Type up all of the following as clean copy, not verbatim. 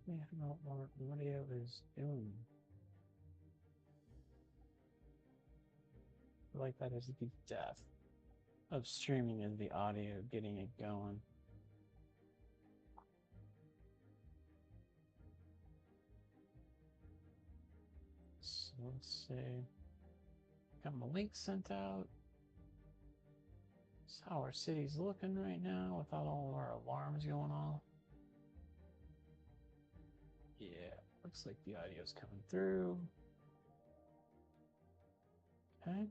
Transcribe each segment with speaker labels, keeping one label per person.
Speaker 1: Yeah, no, what audio is doing. I like that is the death of streaming is the audio getting it going. So let's see. Got my link sent out. That's how our city's looking right now without all our alarms going off. Yeah, looks like the audio's coming through. Okay.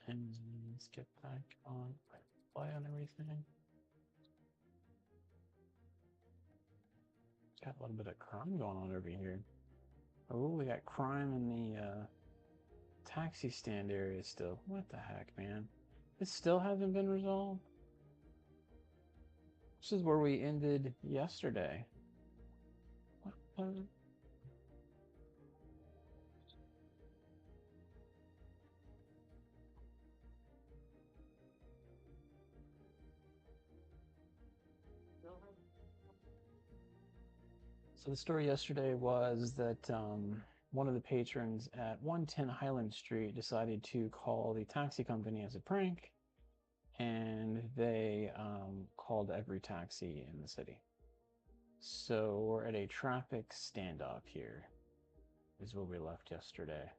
Speaker 1: And let's get back on play on everything. Got a little bit of crime going on over here. Oh, we got crime in the taxi stand area still. What the heck, man? This still hasn't been resolved? This is where we ended yesterday. What? So the story yesterday was that one of the patrons at 110 Highland Street decided to call the taxi company as a prank, and they called every taxi in the city. So we're at a traffic standoff here, is where we left yesterday.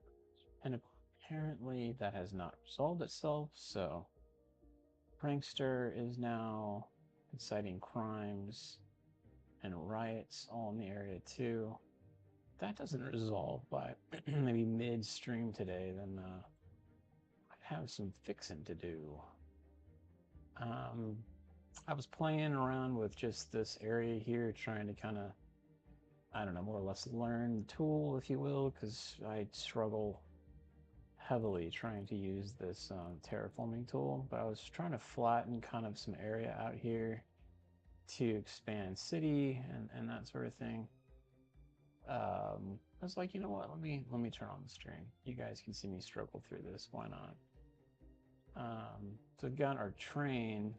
Speaker 1: And apparently that has not resolved itself, so prankster is now inciting crimes and riots all in the area too. If that doesn't resolve by maybe midstream today, then I have some fixing to do. Um, I was playing around with just this area here, trying to kind of, I don't know, more or less learn the tool, if you will, because I struggle heavily trying to use this terraforming tool. But I was trying to flatten kind of some area out here to expand city and that sort of thing. I was like, you know what? Let me turn on the stream. You guys can see me struggle through this. Why not? So we've got our train.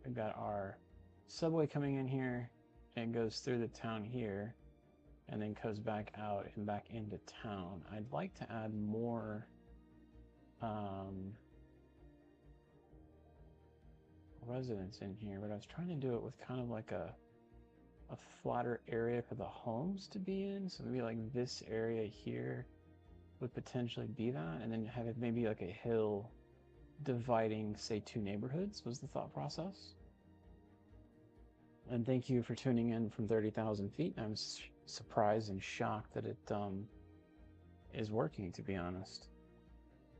Speaker 1: We've got our subway coming in here, and it goes through the town here, and then goes back out and back into town. I'd like to add more um, residents in here, but I was trying to do it with kind of like a flatter area for the homes to be in. So maybe like this area here would potentially be that, and then have it maybe like a hill dividing, say, two neighborhoods was the thought process. And thank you for tuning in from 30,000 feet. I'm surprised and shocked that it is working, to be honest.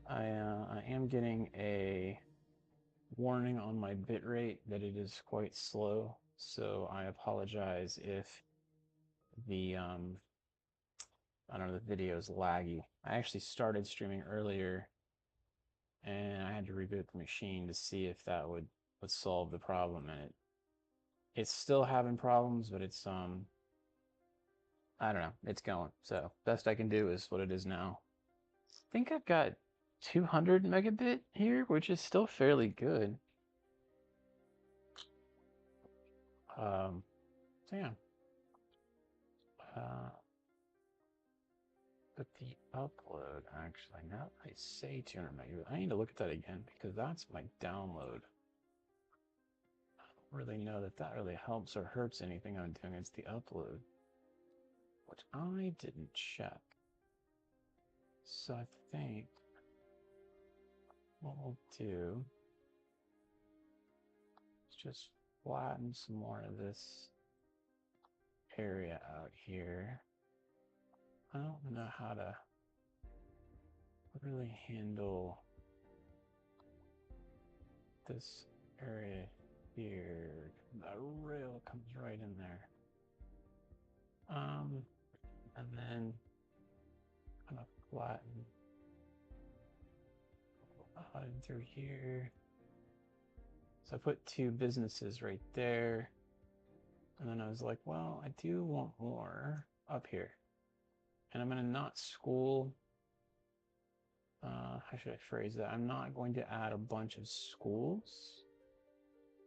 Speaker 1: I am getting a warning on my bitrate that it is quite slow, so I apologize if the I don't know, the video is laggy. I actually started streaming earlier and I had to reboot the machine to see if that would solve the problem, and it's still having problems, but it's I don't know, it's going. So best I can do is what it is now. I think I've got 200 megabit here, which is still fairly good. So yeah. Uh, but the upload, actually, now that I say 200 megabit, I need to look at that again because that's my download. I don't really know that that really helps or hurts anything I'm doing. It's the upload, which I didn't check. So I think what we'll do is just flatten some more of this area out here. I don't know how to really handle this area here. The rail comes right in there. And then kind of flatten through here. So I put two businesses right there. And then I was like, well, I do want more up here. And I'm going to not school. How should I phrase that? I'm not going to add a bunch of schools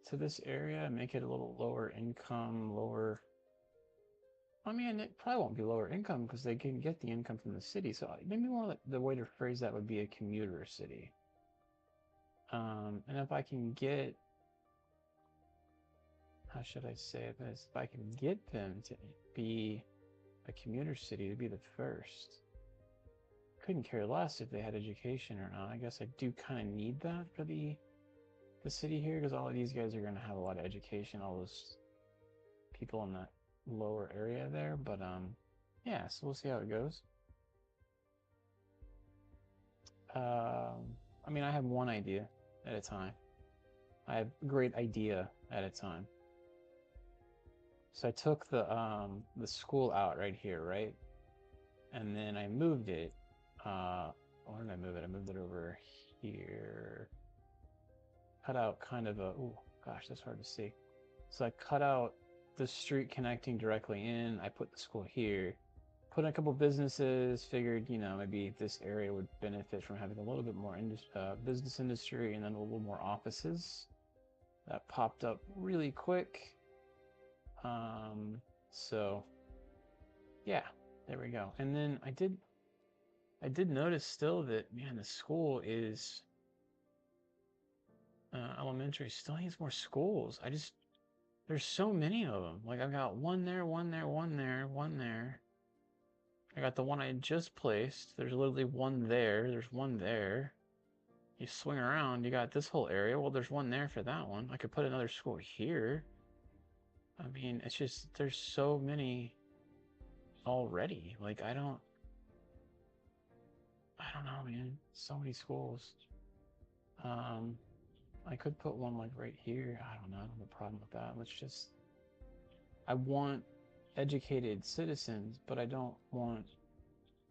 Speaker 1: to this area, make it a little lower income, lower I mean, it probably won't be lower income because they can get the income from the city. So maybe more like the way to phrase that would be a commuter city. And if I can get, how should I say this? If I can get them to be a commuter city, to be the first, couldn't care less if they had education or not. I guess I do kind of need that for the city here because all of these guys are going to have a lot of education, all those people in that lower area there. But yeah, so we'll see how it goes. I mean, I have one idea at a time. I have a great idea at a time. So I took the school out right here, right? And then I moved it. Where did I move it? I moved it over here. Cut out kind of a, oh gosh, that's hard to see. So I cut out the street connecting directly in. I put the school here. Put in a couple businesses, figured, you know, maybe this area would benefit from having a little bit more business industry and then a little more offices. That popped up really quick. So yeah, there we go. And then I did notice still that, man, the school is elementary still needs more schools. There's so many of them. Like I've got one there, one there, one there, one there. I got the one I just placed. There's literally one there. There's one there. You swing around, you got this whole area. Well, there's one there for that one. I could put another school here. I mean, it's just, there's so many already. Like, I don't know, man. So many schools. Um, I could put one like right here. I don't know. I don't have a problem with that. I want educated citizens, but I don't want,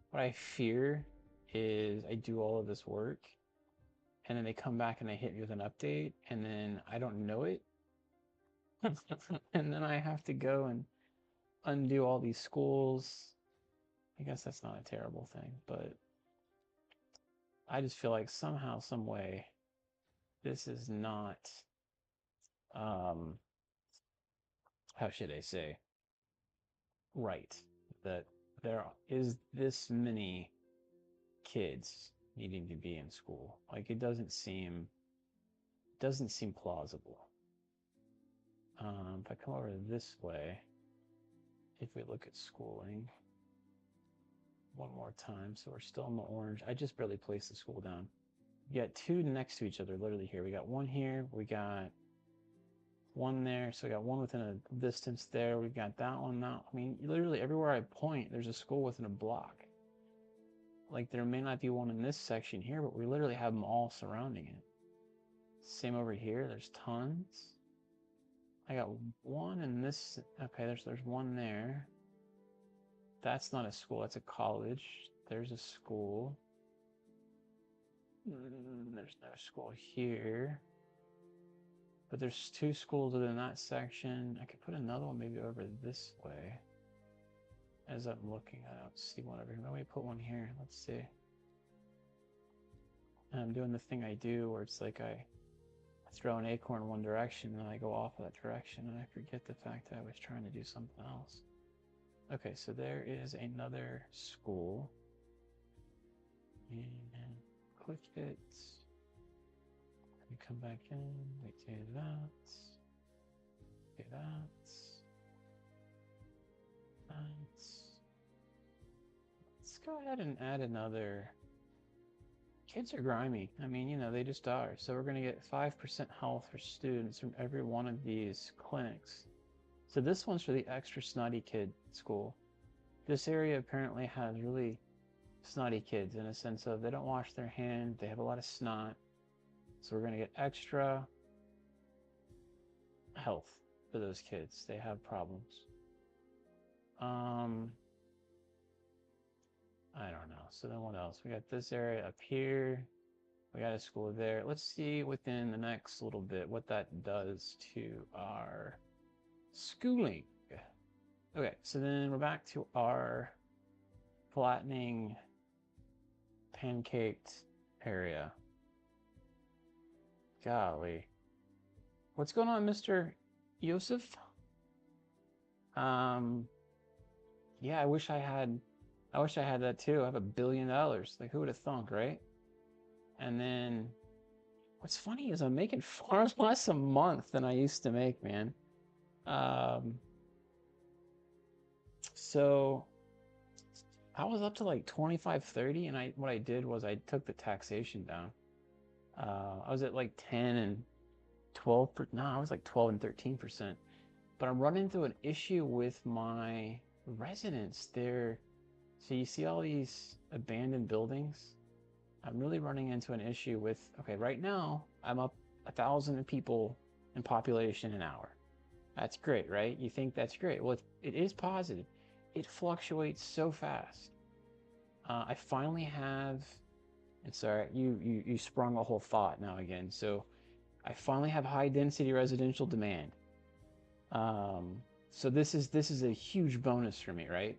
Speaker 1: what I fear is I do all of this work and then they come back and they hit me with an update and then I don't know it. And then I have to go and undo all these schools. I guess that's not a terrible thing, but I just feel like somehow, some way, this is not, um, how should I say, right. That there is this many kids needing to be in school. Like it doesn't seem plausible. If I come over this way, if we look at schooling one more time, so we're still in the orange. I just barely placed the school down. We got two next to each other, literally here. We got one here, we got one there, so we got one within a distance there. We've got that one now. I mean, literally everywhere I point, there's a school within a block. Like there may not be one in this section here, but we literally have them all surrounding it. Same over here, there's tons. I got one in this, okay, there's one there. That's not a school, that's a college. There's a school. There's no school here. But there's two schools within that section. I could put another one maybe over this way. As I'm looking, I don't see one over here. Maybe put one here. Let's see. And I'm doing the thing I do where it's like I throw an acorn in one direction and then I go off of that direction and I forget the fact that I was trying to do something else. Okay, so there is another school. And click it. We come back in, we do that. Do that. Let's go ahead and add another. Kids are grimy. I mean, you know, they just are. So we're going to get 5% health for students from every one of these clinics. So this one's for the extra snotty kid school. This area apparently has really snotty kids in a sense of they don't wash their hands, they have a lot of snot. So we're going to get extra health for those kids. They have problems. I don't know. So then what else? We got this area up here. We got a school there. Let's see within the next little bit what that does to our schooling. Okay, so then we're back to our flattening pancaked area. Golly. What's going on, Mr. Yosef? Yeah, I wish I had that too. I have $1 billion. Like, who would have thunk, right? And then what's funny is I'm making far less a month than I used to make, man. Um, so I was up to like 25, 30, and what I did was I took the taxation down. I was at like 10 and 12 no, I was like 12 and 13%. But I'm running into an issue with my residents there. So you see all these abandoned buildings? I'm really running into an issue with, okay, right now I'm up 1,000 people in population an hour. That's great, right? You think that's great. Well, it is positive. It fluctuates so fast. I finally have, and sorry, you sprung a whole thought now again. So I finally have high density residential demand. Um, so this is a huge bonus for me, right?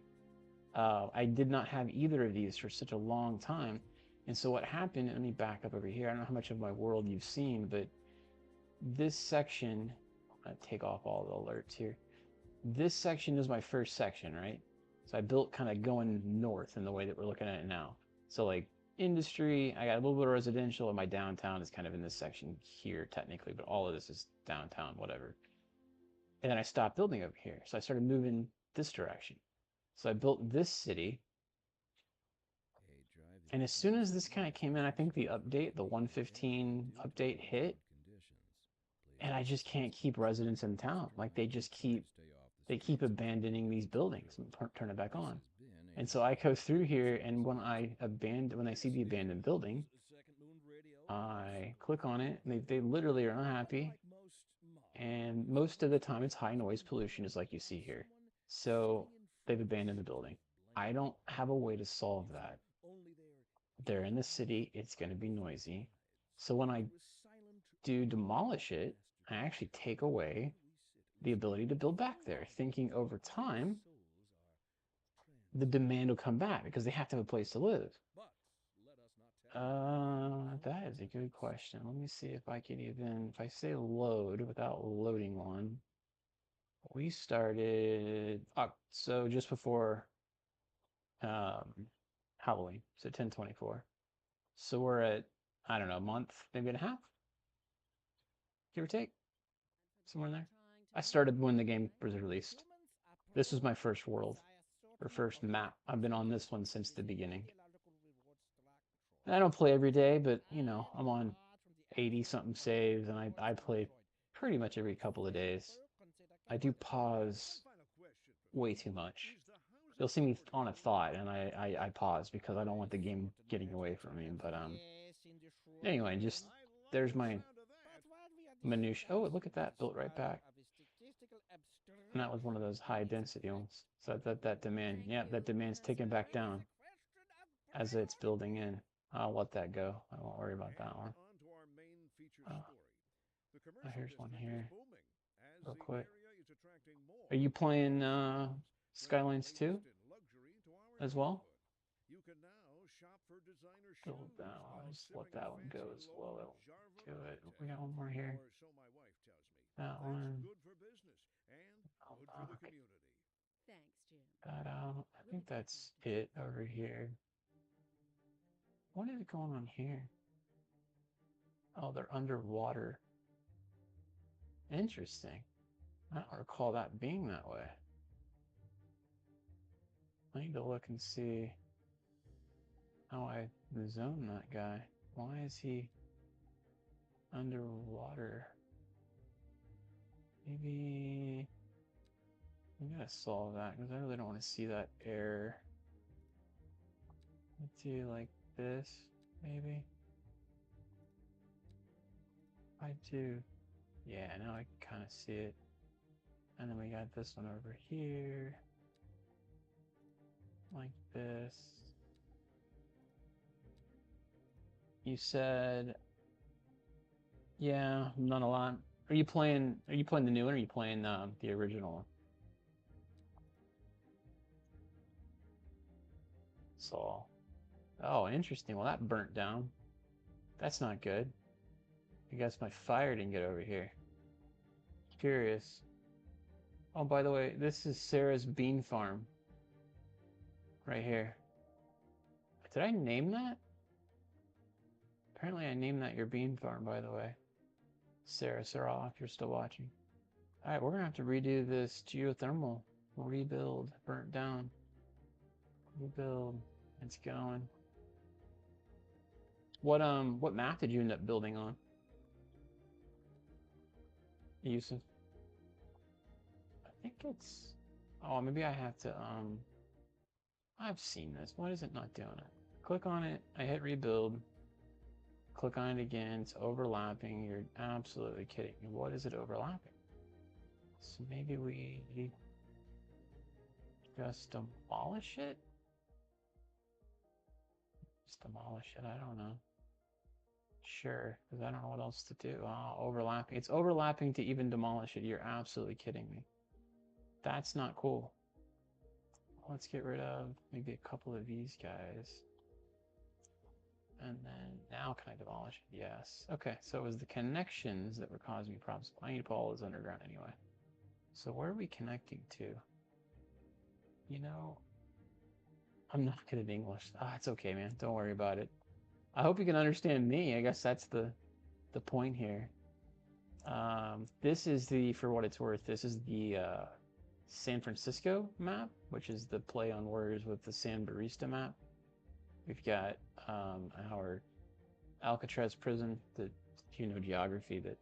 Speaker 1: I did not have either of these for such a long time. And so what happened, let me back up over here. I don't know how much of my world you've seen, but this section, I'm going to take off all the alerts here. This section is my first section, right? So I built kind of going north in the way that we're looking at it now. So like industry, I got a little bit of residential, and my downtown is kind of in this section here technically, but all of this is downtown, whatever. And then I stopped building over here. So I started moving this direction. So I built this city. And as soon as this kind of came in, I think the update, the 115 update hit, and I just can't keep residents in town. Like they keep abandoning these buildings and turn it back on. And so I go through here, and when I see the abandoned building, I click on it, and they literally are unhappy. And most of the time, it's high noise pollution, is like you see here. So they've abandoned the building. I don't have a way to solve that. They're in the city, it's going to be noisy. So when I do demolish it, I actually take away the ability to build back there, thinking over time the demand will come back because they have to have a place to live. That is a good question. Let me see if I can even, if I say load without loading one. We started, so just before um, Halloween, so 10/24. So we're at, I don't know, a month, maybe and a half, give or take, somewhere in there. I started when the game was released. This was my first world, or first map. I've been on this one since the beginning. And I don't play every day, but I'm on 80 something saves, and I play pretty much every couple of days. I do pause way too much. You'll see me on a thought, and I pause because I don't want the game getting away from me. But anyway, just there's my minutia. Oh, look at that, built right back. And that was one of those high density ones. So that demand, yeah, that demand's ticking back down as it's building in. I'll let that go. I won't worry about that one. Oh, here's one here, real quick. Are you playing Skylines 2 as well? Build that one. Just let that one go as well. It'll do it. We got one more here. That one. I'll knock that out. I think that's it over here. What is going on here? Oh, they're underwater. Interesting. I don't recall that being that way. I need to look and see how I zone that guy. Why is he underwater? Maybe we gotta solve that because I really don't want to see that error. Let's do like this, maybe. I do. Yeah, now I can kind of see it. And then we got this one over here. Like this. You said, yeah, not a lot. Are you playing the new one or are you playing the original? Saul. Oh, interesting. Well, that burnt down. That's not good. I guess my fire didn't get over here. Curious. Oh, by the way, this is Sarah's bean farm. right here. Did I name that? Apparently I named that your bean farm, by the way. Sarah, if you're still watching. All right, we're gonna have to redo this geothermal. Rebuild, burnt down. Rebuild, it's going. What map did you end up building on, Yusuf? I think it's, oh, maybe I have to, I've seen this. Why is it not doing it? Click on it, I hit rebuild. Click on it again, it's overlapping. You're absolutely kidding me. What is it overlapping? So maybe we just demolish it? Just demolish it, I don't know. Sure, because I don't know what else to do. Oh, overlapping. It's overlapping to even demolish it. You're absolutely kidding me. That's not cool. Let's get rid of maybe a couple of these guys. And then now can I demolish it? Yes. Okay, so it was the connections that were causing me problems. I need to put all this underground anyway. So where are we connecting to? You know, I'm not good at English. Ah, it's okay, man. Don't worry about it. I hope you can understand me. I guess that's the point here. This is the, for what it's worth, this is the San Francisco map, which is the play on words with the San Barista map. We've got our Alcatraz prison, that if you know geography, that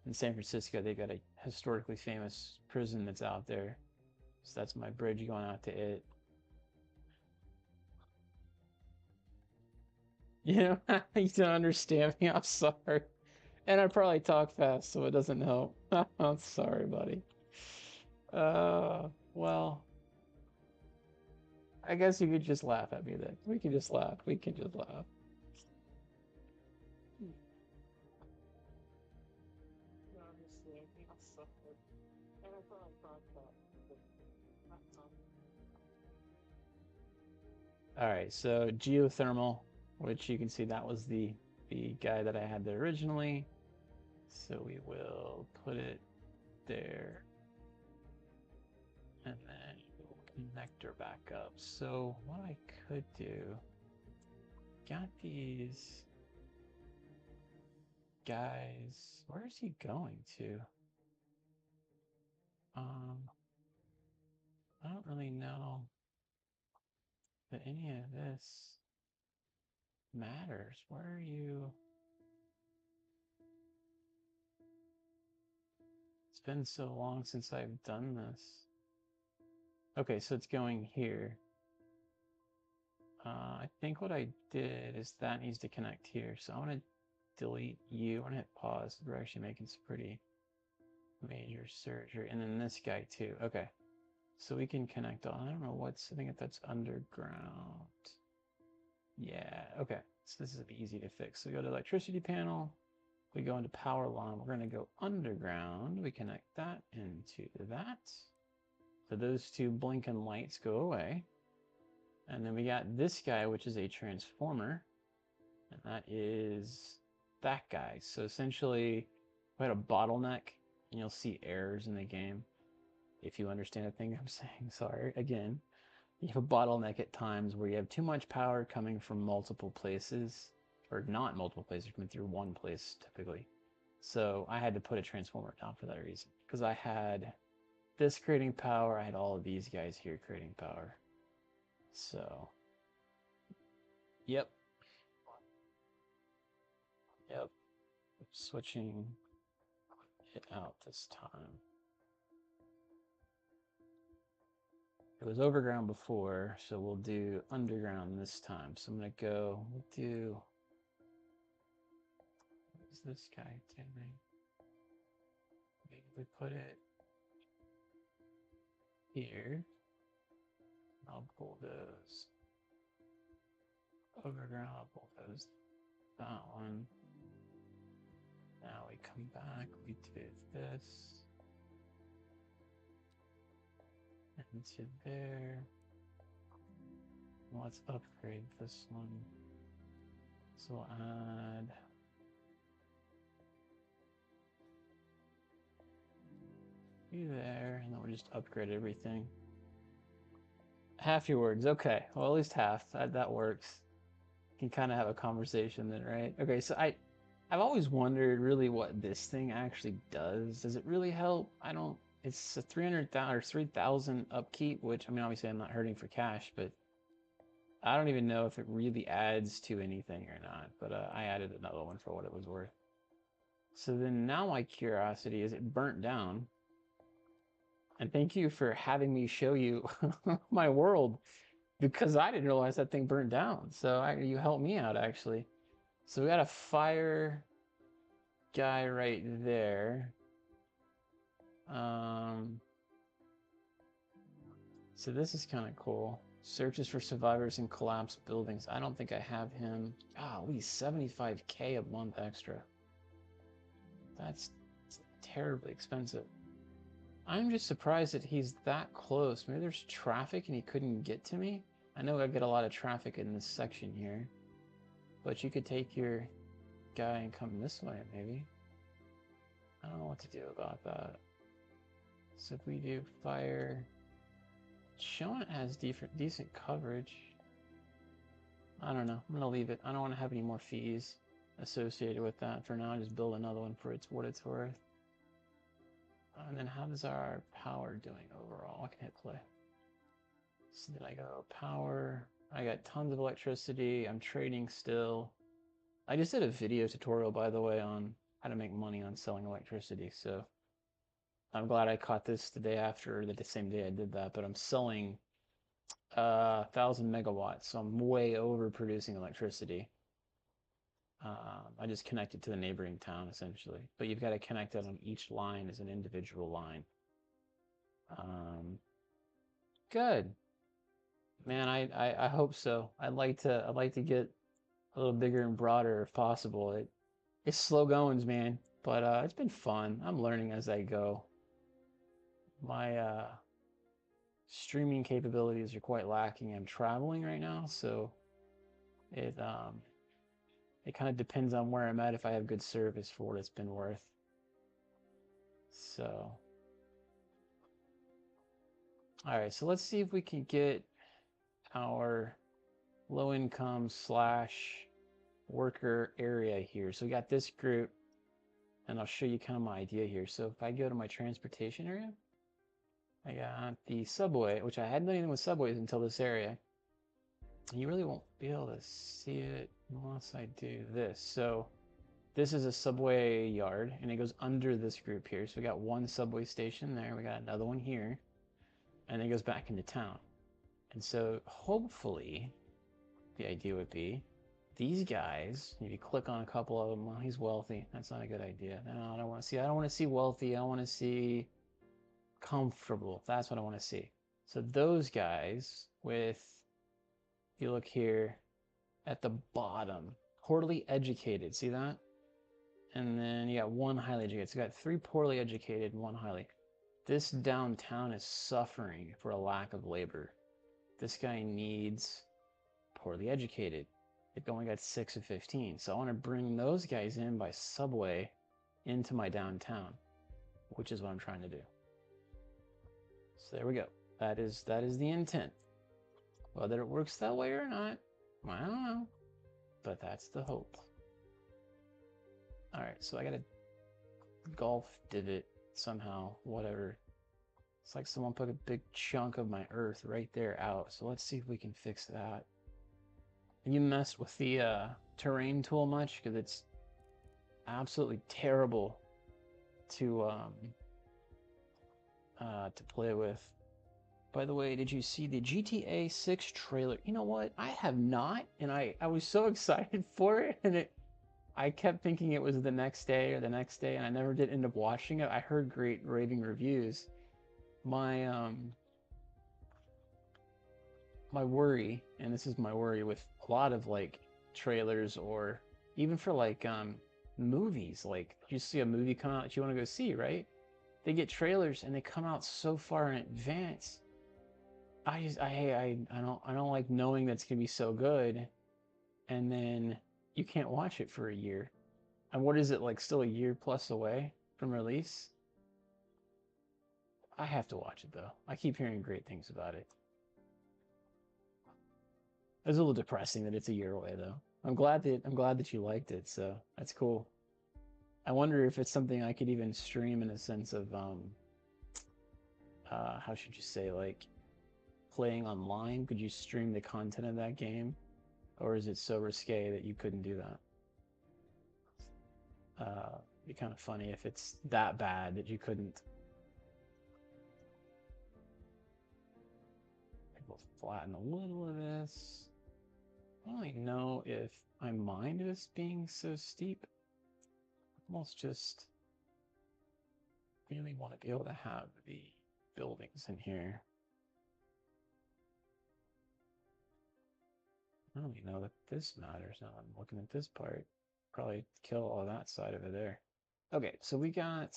Speaker 1: in San Francisco they've got a historically famous prison that's out there. So that's my bridge going out to it. You know, you don't understand me. I'm sorry. And I probably talk fast, so it doesn't help. I'm sorry, buddy. Well, I guess you could just laugh at me then. We can just laugh. We can just laugh. All right, so geothermal, which you can see that was the guy that I had there originally. So we will put it there. And then we'll connector back up. So what I could do, got these guys. Where is he going to? I don't really know that any of this matters. Where are you? It's been so long since I've done this. Okay, so it's going here. I think what I did is that needs to connect here. So I'm gonna delete you. I'm gonna hit pause. We're actually making some pretty major surgery. And then this guy too. Okay. So we can connect on, I don't know what's, I think that's underground. Yeah, okay. So this is easy to fix. So we go to electricity panel. We go into power line. We're going to go underground. We connect that into that. So those two blinking lights go away. And then we got this guy, which is a transformer. And that is that guy. So essentially, we had a bottleneck, and you'll see errors in the game. If you understand a thing I'm saying, sorry. Again, you have a bottleneck at times where you have too much power coming from multiple places, or not multiple places, coming through one place typically. So I had to put a transformer down for that reason, because I had this creating power, I had all of these guys here creating power. So, yep. Switching it out this time. It was overground before, so we'll do underground this time. So I'm gonna go, we'll do, what is this guy doing? Maybe we put it here. I'll bulldoze overground, I'll bulldoze that one. Now we come back, we do this. Into there. Let's upgrade this one. So we'll add you there, and then we'll just upgrade everything. Half your words. Okay. Well, at least half. That works. You can kind of have a conversation then, right? Okay, so I've always wondered really what this thing actually does. Does it really help? I don't. It's a 300,000 or 3,000 upkeep, which I mean, obviously I'm not hurting for cash, but I don't even know if it really adds to anything or not. But I added another one for what it was worth. So then now my curiosity is it burnt down. And thank you for having me show you my world because I didn't realize that thing burnt down. So you helped me out actually. So we got a fire guy right there. Um, so this is kind of cool. Searches for survivors in collapsed buildings. I don't think I have him. Golly, 75K a month extra. That's terribly expensive. I'm just surprised that he's that close. Maybe there's traffic and he couldn't get to me. I know I get a lot of traffic in this section here, but you could take your guy and come this way, maybe. I don't know what to do about that. So if we do fire, showing it has decent coverage. I don't know. I'm gonna leave it. I don't want to have any more fees associated with that for now. Just build another one for what it's worth. And then how does our power doing overall? I can hit play. So did I go power? I got tons of electricity. I'm trading still. I just did a video tutorial, by the way, on how to make money on selling electricity. So I'm glad I caught this the day after, the same day I did that. But I'm selling 1,000 megawatts, so I'm way over producing electricity. I just connected to the neighboring town essentially, but you've got to connect it on each line as an individual line. Good, man. I hope so. I'd like to get a little bigger and broader if possible. It's slow goings, man, but it's been fun. I'm learning as I go. My streaming capabilities are quite lacking. I'm traveling right now, so it kind of depends on where I'm at if I have good service for what it's been worth. So, all right, so let's see if we can get our low income slash worker area here. So we got this group, and I'll show you kind of my idea here. So if I go to my transportation area, I got the subway, which I hadn't done anything with subways until this area. You really won't be able to see it unless I do this. So this is a subway yard, and it goes under this group here. So we got one subway station there. We got another one here, and then it goes back into town. And so hopefully the idea would be these guys, if you click on a couple of them, well, he's wealthy. That's not a good idea. No, I don't want to see. I don't want to see wealthy. I want to see comfortable. That's what I want to see. So those guys with, if you look here at the bottom, poorly educated. See that? And then you got one highly educated. So you got three poorly educated and one highly. This downtown is suffering for a lack of labor. This guy needs poorly educated. They've only got 6 of 15. So I want to bring those guys in by subway into my downtown, which is what I'm trying to do. So there we go. That is the intent. Whether it works that way or not, I don't know. But that's the hope. All right, so I got a golf divot somehow, whatever. It's like someone put a big chunk of my earth right there out. So let's see if we can fix that. Have you messed with the terrain tool much? Because it's absolutely terrible to play with. By the way, did you see the GTA 6 trailer? You know what? I have not, and I was so excited for it, and I kept thinking it was the next day or the next day, and I never did end up watching it. I heard great raving reviews. My my worry, and this is my worry with a lot of like trailers or even for like movies, like you see a movie come out that you want to go see, right? They get trailers and they come out so far in advance. I don't like knowing that's gonna be so good and then you can't watch it for a year. And what is it, like still a year plus away from release? I have to watch it though. I keep hearing great things about it. It's a little depressing that it's a year away though. I'm glad that you liked it, so that's cool. I wonder if it's something I could even stream in a sense of how should you say, like playing online? Could you stream the content of that game? Or is it so risque that you couldn't do that? Be kind of funny if it's that bad that you couldn't. We'll flatten a little of this. I don't even know if I mind this being so steep. Almost just really want to be able to have the buildings in here. I don't even know that this matters now. I'm looking at this part. Probably kill all that side over there. Okay, so we got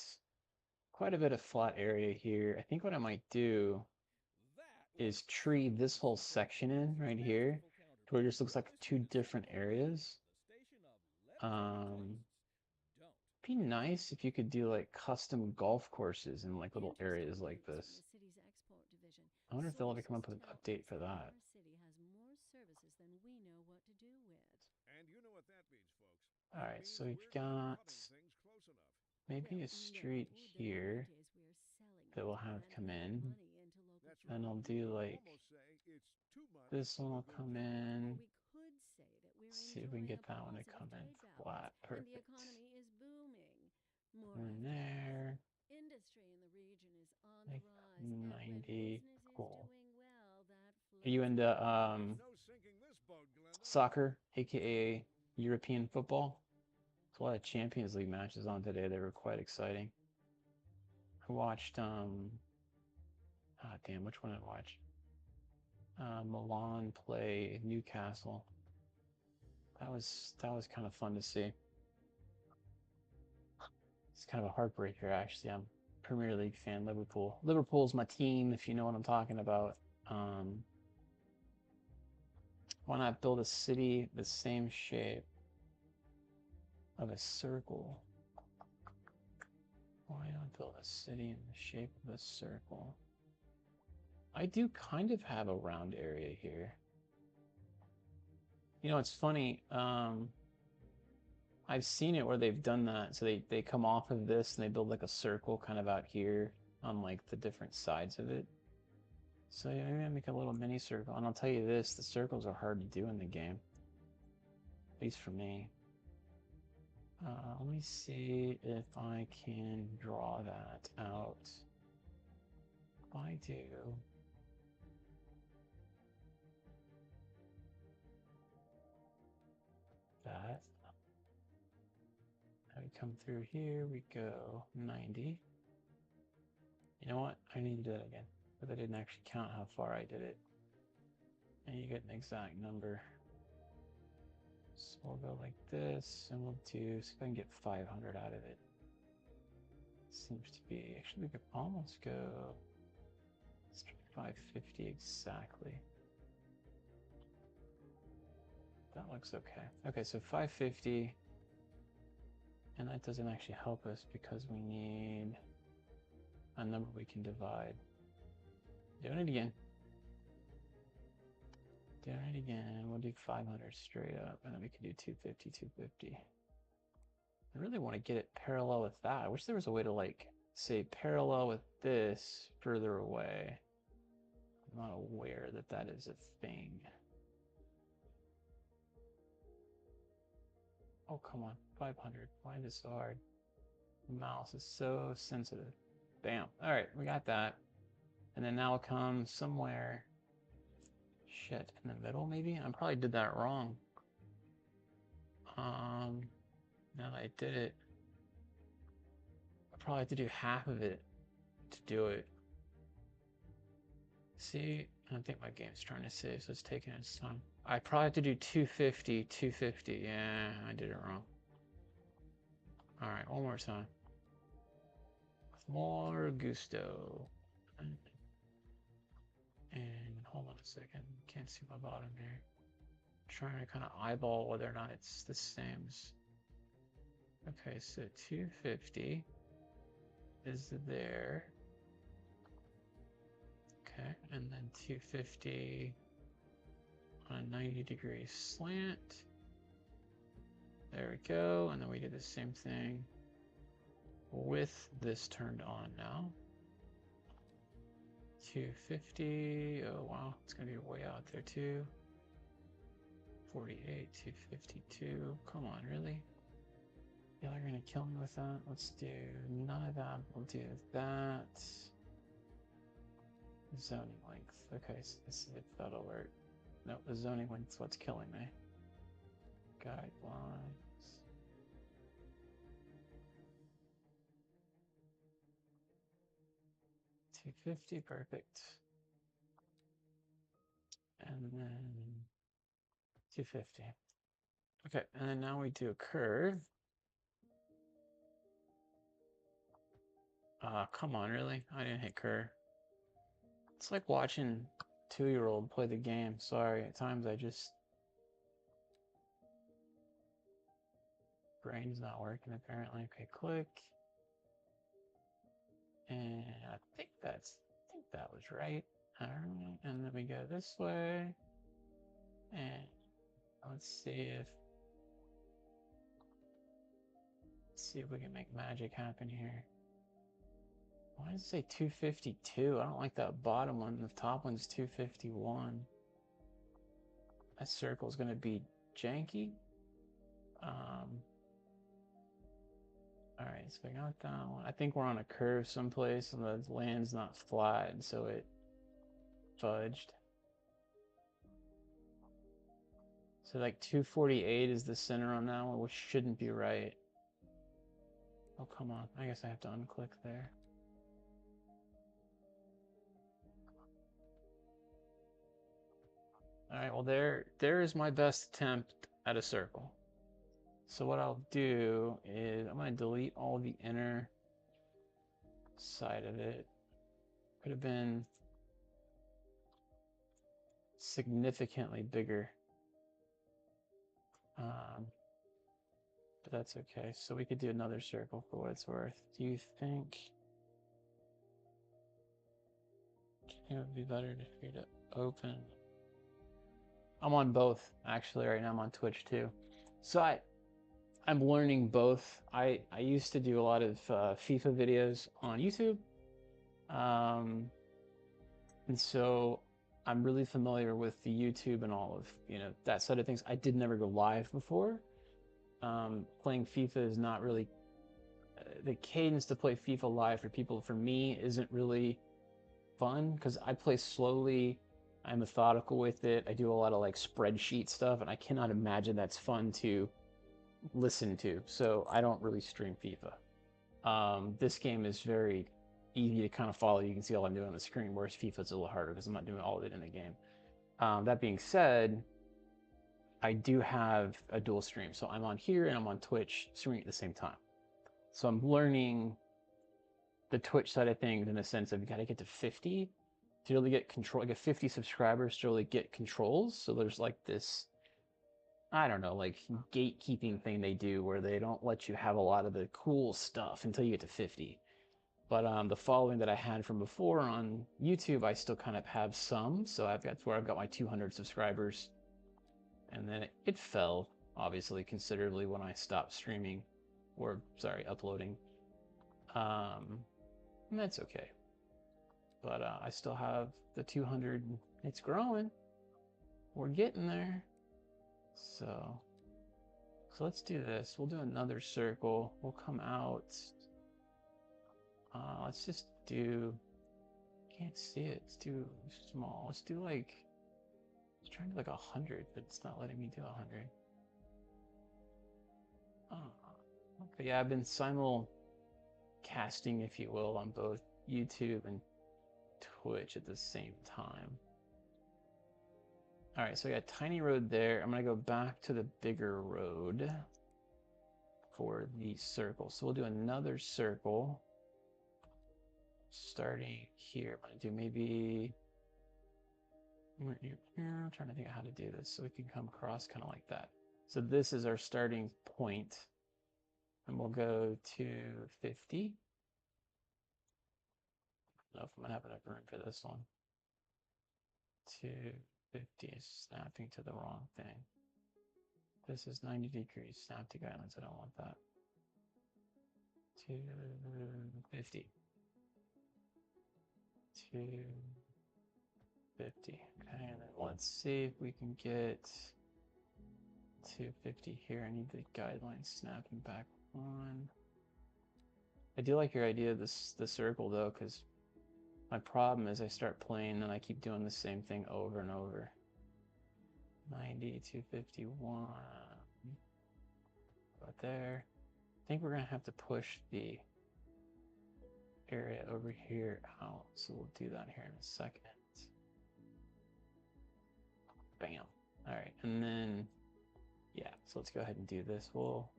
Speaker 1: quite a bit of flat area here. I think what I might do is tree this whole section in right here to where it just looks like two different areas. Be nice if you could do like custom golf courses in like little areas like this. I wonder if they'll ever come up with an update for that. All right, so we've got maybe a street here that will have come in. And I'll do like this one will come in. Let's see if we can get that one to come in flat. Perfect. And there. Like 90. Cool. Are you into soccer, aka European football? There's a lot of Champions League matches on today. They were quite exciting. I watched damn, which one did I watch? Milan play Newcastle. That was kind of fun to see. It's kind of a heartbreaker, actually. I'm a Premier League fan, Liverpool. Liverpool's my team, if you know what I'm talking about. Why not build a city the same shape of a circle? Why not build a city in the shape of a circle? I do kind of have a round area here. You know, it's funny. I've seen it where they've done that. So they come off of this and they build like a circle kind of out here on like the different sides of it. So yeah, maybe I make a little mini circle. And I'll tell you this, the circles are hard to do in the game. At least for me. Let me see if I can draw that out. If I do, that. Now we come through here, we go 90. You know what? I need to do that again. But I didn't actually count how far I did it. And you get an exact number. So we'll go like this, and we'll do, see if I can get 500 out of it. Seems to be, actually we could almost go, let's try 550 exactly. That looks okay. Okay, so 550, and that doesn't actually help us because we need a number we can divide. Doing it again. Doing it again. We'll do 500 straight up, and then we can do 250, 250. I really want to get it parallel with that. I wish there was a way to, like, say parallel with this further away. I'm not aware that that is a thing. Oh, come on. 500. Why is this so hard? The mouse is so sensitive. Bam. All right, we got that. And then now come somewhere. Shit, in the middle maybe? I probably did that wrong. Now that I did it, I probably have to do half of it to do it. See, I don't think my game's trying to save, so it's taking its time. I probably have to do 250, 250. Yeah, I did it wrong. All right, one more time. With more gusto. And hold on a second. Can't see my bottom here. Trying to kind of eyeball whether or not it's the same. Okay, so 250 is there. Okay, and then 250 on a 90-degree slant. There we go, and then we do the same thing with this turned on now. 250, oh wow, it's gonna be way out there too. 48, 252, come on, really? Yeah, they're gonna kill me with that. Let's do none of that, we'll do that. Zoning length, okay, so let's see if that'll work. No, the zoning length's what's killing me. Guidelines. $250, perfect. And then 250. Okay, and then now we do a curve. Come on, really? I didn't hit curve. It's like watching 2-year-old play the game. Sorry, at times I just... brain's not working apparently. Okay, click. And I think that was right. All right, and then we go this way. And let's see if we can make magic happen here. Why does it say 252? I don't like that bottom one. The top one's 251. That circle's gonna be janky. All right, so we got that one. I think we're on a curve someplace and the land's not flat, so it fudged. So like 248 is the center on that one, which shouldn't be right. Oh, come on. I guess I have to unclick there. All right, well, there is my best attempt at a circle. So what I'll do is I'm going to delete all the inner side of it. Could have been significantly bigger. But that's okay. So we could do another circle for what it's worth. Do you think it would be better for you to open? I'm on both actually right now. I'm on Twitch too. So I'm learning both. I used to do a lot of FIFA videos on YouTube. And so I'm really familiar with the YouTube and all of, that side of things. I did never go live before. Playing FIFA is not really, the cadence to play FIFA live for me, isn't really fun because I play slowly. I'm methodical with it. I do a lot of like spreadsheet stuff, and I cannot imagine that's fun to listen to. So I don't really stream FIFA. This game is very easy to kind of follow. You can see all I'm doing on the screen, whereas FIFA's a little harder because I'm not doing all of it in the game. That being said, I do have a dual stream. So I'm on here and I'm on Twitch streaming at the same time. So I'm learning the Twitch side of things in the sense of you got to get to 50 to really get control, like 50 subscribers to really get controls. So there's like this, I don't know, like gatekeeping thing they do where they don't let you have a lot of the cool stuff until you get to 50. But the following that I had from before on YouTube, I still kind of have some. So I've got my 200 subscribers. And then it fell, obviously, considerably when I stopped streaming, or, sorry, uploading. And that's okay. But I still have the 200. It's growing. We're getting there. So let's do this. We'll do another circle. We'll come out. Let's just do, can't see it. It's too small. Let's do like, I was trying to do like 100, but it's not letting me do 100. Okay, yeah, I've been simulcasting, if you will, on both YouTube and Twitch at the same time. All right, so I got tiny road there. I'm gonna go back to the bigger road for the circle. So we'll do another circle starting here. I'm gonna do maybe, I'm trying to think of how to do this so we can come across kind of like that. So this is our starting point, and we'll go to 50. I don't know if I'm gonna have enough room for this one. 50 is snapping to the wrong thing. This is 90 degrees. Snap to guidelines. I don't want that. 250. 250. Okay, and then let's see if we can get 250 here. I need the guidelines snapping back on. I do like your idea of the circle though, because my problem is I start playing and I keep doing the same thing over and over. 90, 251. About there. I think we're gonna have to push the area over here out. So we'll do that here in a second. Bam. All right, and then yeah, so let's go ahead and do this. We'll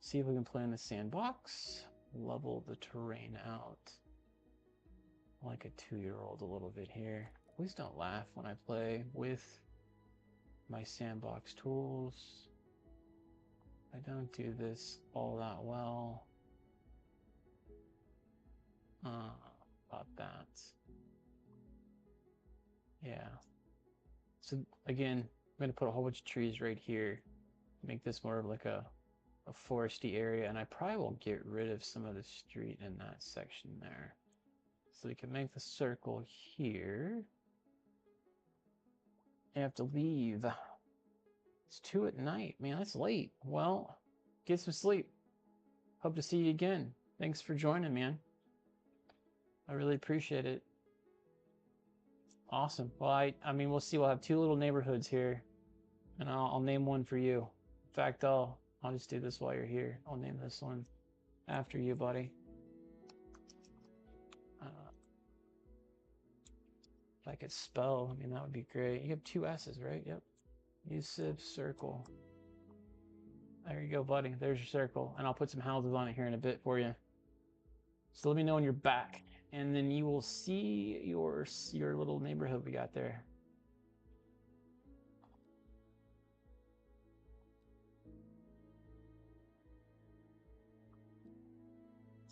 Speaker 1: see if we can play in the sandbox, level the terrain out like a 2-year-old a little bit here. Please don't laugh when I play with my sandbox tools. I don't do this all that well. About that. Yeah. So again, I'm gonna put a whole bunch of trees right here, make this more of like a foresty area, and I probably will get rid of some of the street in that section there. So we can make the circle here. I have to leave. It's 2 at night. Man, that's late. Well, get some sleep. Hope to see you again. Thanks for joining, man. I really appreciate it. Awesome. Well, I mean, we'll see. We'll have 2 little neighborhoods here, and I'll name one for you. In fact, I'll just do this while you're here. I'll name this one after you, buddy. If I could spell, I mean, that would be great. You have 2 S's, right? Yep. Yusuf Circle. There you go, buddy. There's your circle. And I'll put some houses on it here in a bit for you. So let me know when you're back. And then you will see your little neighborhood we got there.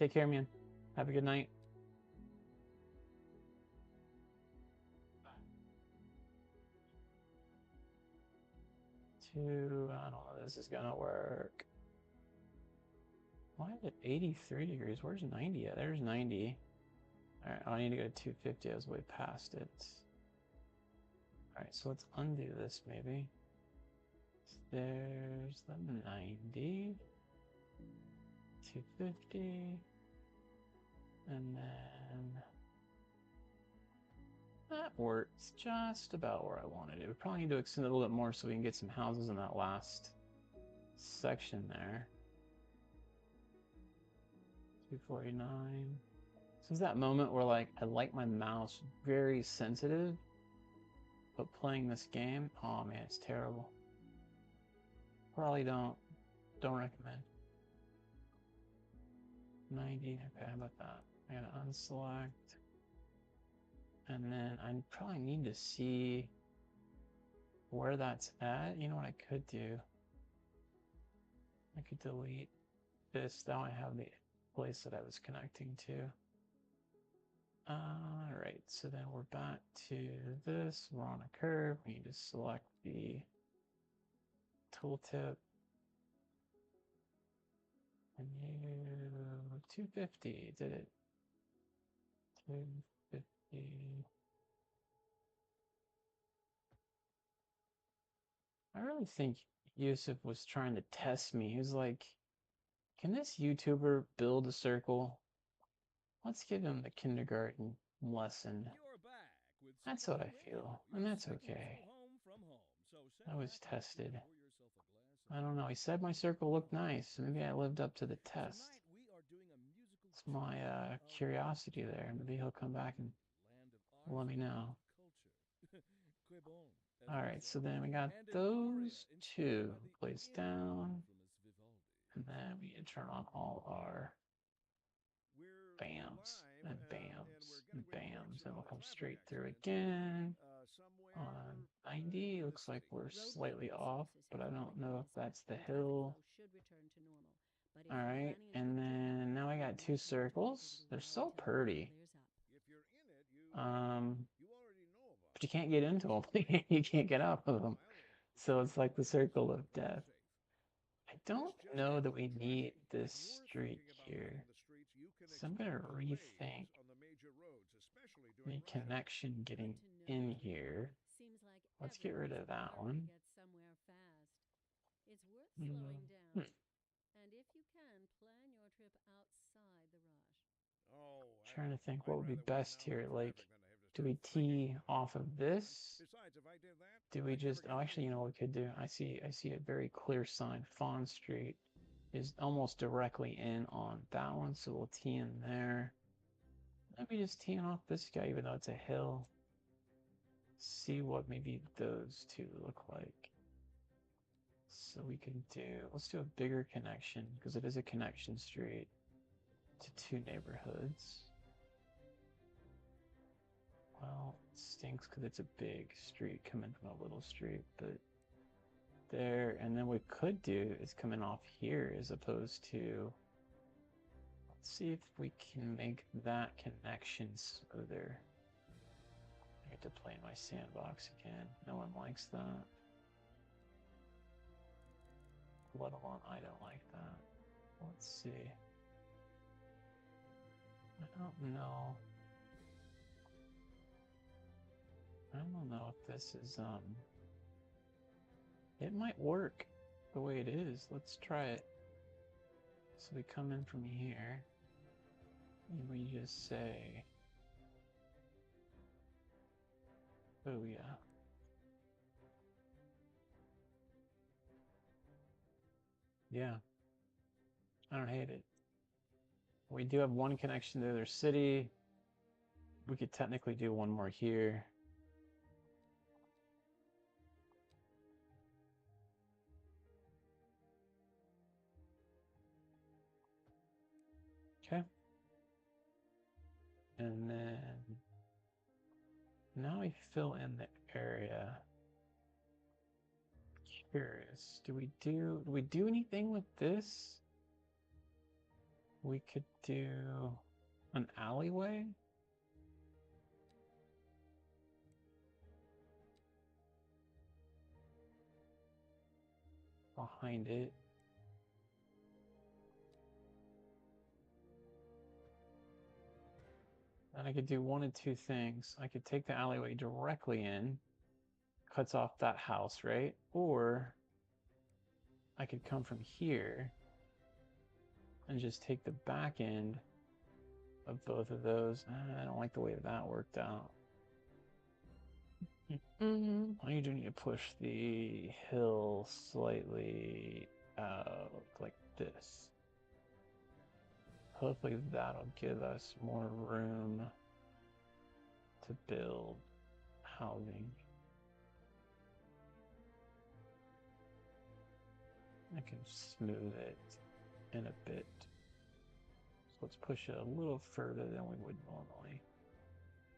Speaker 1: Take care, man. Have a good night. I don't know if this is gonna work. Why is it 83 degrees? Where's 90 at? There's 90. All right, I need to go to 250. I was way past it. All right, so let's undo this maybe. There's the 90. 250. And then that works just about where I wanted it. We probably need to extend it a little bit more so we can get some houses in that last section there. 249. This is that moment where like I like my mouse very sensitive, but playing this game, oh man, it's terrible. Probably don't recommend. 90, okay, how about that? I gotta unselect. And then I probably need to see where that's at. You know what I could do? I could delete this. Now I have the place that I was connecting to. All right, so then we're back to this. We're on a curve. We need to select the tooltip. And you 250 did it. 250. I really think Yusuf was trying to test me. He was like, can this YouTuber build a circle? Let's give him the kindergarten lesson. That's what I feel, and that's okay. I was tested. I don't know. He said my circle looked nice. Maybe I lived up to the test. It's my curiosity there. Maybe he'll come back and let me know. All right, so then we got those 2 placed down. And then we can turn on all our bams and bams and bams. And we'll come straight through again. On 90, looks like we're slightly off, but I don't know if that's the hill. All right, and then now I got 2 circles. They're so pretty. But you can't get into them. You can't get out of them. So it's like the circle of death. I don't know that we need this street here. So I'm gonna rethink the connection getting in here. Let's get rid of that one. Hmm. Trying to think what would be best here. Like, do we tee off of this? Do we just, oh, actually, you know what we could do? I see a very clear sign. Fawn Street is almost directly in on that one, so we'll tee in there. Maybe just teeing off this guy, even though it's a hill. See what maybe those two look like. So we can do, let's do a bigger connection because it is a connection street to two neighborhoods. Well, it stinks because it's a big street coming from a little street, but there, and then what we could do is coming off here as opposed to, let's see if we can make that connection smoother. I get to play in my sandbox again. No one likes that. Let alone I don't like that. Let's see. I don't know. I don't know if this is, it might work the way it is. Let's try it. So we come in from here, and we just say, oh yeah. Yeah, I don't hate it. We do have one connection to the other city. We could technically do one more here. Okay. And then now we fill in the area. Curious. Do we do anything with this? We could do an alleyway. Behind it. And I could do one of two things. I could take the alleyway directly in, cuts off that house, right? Or I could come from here and just take the back end of both of those. I don't like the way that worked out. I do need to push the hill slightly out like this. Hopefully that'll give us more room to build housing. I can smooth it in a bit. So let's push it a little further than we would normally.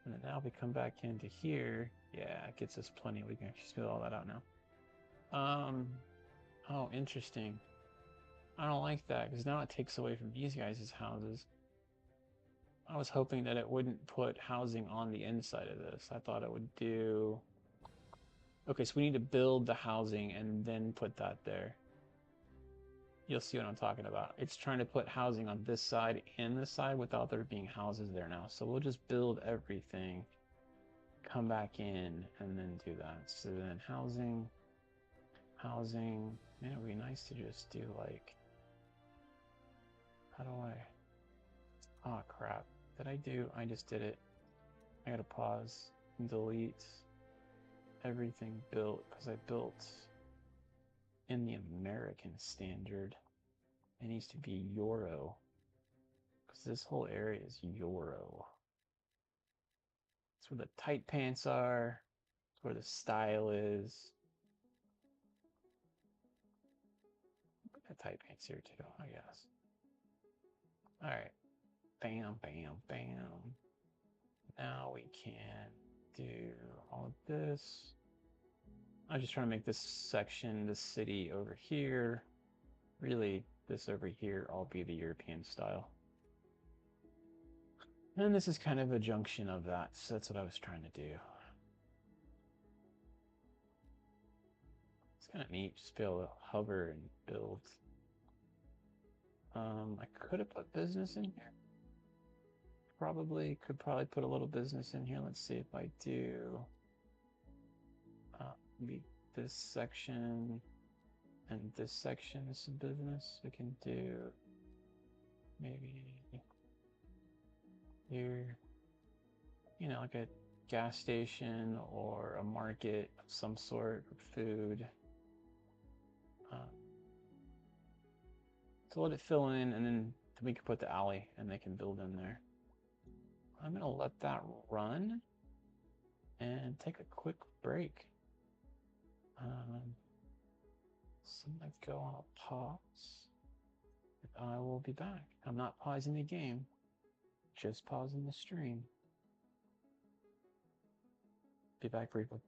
Speaker 1: And then now if we come back into here, yeah, it gets us plenty. We can actually smooth all that out now. Oh, interesting. I don't like that because now it takes away from these guys' houses. I was hoping that it wouldn't put housing on the inside of this. I thought it would do... Okay, so we need to build the housing and then put that there. You'll see what I'm talking about. It's trying to put housing on this side and this side without there being houses there now. So we'll just build everything, come back in, and then do that. So then housing, man, it would be nice to just do like, how do I, oh crap. I just did it. I gotta pause and delete everything built because I built in the American standard. It needs to be Euro because this whole area is Euro. It's where the tight pants are. It's where the style is. Put the tight pants here too, I guess. All right. Bam, bam, bam. Now we can do all of this. I'm just trying to make this section, the city over here, really this over here, all be the European style. And this is kind of a junction of that, so that's what I was trying to do. kind of neat, just be able to hover and build. I could have put business in here. Could probably put a little business in here. Let's see if I do. Maybe this section and this section is some business. We can do maybe here, you know, like a gas station or a market of some sort, or food. So let it fill in, and then we can put the alley and they can build in there. I'm gonna let that run and take a quick break. So I'm gonna go on a pause. I will be back. I'm not pausing the game, just pausing the stream. Be back briefly.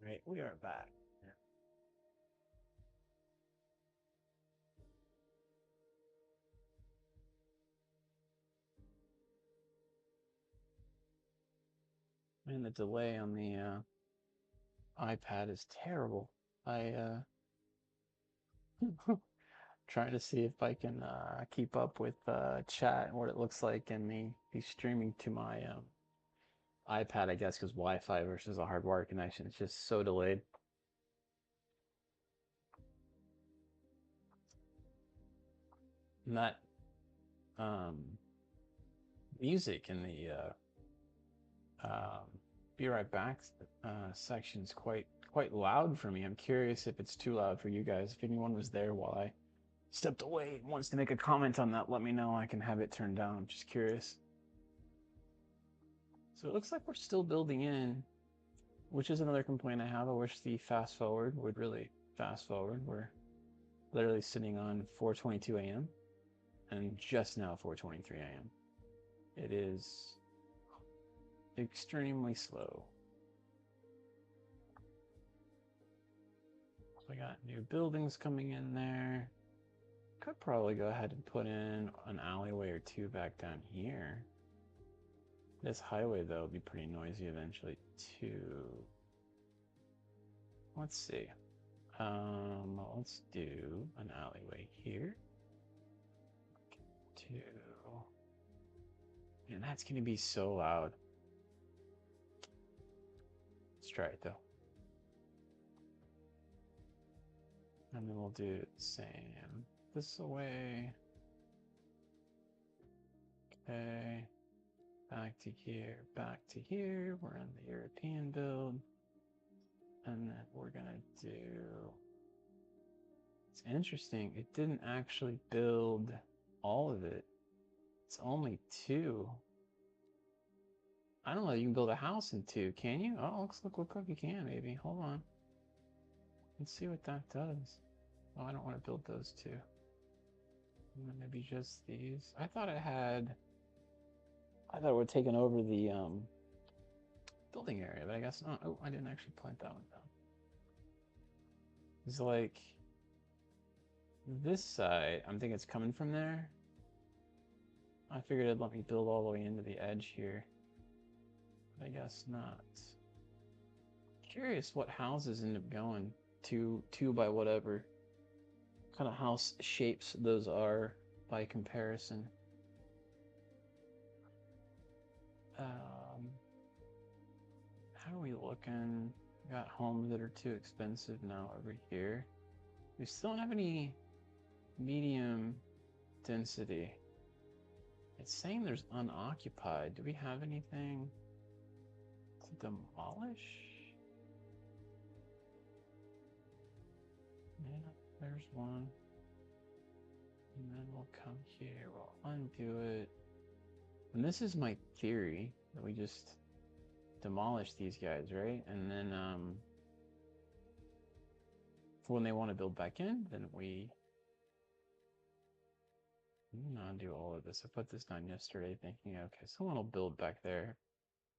Speaker 1: Right, we are back. Man, the delay on the iPad is terrible. I trying to see if I can keep up with chat and what it looks like and me be streaming to my iPad, I guess, because Wi-Fi versus a hardwired connection is just so delayed. And that music in the be right back section is quite loud for me. I'm curious if it's too loud for you guys. If anyone was there while I stepped away and wants to make a comment on that, let me know. I can have it turned down. I'm just curious. So it looks like we're still building in, which is another complaint I have. I wish the fast forward would really fast forward. We're literally sitting on 4:22 a.m. and just now 4:23 a.m. It is extremely slow. So we got new buildings coming in there. Could probably go ahead and put in an alleyway or two back down here. This highway, though, will be pretty noisy eventually, too. Let's see. Let's do an alleyway here. Two. And that's going to be so loud. Let's try it, though. And then we'll do the same this way. Okay. Back to here, back to here. We're in the European build. And then we're going to do... It's interesting. It didn't actually build all of it. It's only 2. I don't know. You can build a house in 2, can you? Oh, look like you can, maybe. Hold on. Let's see what that does. Oh, I don't want to build those 2. And then maybe just these. I thought it would have taken over the building area, but I guess not. Oh, I didn't actually plant that one down. It's like this side, I'm thinking it's coming from there. I figured it'd let me build all the way into the edge here, but I guess not. Curious what houses end up going to 2 by whatever kind of house shapes those are by comparison. How are we looking? We got homes that are too expensive now over here. We still don't have any medium density. It's saying there's unoccupied. Do we have anything to demolish? Yeah, there's one. And then we'll come here, we'll undo it. And this is my theory, that we just demolish these guys, right? And then for when they want to build back in, then we undo all of this. I put this down yesterday thinking, okay, someone will build back there.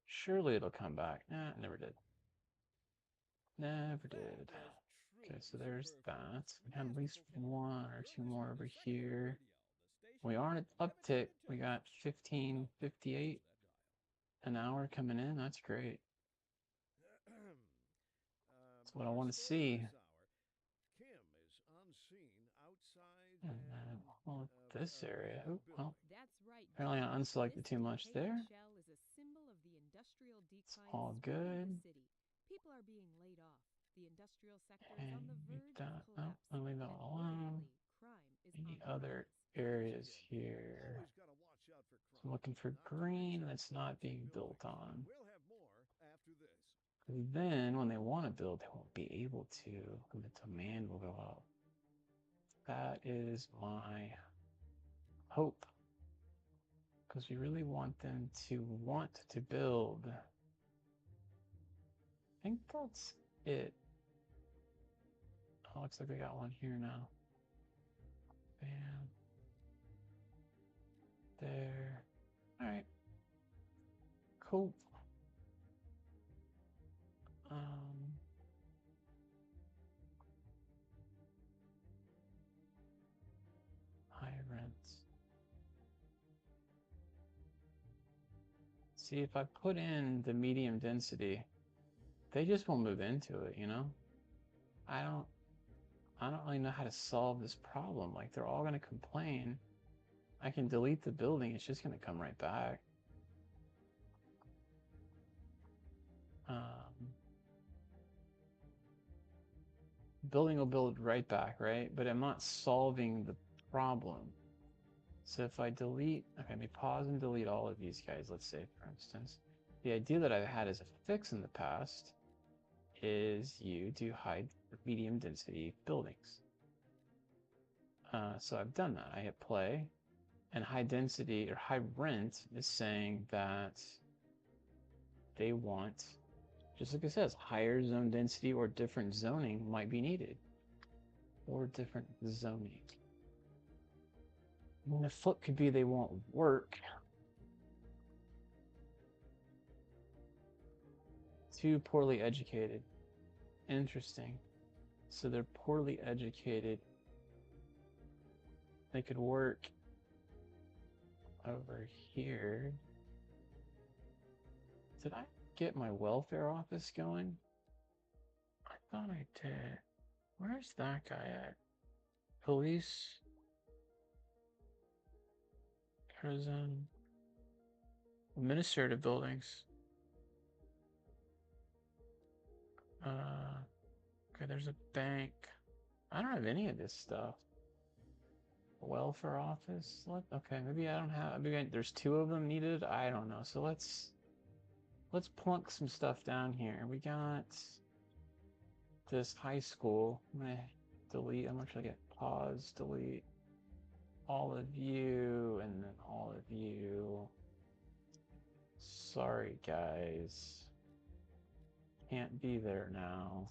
Speaker 1: Surely it'll come back. Nah, it never did. Never did. Okay, so there's that. We have at least 1 or 2 more over here. We are on an uptick. We got 15.58 an hour coming in. That's great. That's what I want to see. And then, well, this area. Oh, well, apparently I unselected too much there. It's all good. And make that up. I'll leave that alone. Any other areas here? So I'm looking for green that's not being built on. Then when they want to build, they won't be able to, and the demand will go up. That is my hope, because we really want them to want to build. I think that's it. Oh, looks like we got one here now. Bam. There. All right. Cool. High rents. See, if I put in the medium density, they just won't move into it, you know? I don't really know how to solve this problem. Like, they're all gonna complain. I can delete the building, it's just gonna come right back. Building will build right back, right? But I'm not solving the problem. So if I delete, okay, let me pause and delete all of these guys, let's say, for instance. The idea that I've had as a fix in the past is you do high medium density buildings. So I've done that. I hit play, and high density or high rent is saying that they want, just like it says, higher zone density or different zoning might be needed. Or different zoning. And the flip could be they won't work Too poorly educated. Interesting. So they're poorly educated. They could work over here. Did I get my welfare office going? I thought I did. Where's that guy at? Police, prison, administrative buildings. Okay, there's a bank. I don't have any of this stuff. Welfare office. Okay, maybe I don't have. Maybe there's two of them needed. I don't know. So let's plunk some stuff down here. We got this high school. I'm gonna delete. I'm actually get pause, delete all of you, and then all of you. Sorry, guys. Can't be there now.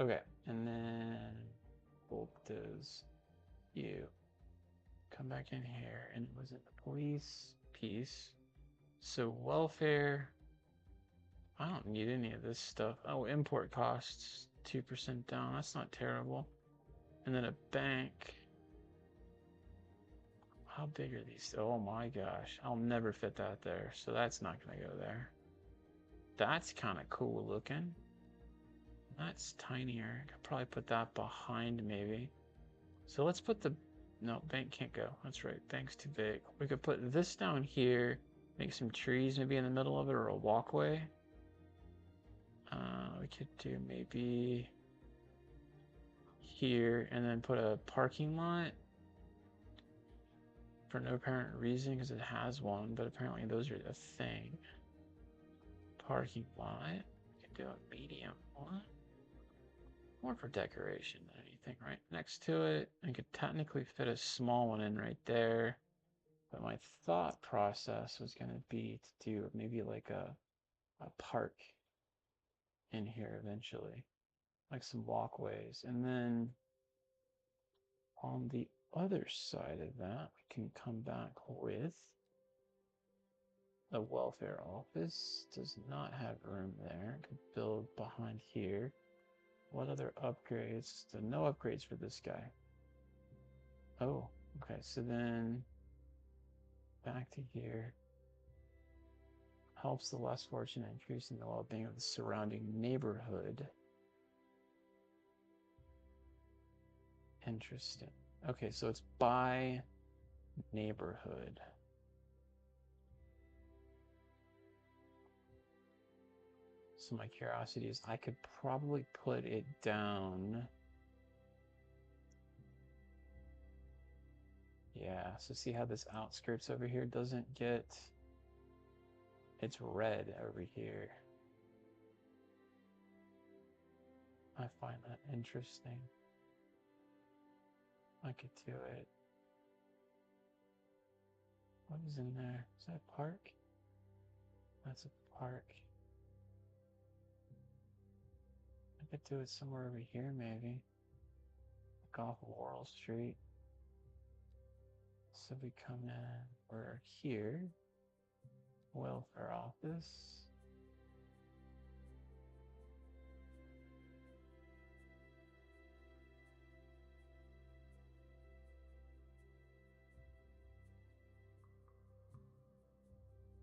Speaker 1: Okay, and then bolt does you come back in here, and it was in the police piece. So welfare. I don't need any of this stuff. Oh, import costs 2% down. That's not terrible. And then a bank. How big are these? Oh my gosh. I'll never fit that there. So that's not going to go there. That's kind of cool looking. That's tinier. I could probably put that behind maybe. So let's put the... No, bank can't go. That's right. Bank's too big. We could put this down here. Make some trees maybe in the middle of it or a walkway. We could do maybe here and then put a parking lot for no apparent reason because it has one, but apparently those are a thing. Parking lot. We could do a medium one. More for decoration than anything, right? Next to it, I could technically fit a small one in right there. But my thought process was going to be to do maybe like a park in here eventually, like some walkways. And then on the other side of that, we can come back with the welfare office. Does not have room there. Could build behind here. What other upgrades? So no upgrades for this guy. Oh, okay. So then back to here. Helps the less fortunate, increasing the well-being of the surrounding neighborhood. Interesting. Okay, so it's by neighborhood. So my curiosity is I could probably put it down. Yeah, so see how this outskirts over here doesn't get... It's red over here. I find that interesting. I could do it. What is in there? Is that a park? That's a park. I could do it somewhere over here, maybe. Like off Laurel Street. So we come in, we're here. Welfare office.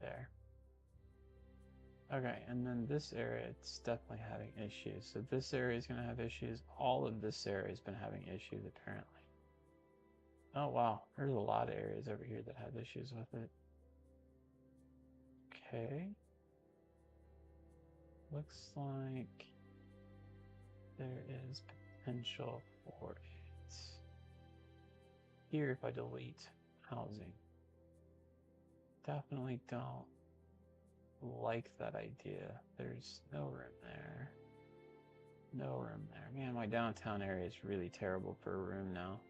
Speaker 1: There. Okay, and then this area, it's definitely having issues. So this area is going to have issues. All of this area has been having issues, apparently. Oh, wow. There's a lot of areas over here that have issues with it. Okay. Looks like there is potential for it. Here, if I delete housing. Definitely don't like that idea. There's no room there. No room there. Man, my downtown area is really terrible for a room now.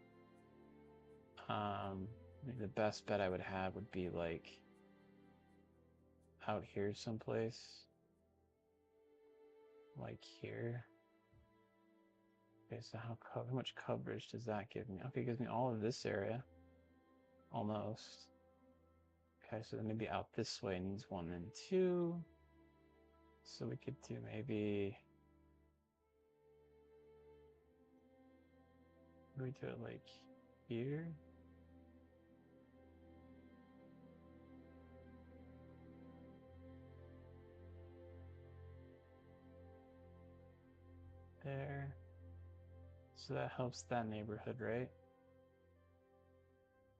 Speaker 1: Maybe the best bet I would have would be like out here someplace. Like here. Okay, so how much coverage does that give me? Okay, it gives me all of this area. Almost. Okay, so then maybe out this way needs 1 and 2. So we could do maybe we do it like here. There. So that helps that neighborhood, right?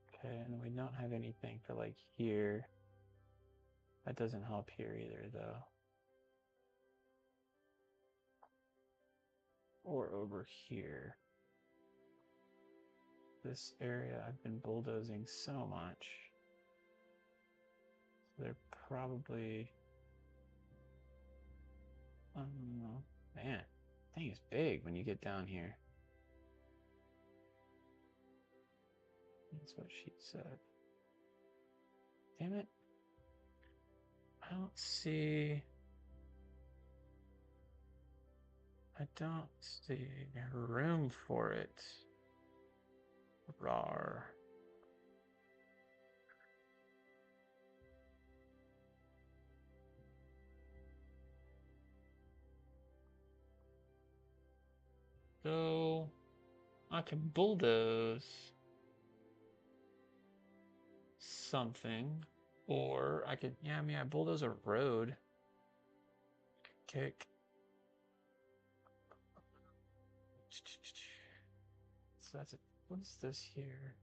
Speaker 1: Okay, and we don't have anything for like here. That doesn't help here either, though. Or over here. This area I've been bulldozing so much. They're probably, I don't know. Man, thing is big when you get down here. That's what she said. Damn it. I don't see. I don't see room for it. Rar. So I can bulldoze something, or I could, yeah, I mean, I bulldoze a road. Kick. So that's it. What is this here?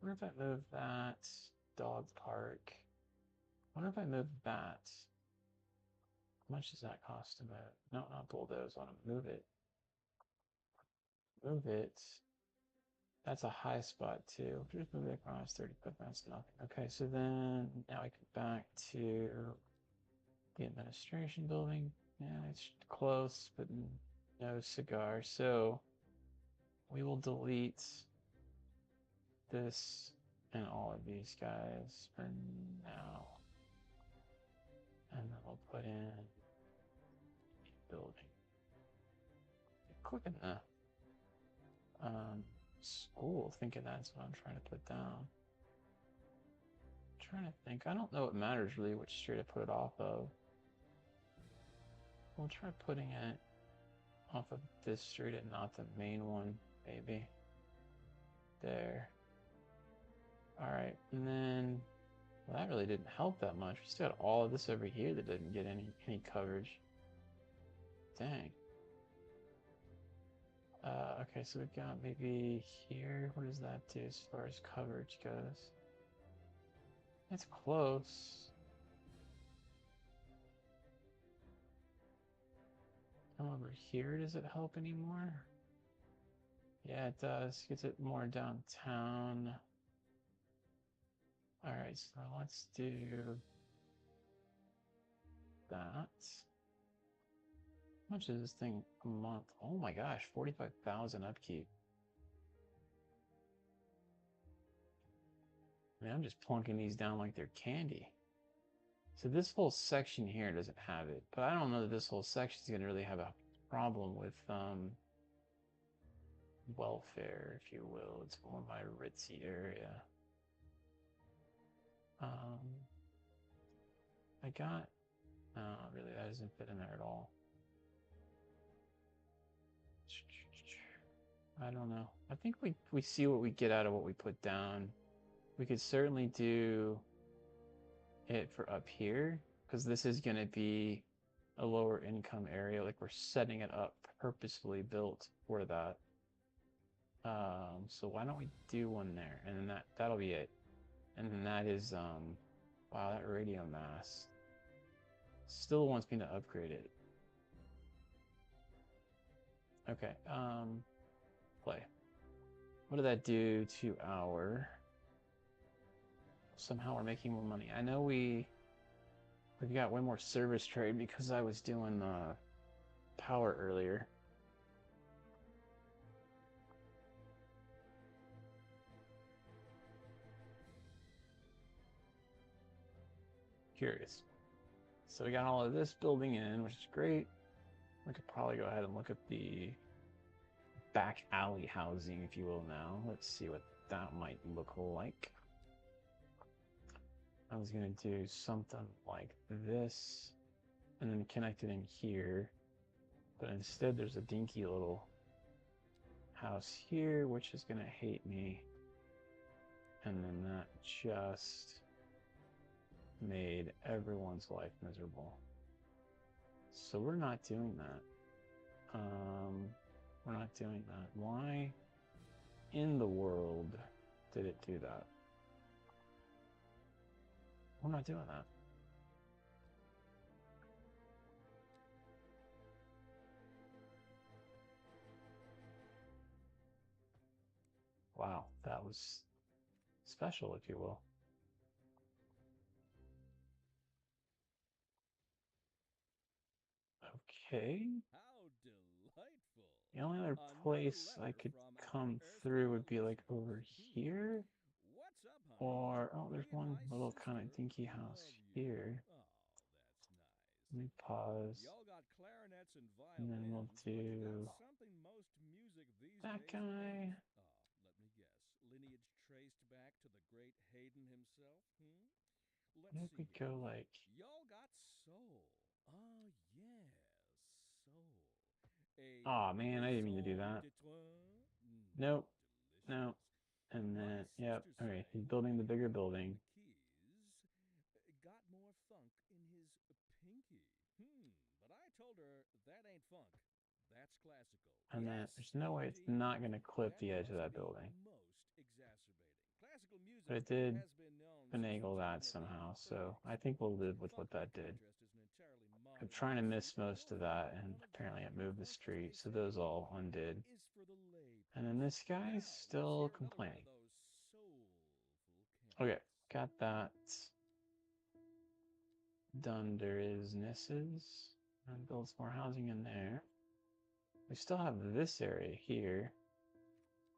Speaker 1: I wonder if I move that dog park. I wonder if I move that. How much does that cost to move? No, not bulldoze. I want to move it. Move it. That's a high spot too. Just move it across 30 foot. That's nothing. Okay, so then now we come back to the administration building. Yeah, it's close, but no cigar. So we will delete this and all of these guys for now. And then we'll put in building. Quick enough. School, thinking that's what I'm trying to put down. I'm trying to think. I don't know what matters really which street I put it off of. We'll try putting it off of this street and not the main one, maybe. There. Alright, and then well, that really didn't help that much. We still got all of this over here that didn't get any coverage. Dang. Okay, so we've got maybe here. What does that do as far as coverage goes? It's close. Come over here, does it help anymore? Yeah, it does. Gets it more downtown. Alright, so let's do that. How much is this thing a month? Oh my gosh, 45,000 upkeep. I mean, I'm just plunking these down like they're candy. So this whole section here doesn't have it, but I don't know that this whole section is going to really have a problem with welfare, if you will. It's more my ritzy area. I got, no, really, that doesn't fit in there at all. I don't know. I think we see what we get out of what we put down. We could certainly do it for up here, because this is going to be a lower income area. Like we're setting it up purposefully built for that. So why don't we do one there? And then that'll be it. And then that is, wow, that radio mass still wants me to upgrade it. Okay, play. What did that do to our... Somehow we're making more money. I know we've got way more service trade because I was doing power earlier. Curious. So we got all of this building in, which is great. We could probably go ahead and look at the back alley housing, if you will, now. Let's see what that might look like. I was going to do something like this. and then connect it in here. But instead, there's a dinky little house here, which is gonna hate me. And then that just made everyone's life miserable. So we're not doing that. We're not doing that. Why in the world did it do that? We're not doing that. Wow, that was special, if you will. Okay.
Speaker 2: How delightful.
Speaker 1: The only other
Speaker 2: Another
Speaker 1: place I
Speaker 2: letter
Speaker 1: could
Speaker 2: from our
Speaker 1: come through would be
Speaker 2: Earthbound
Speaker 1: like
Speaker 2: listener.
Speaker 1: over here.
Speaker 2: What's up, honey?
Speaker 1: Or, oh, there's
Speaker 2: Me and
Speaker 1: one
Speaker 2: my
Speaker 1: little kind of
Speaker 2: sister
Speaker 1: dinky house
Speaker 2: love you.
Speaker 1: here.
Speaker 2: Oh, that's nice.
Speaker 1: Let me pause.
Speaker 2: Y'all got clarinets and
Speaker 1: And then we'll
Speaker 2: violins, but you got
Speaker 1: do
Speaker 2: something most music these
Speaker 1: that
Speaker 2: days
Speaker 1: guy.
Speaker 2: love. Oh, let me guess. Lineage traced back to the great Haydn himself? Let's
Speaker 1: What if
Speaker 2: see
Speaker 1: we
Speaker 2: here.
Speaker 1: go like,
Speaker 2: Y'all got soul. Oh, yeah, soul. A
Speaker 1: oh man, I didn't mean to do
Speaker 2: raison
Speaker 1: that.
Speaker 2: d'etre?
Speaker 1: Nope,
Speaker 2: Delicious.
Speaker 1: no. And
Speaker 2: My
Speaker 1: then, yep,
Speaker 2: sister
Speaker 1: all right,
Speaker 2: say
Speaker 1: he's building the
Speaker 2: he
Speaker 1: bigger
Speaker 2: playing
Speaker 1: building.
Speaker 2: the keys got more funk in his pinky. But I told her that ain't funk. That's classical.
Speaker 1: And then
Speaker 2: Yes,
Speaker 1: there's no way it's
Speaker 2: indeed.
Speaker 1: not going to clip
Speaker 2: That
Speaker 1: the edge of
Speaker 2: must
Speaker 1: that
Speaker 2: be
Speaker 1: building.
Speaker 2: most exacerbating. Classical
Speaker 1: But
Speaker 2: music
Speaker 1: it did
Speaker 2: has been known since the
Speaker 1: finagle that
Speaker 2: time of the
Speaker 1: somehow, so I
Speaker 2: 30s.
Speaker 1: think we'll live with
Speaker 2: Funk,
Speaker 1: what
Speaker 2: by
Speaker 1: that did.
Speaker 2: contrast, is an entirely
Speaker 1: I'm
Speaker 2: modern
Speaker 1: trying to
Speaker 2: pursuit,
Speaker 1: miss
Speaker 2: and
Speaker 1: most
Speaker 2: you'll
Speaker 1: of that,
Speaker 2: find
Speaker 1: and
Speaker 2: none of
Speaker 1: apparently
Speaker 2: that.
Speaker 1: it moved the
Speaker 2: Funk, as
Speaker 1: street,
Speaker 2: they
Speaker 1: so those
Speaker 2: say,
Speaker 1: all undid.
Speaker 2: is for the lay
Speaker 1: And then
Speaker 2: person.
Speaker 1: this guy's
Speaker 2: Now, let's
Speaker 1: still
Speaker 2: hear another one of
Speaker 1: complaining.
Speaker 2: those soulful
Speaker 1: Okay,
Speaker 2: cats.
Speaker 1: got that done. There is Nisses. And build some more housing in there. We still have this area here.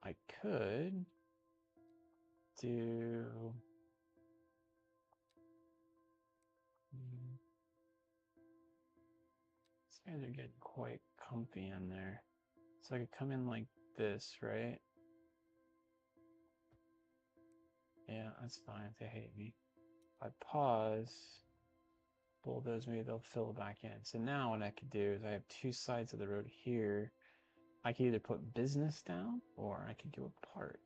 Speaker 1: I could do. These guys are getting quite comfy in there. So I could come in like this, right? Yeah, that's fine if they hate me. If I pause, bulldoze, maybe they'll fill back in. So now what I could do is I have two sides of the road here. I could either put business down or I could do a park.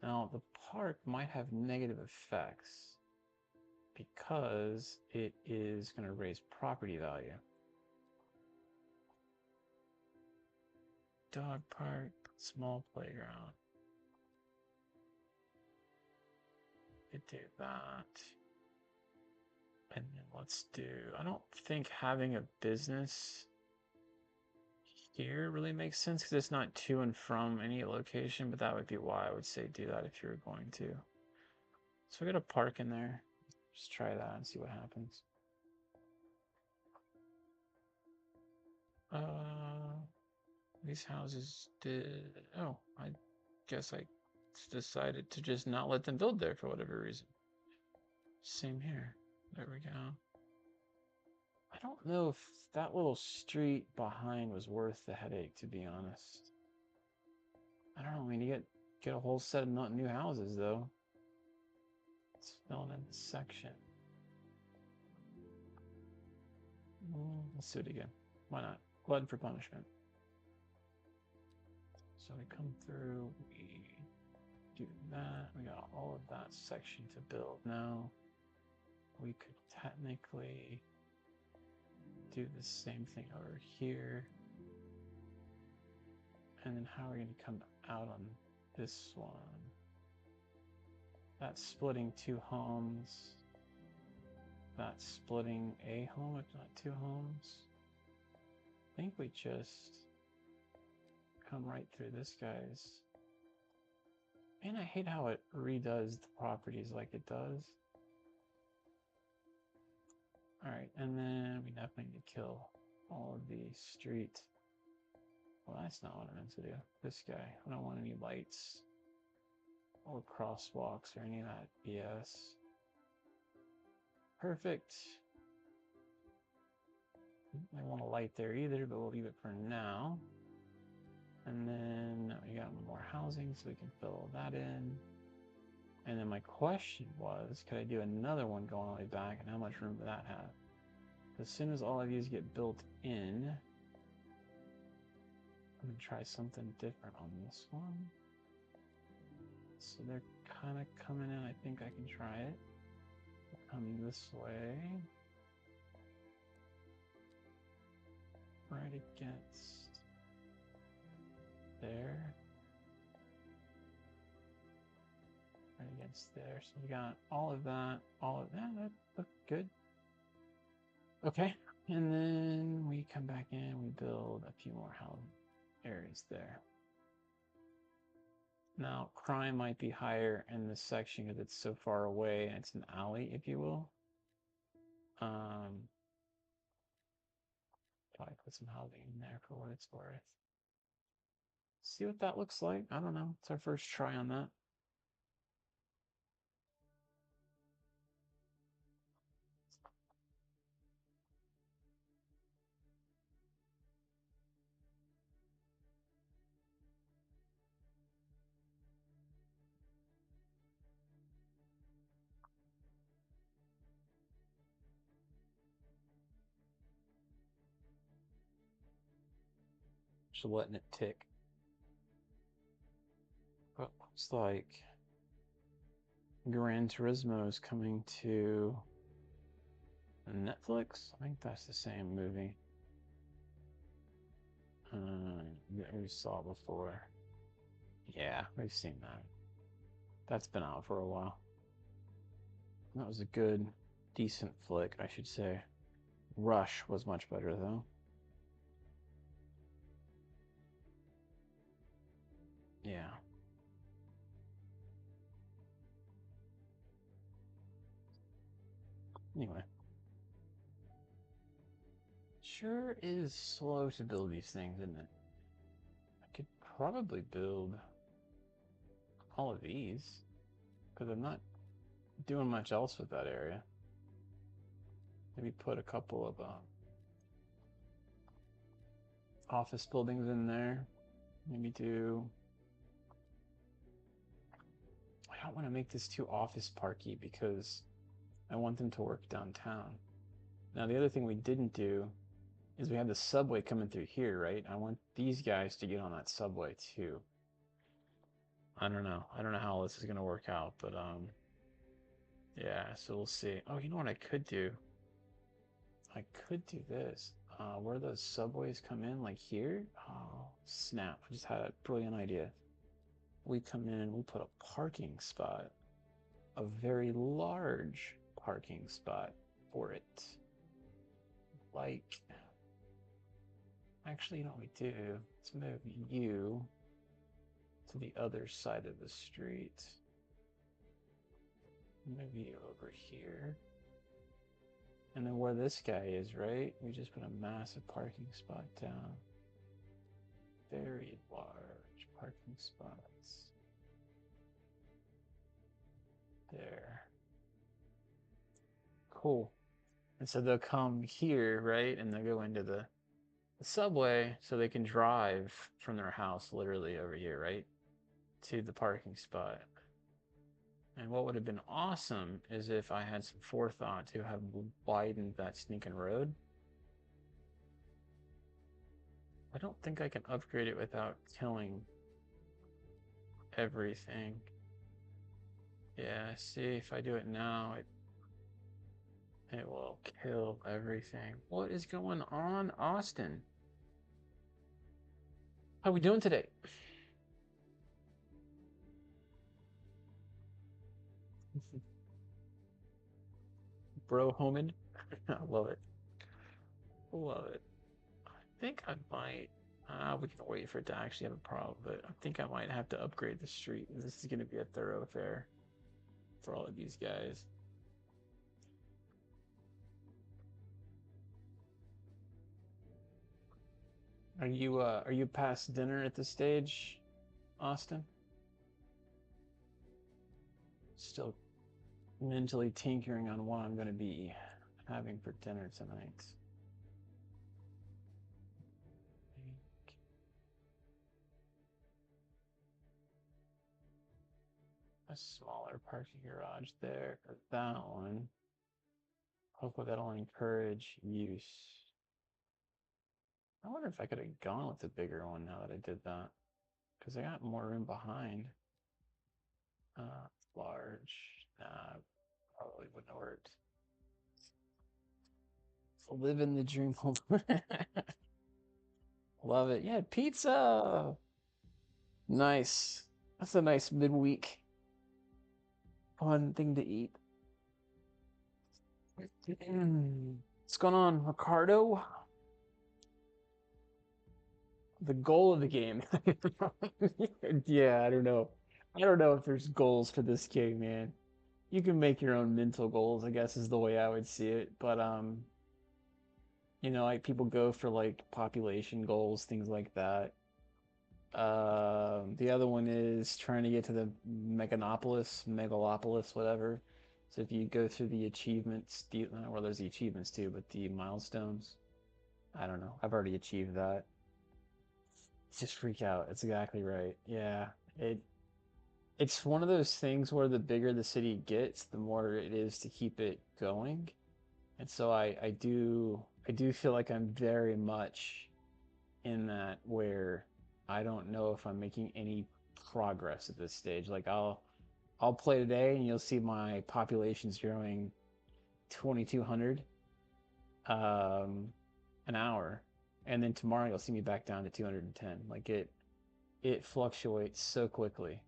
Speaker 1: Now, the park might have negative effects because it is going to raise property value. Dog park, small playground. Could do that. And then let's do, I don't think having a business here really makes sense because it's not to and from any location, but that would be why I would say do that if you're going to. So we got a park in there. Just try that and see what happens. These houses did, oh, I guess I decided to just not let them build there for whatever reason. Same here. There we go. I don't know if that little street behind was worth the headache, to be honest. I don't know. I mean, you get a whole set of new houses though. It's filling in the section. Let's do it again. Why not? Blood for punishment. So we come through. We do that. We got all of that section to build now. We could technically do the same thing over here. And then how are we going to come out on this one? That's splitting two homes. That's splitting a home, if not two homes. I think we just come right through this guy's. And I hate how it redoes the properties like it does. All right, and then we definitely need to kill all of the street. Well, that's not what I meant to do. This guy. I don't want any lights or crosswalks or any of that BS. Perfect. I don't want a light there either, but we'll leave it for now. And then we got more housing, so we can fill that in. And then my question was, could I do another one going all the way back, and how much room would that have? as soon as all of these get built in, I'm gonna try something different on this one. So they're kind of coming in. I think I can try it. Come this way. Right against there. Right against there. So we got all of that. All of that. That looked good. Okay. And then we come back in. We build a few more house areas there. Now, crime might be higher in this section because it's so far away and it's an alley, if you will. Probably put some housing in there for what it's worth. See what that looks like. I don't know. It's our first try on that. Just letting it tick. But looks like Gran Turismo is coming to Netflix. I think that's the same movie that we saw before. Yeah, we've seen that. That's been out for a while. That was a good, decent flick, I should say. Rush was much better, though. Yeah. Anyway. Sure is slow to build these things, isn't it? I could probably build all of these, because I'm not doing much else with that area. Maybe put a couple of office buildings in there. Maybe do... I don't want to make this too office parky because I want them to work downtown. Now, the other thing we didn't do is we had the subway coming through here, right? I want these guys to get on that subway too. I don't know. I don't know how this is going to work out, but yeah, so we'll see. Oh, you know what I could do? I could do this. Where those subways come in, like here? Oh, snap. I just had a brilliant idea. We come in, we put a parking spot, a very large parking spot for it. Like, actually, you know what we do? Let's move you to the other side of the street. Move you over here. And then where this guy is, right? We just put a massive parking spot down. Very large parking spots. There. Cool. And so they'll come here, right? And they'll go into the subway so they can drive from their house literally over here, right? To the parking spot. And what would have been awesome is if I had some forethought to have widened that sneaking road. I don't think I can upgrade it without killing everything. Yeah, see, if I do it now, it will kill everything. What is going on, Austin? How we doing today? Bro Homan. I love it. Love it. I think I might. We can wait for it to actually have a problem, but I think I might have to upgrade the street. This is going to be a thoroughfare for all of these guys. Are you past dinner at this stage, Austin? Still mentally tinkering on what I'm going to be having for dinner tonight. A smaller parking garage there for that one. Hopefully that'll encourage use. I wonder if I could have gone with the bigger one now that I did that. Because I got more room behind. Large. Nah, probably wouldn't have worked. Live in the dream home. Love it. Yeah, pizza. Nice. That's a nice midweek fun thing to eat. What's going on, Ricardo? The goal of the game. Yeah, I don't know. I don't know if there's goals for this game, man. You can make your own mental goals, I guess is the way I would see it. But like people go for like population goals, things like that. The other one is trying to get to the megalopolis, whatever. So if you go through the achievements, well, there's the achievements too, but the milestones. I don't know. I've already achieved that. Just freak out. It's exactly right. Yeah. It it's one of those things where the bigger the city gets, the more it is to keep it going. And so I do feel like I'm very much in that where I don't know if I'm making any progress at this stage. Like I'll play today and you'll see my population's growing 2200 um an hour, and then tomorrow you'll see me back down to 210. Like it fluctuates so quickly.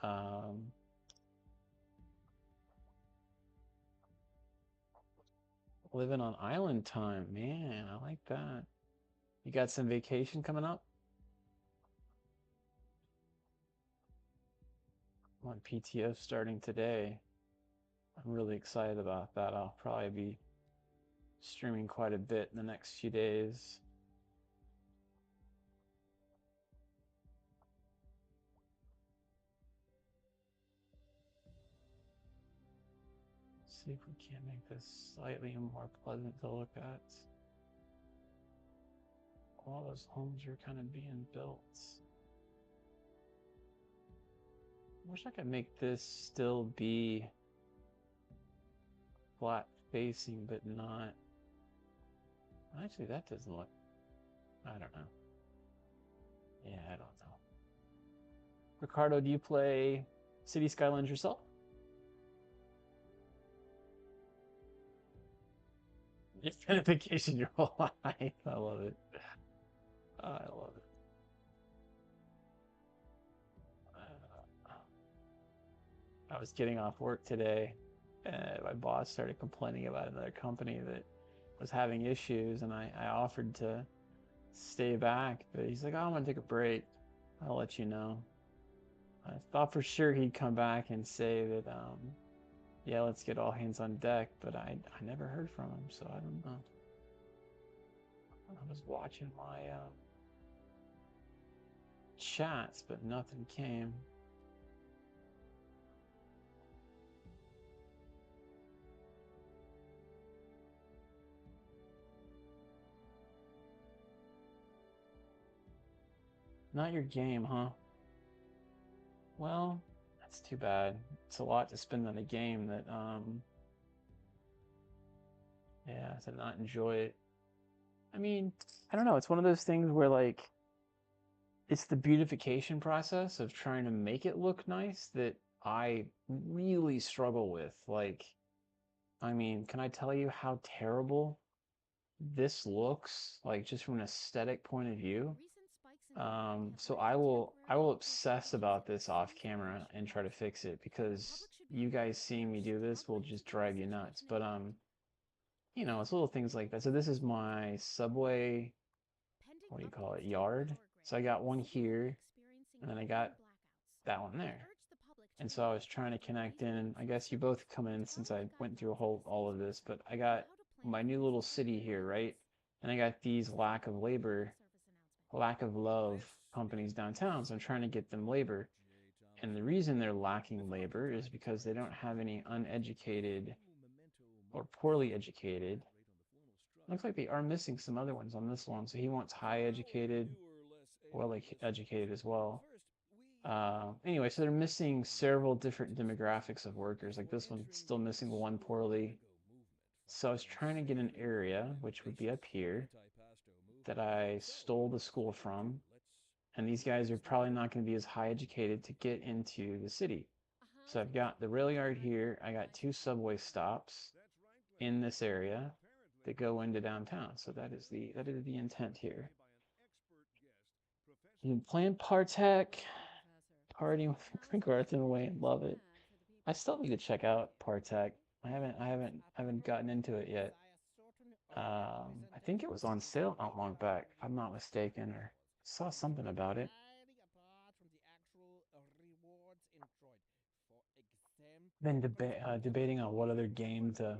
Speaker 1: Um Living on island time, man, I like that. You got some vacation coming up? I'm on PTO starting today. I'm really excited about that. I'll probably be streaming quite a bit in the next few days. See if we can't make this slightly more pleasant to look at. All those homes are kind of being built. I wish I could make this still be flat facing, but not. Actually, that doesn't look. I don't know. Yeah, I don't know. Ricardo, do you play City Skylines yourself? You've been on vacation your whole life. I love it. I love it. I was getting off work today, and my boss started complaining about another company that was having issues, and I offered to stay back, but he's like, "Oh, I'm gonna take a break. I'll let you know." I thought for sure he'd come back and say that, yeah, let's get all hands on deck, but I never heard from him, so I don't know. I was watching my chats, but nothing came. Not your game, huh? Well, that's too bad. It's a lot to spend on a game that, yeah, to not enjoy it. I mean, I don't know. It's one of those things where, like, it's the beautification process of trying to make it look nice that I really struggle with. Like, I mean, can I tell you how terrible this looks, like just from an aesthetic point of view? So I will obsess about this off camera and try to fix it, because you guys seeing me do this will just drive you nuts. But it's little things like that. So this is my subway, what do you call it, yard. So I got one here, and then I got that one there. And so I was trying to connect in. I guess you both come in since I went through all of this, but I got my new little city here, right? And I got these lack of love companies downtown. So I'm trying to get them labor. And the reason they're lacking labor is because they don't have any uneducated or poorly educated. Looks like they are missing some other ones on this one. So he wants high educated, well educated as well. Anyway, so they're missing several different demographics of workers. Like this one's still missing one poorly. So I was trying to get an area, which would be up here, that I stole the school from, and these guys are probably not going to be as high educated to get into the city. So I've got the rail yard here. I got two subway stops in this area that go into downtown. So that is the intent here. You can plan Partech, party with Garth and Wayne, love it. I still need to check out Partech. I haven't gotten into it yet. I think it was on sale not long back, if I'm not mistaken, or saw something about it. Been debating on what other game to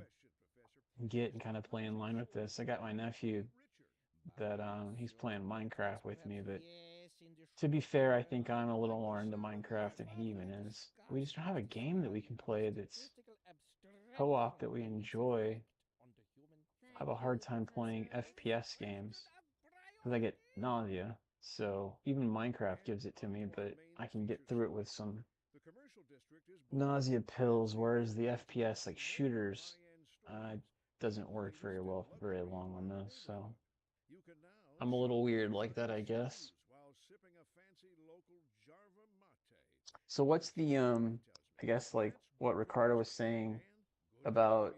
Speaker 1: get and kind of play in line with this. I got my nephew that he's playing Minecraft with me, but to be fair, I think I'm a little more into Minecraft than he even is. We just don't have a game that we can play that's co-op that we enjoy. I have a hard time playing FPS games because I get nausea. So even Minecraft gives it to me, but I can get through it with some nausea pills, whereas the FPS like shooters doesn't work very well for very long on those. So I'm a little weird like that, I guess. So what's the I guess like what Ricardo was saying about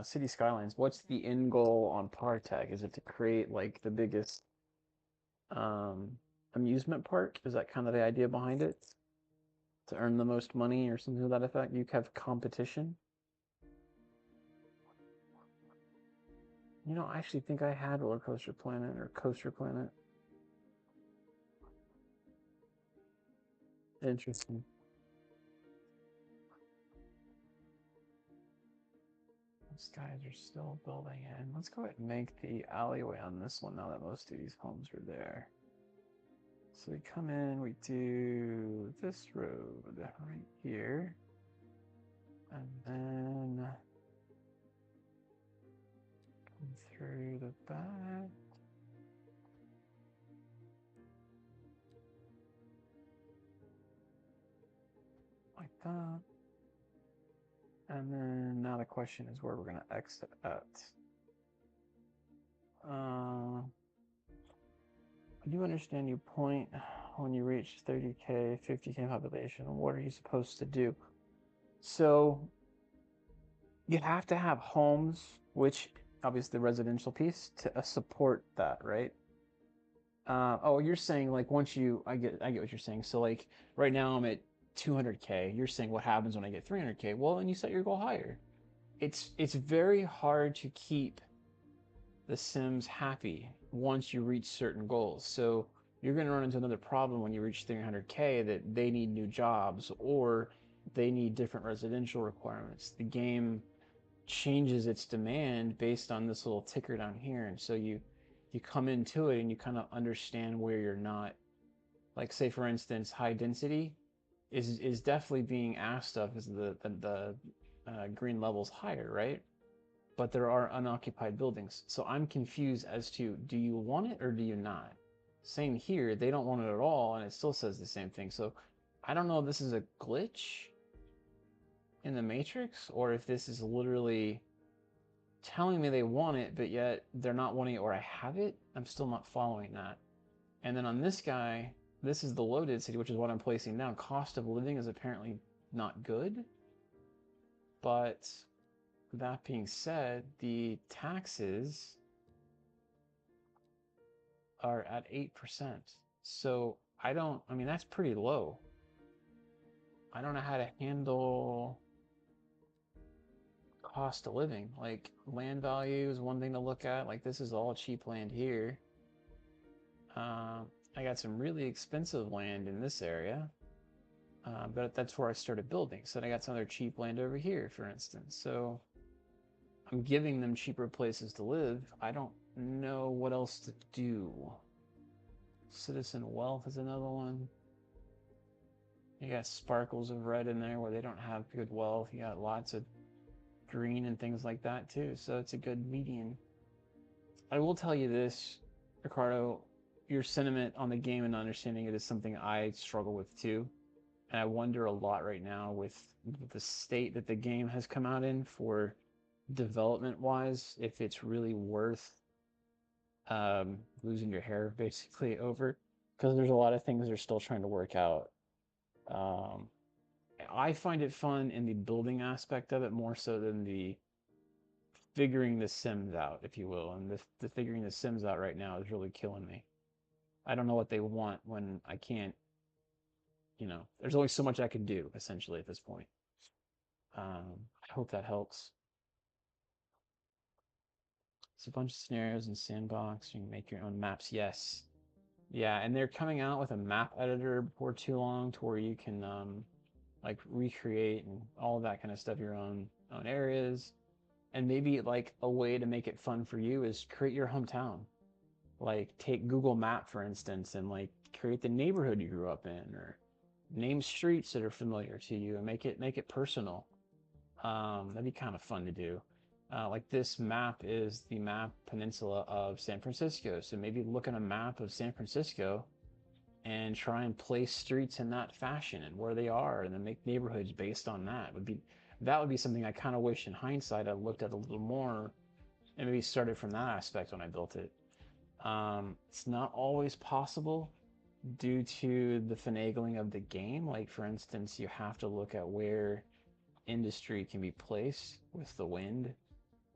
Speaker 1: City Skylines, what's the end goal on Partech? Is it to create like the biggest um amusement park? Is that kind of the idea behind it? To earn the most money or something to that effect? You have competition? I actually think I had Roller Coaster Planet or Coaster Planet. Interesting. These guys are still building in. Let's go ahead and make the alleyway on this one now that most of these homes are there. So we come in, we do this road right here. And then come through the back. Like that. And then now the question is where we're going to exit at. I do understand your point. When you reach 30K, 50K population, what are you supposed to do? So you have to have homes, which obviously the residential piece to support that, right? Oh, you're saying like once I get what you're saying. So like right now I'm at 200K. You're saying what happens when I get 300K? Well, then you set your goal higher. It's very hard to keep the Sims happy once you reach certain goals. So you're going to run into another problem when you reach 300K that they need new jobs or they need different residential requirements. The game changes its demand based on this little ticker down here, and so you come into it and you kind of understand where you're not. Like say for instance, high density is definitely being asked of as the green levels higher, right? But there are unoccupied buildings. So I'm confused as to do you want it or do you not? Same here, they don't want it at all, and it still says the same thing. So I don't know if this is a glitch in the Matrix or if this is literally telling me they want it, but yet they're not wanting it or I have it. I'm still not following that. And then on this guy, this is the loaded city, which is what I'm placing down. Cost of living is apparently not good, but that being said, the taxes are at 8%. So I mean, that's pretty low. I don't know how to handle cost of living. Like land value is one thing to look at. Like this is all cheap land here. I got some really expensive land in this area, but that's where I started building. So I got some other cheap land over here, for instance. So I'm giving them cheaper places to live. I don't know what else to do. Citizen wealth is another one. You got sparkles of red in there where they don't have good wealth. You got lots of green and things like that too. So it's a good median. I will tell you this, Ricardo, your sentiment on the game and understanding it is something I struggle with too. And I wonder a lot right now with the state that the game has come out in for development wise, if it's really worth losing your hair basically over, because there's a lot of things they're still trying to work out. Um, I find it fun in the building aspect of it more so than the figuring the Sims out, if you will. And the figuring the Sims out right now is really killing me. I don't know what they want when I can't, there's only so much I can do essentially at this point. I hope that helps. It's a bunch of scenarios in Sandbox. You can make your own maps. Yes. Yeah, and they're coming out with a map editor before too long to where you can like recreate and all of that kind of stuff, your own areas. And maybe like a way to make it fun for you is create your hometown. Like take Google Map for instance and like create the neighborhood you grew up in or name streets that are familiar to you and make it personal. That'd be kind of fun to do. Like this map is the map peninsula of San Francisco. So maybe look at a map of San Francisco and try and place streets in that fashion and where they are, and then make neighborhoods based on that would be something I kind of wish in hindsight I looked at a little more and maybe started from that aspect when I built it. It's not always possible due to the finagling of the game. Like for instance, you have to look at where industry can be placed with the wind.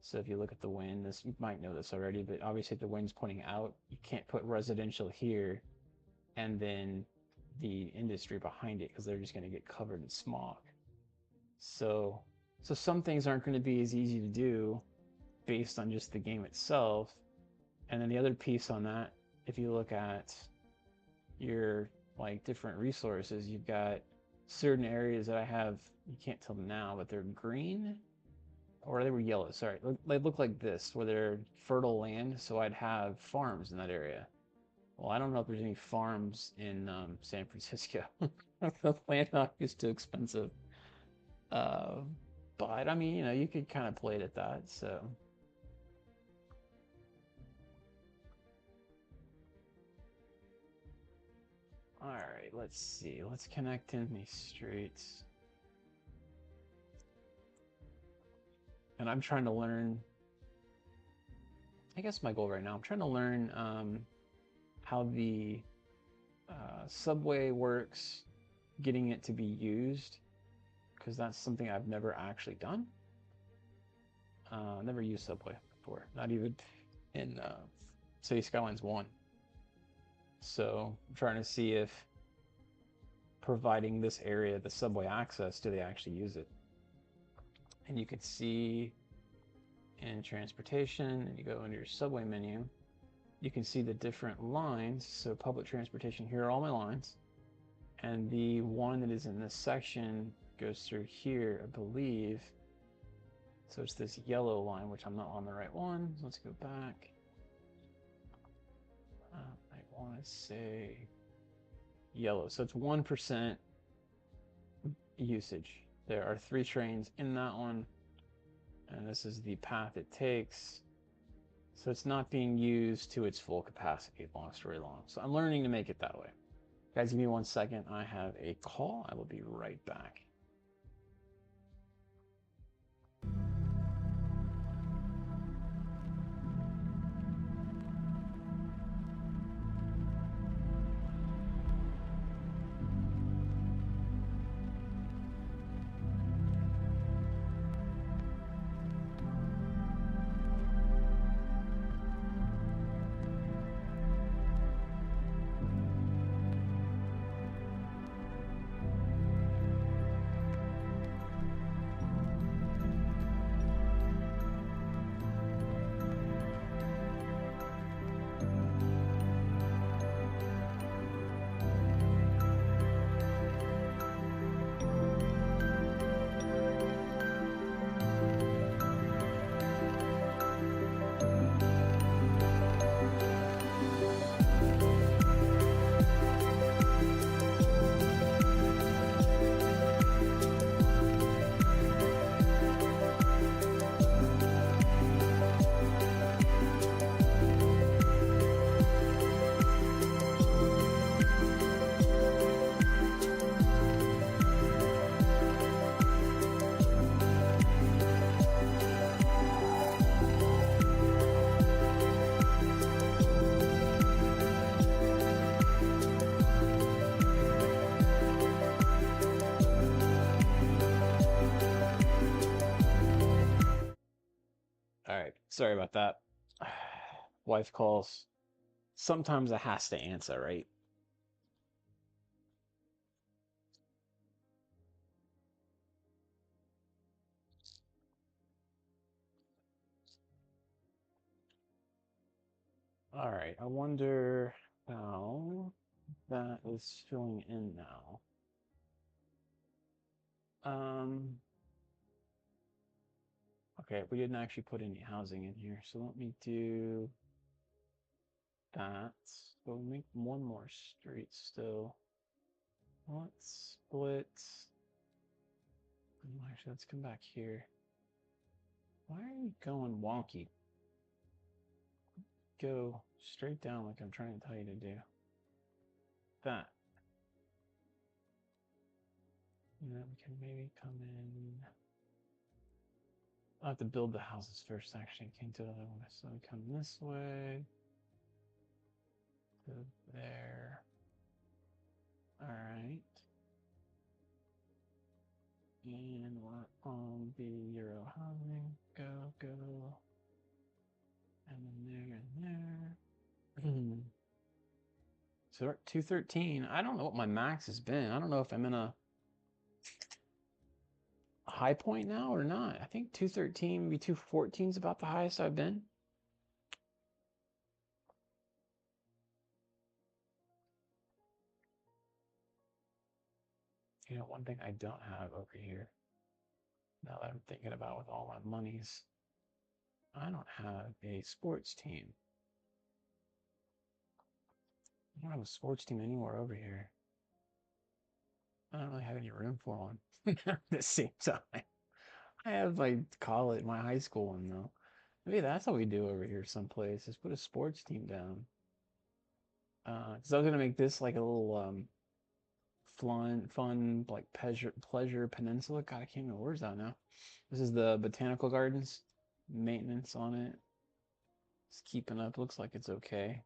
Speaker 1: So if you look at the wind, this you might know this already, but obviously if the wind's pointing out, you can't put residential here and then the industry behind it because they're just going to get covered in smog. So so some things aren't going to be as easy to do based on just the game itself. And then the other piece on that, if you look at your like different resources, you've got certain areas that I have, you can't tell them now, but they're green or they were yellow. Sorry, they look like this, where they're fertile land. So I'd have farms in that area. Well, I don't know if there's any farms in San Francisco. The land is too expensive. Uh, but I mean, you could kind of play it at that. So, all right, let's see. Let's connect in these streets. And I'm trying to learn. I guess my goal right now, I'm trying to learn how the subway works, getting it to be used, because that's something I've never actually done. Never used subway before, not even in City Skylines 1. So I'm trying to see if providing this area the subway access, do they actually use it? And you can see in transportation, and you go into your subway menu, you can see the different lines. So public transportation, here are all my lines. And the one that is in this section goes through here, I believe. So it's this yellow line, which I'm not on the right one. So let's go back. I want to say yellow. So it's 1% usage. There are 3 trains in that one, and this is the path it takes. So it's not being used to its full capacity, long story long. So I'm learning to make it that way. Guys, give me 1 second. I have a call. I will be right back. Sorry about that. Wife calls. Sometimes I has to answer, right? All right. I wonder how that is filling in now. Um, okay, we didn't actually put any housing in here, so let me do that. So we'll make one more street still. Let's split. Actually, let's come back here. Why are you going wonky? Go straight down like I'm trying to tell you to do. That. And then we can maybe come in. I'll have to build the houses first, actually. Can't do it otherwise. So we come this way to there. All right. And we're on the Euro housing. Go, go. And then there and there. So we're at 213. I don't know what my max has been. I don't know if I'm in a high point now or not. I think 213, maybe 214 is about the highest I've been. You know, one thing I don't have over here, now that I'm thinking about with all my monies, I don't have a sports team. I don't have a sports team anywhere over here. I don't really have any room for one at the same time. I have my college, my high school one though. Maybe that's what we do over here someplace, is put a sports team down. Because I was gonna make this like a little fun like pleasure peninsula. God, I can't remember words out now. This is the botanical gardens. Maintenance on it. It's keeping up. Looks like it's okay.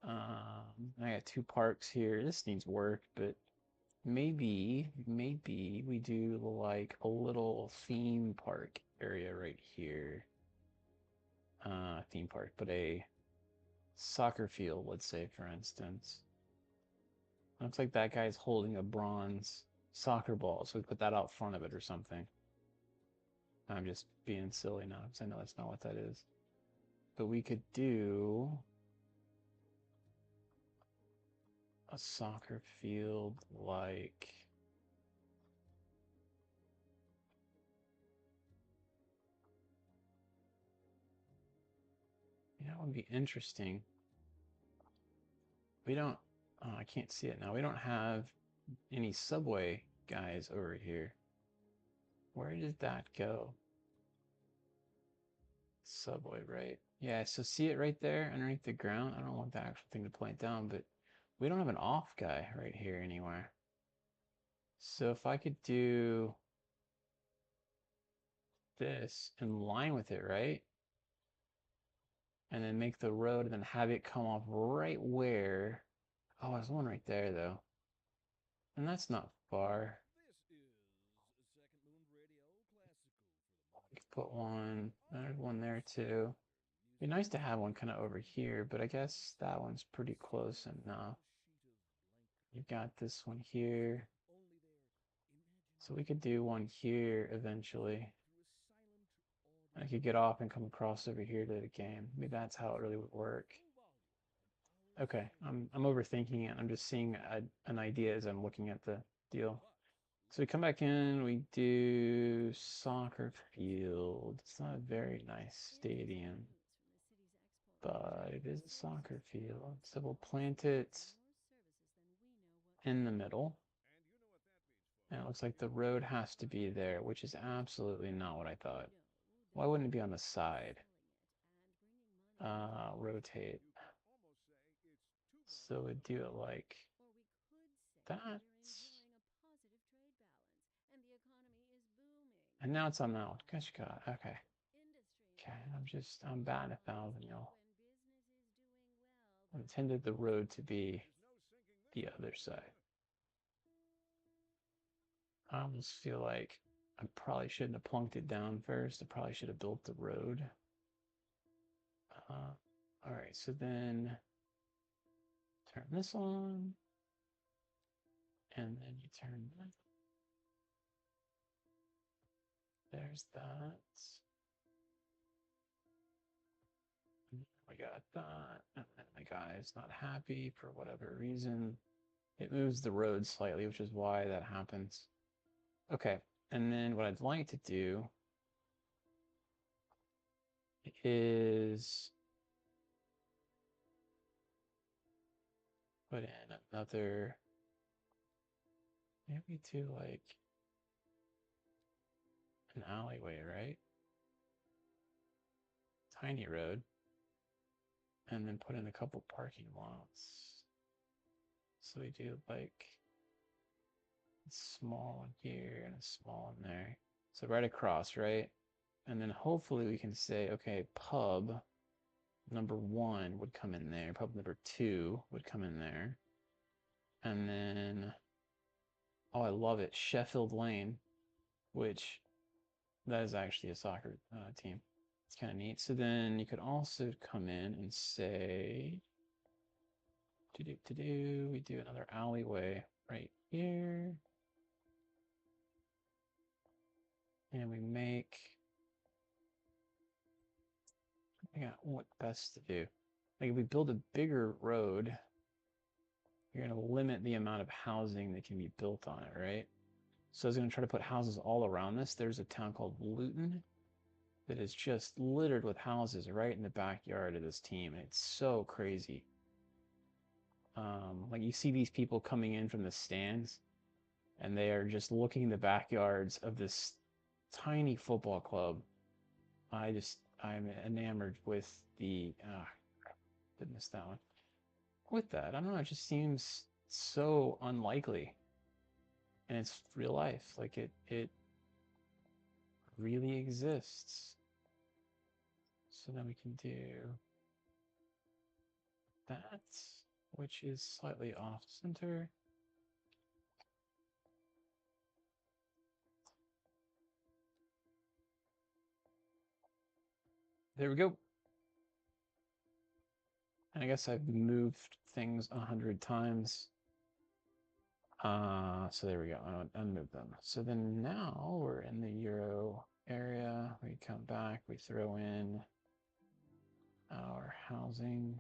Speaker 1: I got two parks here. This needs work, but maybe we do like a little theme park area right here. Theme park, but a soccer field, let's say, for instance. Looks like that guy's holding a bronze soccer ball, so we put that out front of it or something. I'm just being silly now because I know that's not what that is. But we could do a soccer field like that would be interesting. We don't oh, I can't see it now. We don't have any subway guys over here. Where did that go? Subway, right? Yeah, so see it right there underneath the ground? I don't want the actual thing to point down, but we don't have an off guy right here anywhere. So if I could do this in line with it, right? And then make the road and then have it come off right where. Oh, there's one right there though. And that's not far. I could put one. There's one there too. Be nice to have one kind of over here, but I guess that one's pretty close enough. You got this one here. So we could do one here eventually. I could get off and come across over here to the game. Maybe that's how it really would work. Okay, I'm overthinking it. I'm just seeing an idea as I'm looking at the deal. So we come back in, we do soccer field. It's not a very nice stadium, but it is a soccer field. So we'll plant it in the middle. And it looks like the road has to be there, which is absolutely not what I thought. Why wouldn't it be on the side? Rotate. So we'd do it like that. And now it's on that one. Gosh, God. Okay. Okay. I'm batting 1,000, y'all. I intended the road to be the other side. I almost feel like I probably shouldn't have plunked it down first. I probably should have built the road. All right, so then turn this on, and then you turn that. There's that. We got that. And then the guy is not happy for whatever reason. It moves the road slightly, which is why that happens. Okay, and then what I'd like to do is put in another, maybe to like an alleyway, right? Tiny road. And then put in a couple parking lots. So we do like a small here and a small in there. So right across, right? And then hopefully we can say, okay, pub number 1 would come in there. Pub number 2 would come in there. And then, oh, I love it, Sheffield Lane, which that is actually a soccer team. It's kind of neat. So then you could also come in and say, we do another alleyway right here. And we make, I got what best to do. Like if we build a bigger road, you're going to limit the amount of housing that can be built on it, right? So I was going to try to put houses all around this. There's a town called Luton that is just littered with houses right in the backyard of this team. It's so crazy. Like you see these people coming in from the stands, and they are just looking in the backyards of this tiny football club. I'm enamored with the, did miss that one. With that, I don't know, it just seems so unlikely. And it's real life. Like it really exists. So then we can do that, which is slightly off center. There we go. And I guess I've moved things 100 times. So there we go. I unmove them. So then now we're in the Euro area. We come back, we throw in our housing.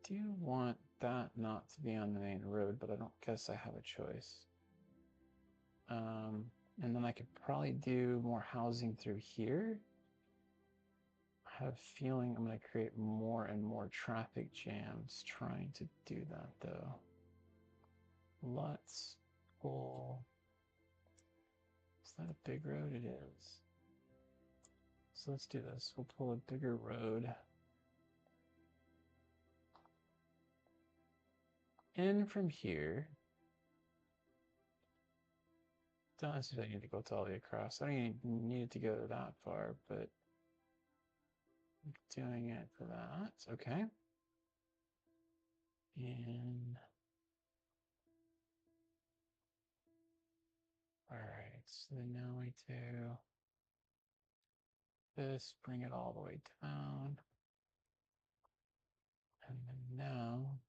Speaker 1: Do want that not to be on the main road, but I don't guess I have a choice. And then I could probably do more housing through here. I have a feeling I'm going to create more and more traffic jams trying to do that though. Let's pull, is that a big road? It is. So let's do this. We'll pull a bigger road in from here. Don't necessarily need to go all the way across. I don't even need it to go that far, but I'm doing it for that. Okay. And all right, so then now we do this, bring it all the way down. And then now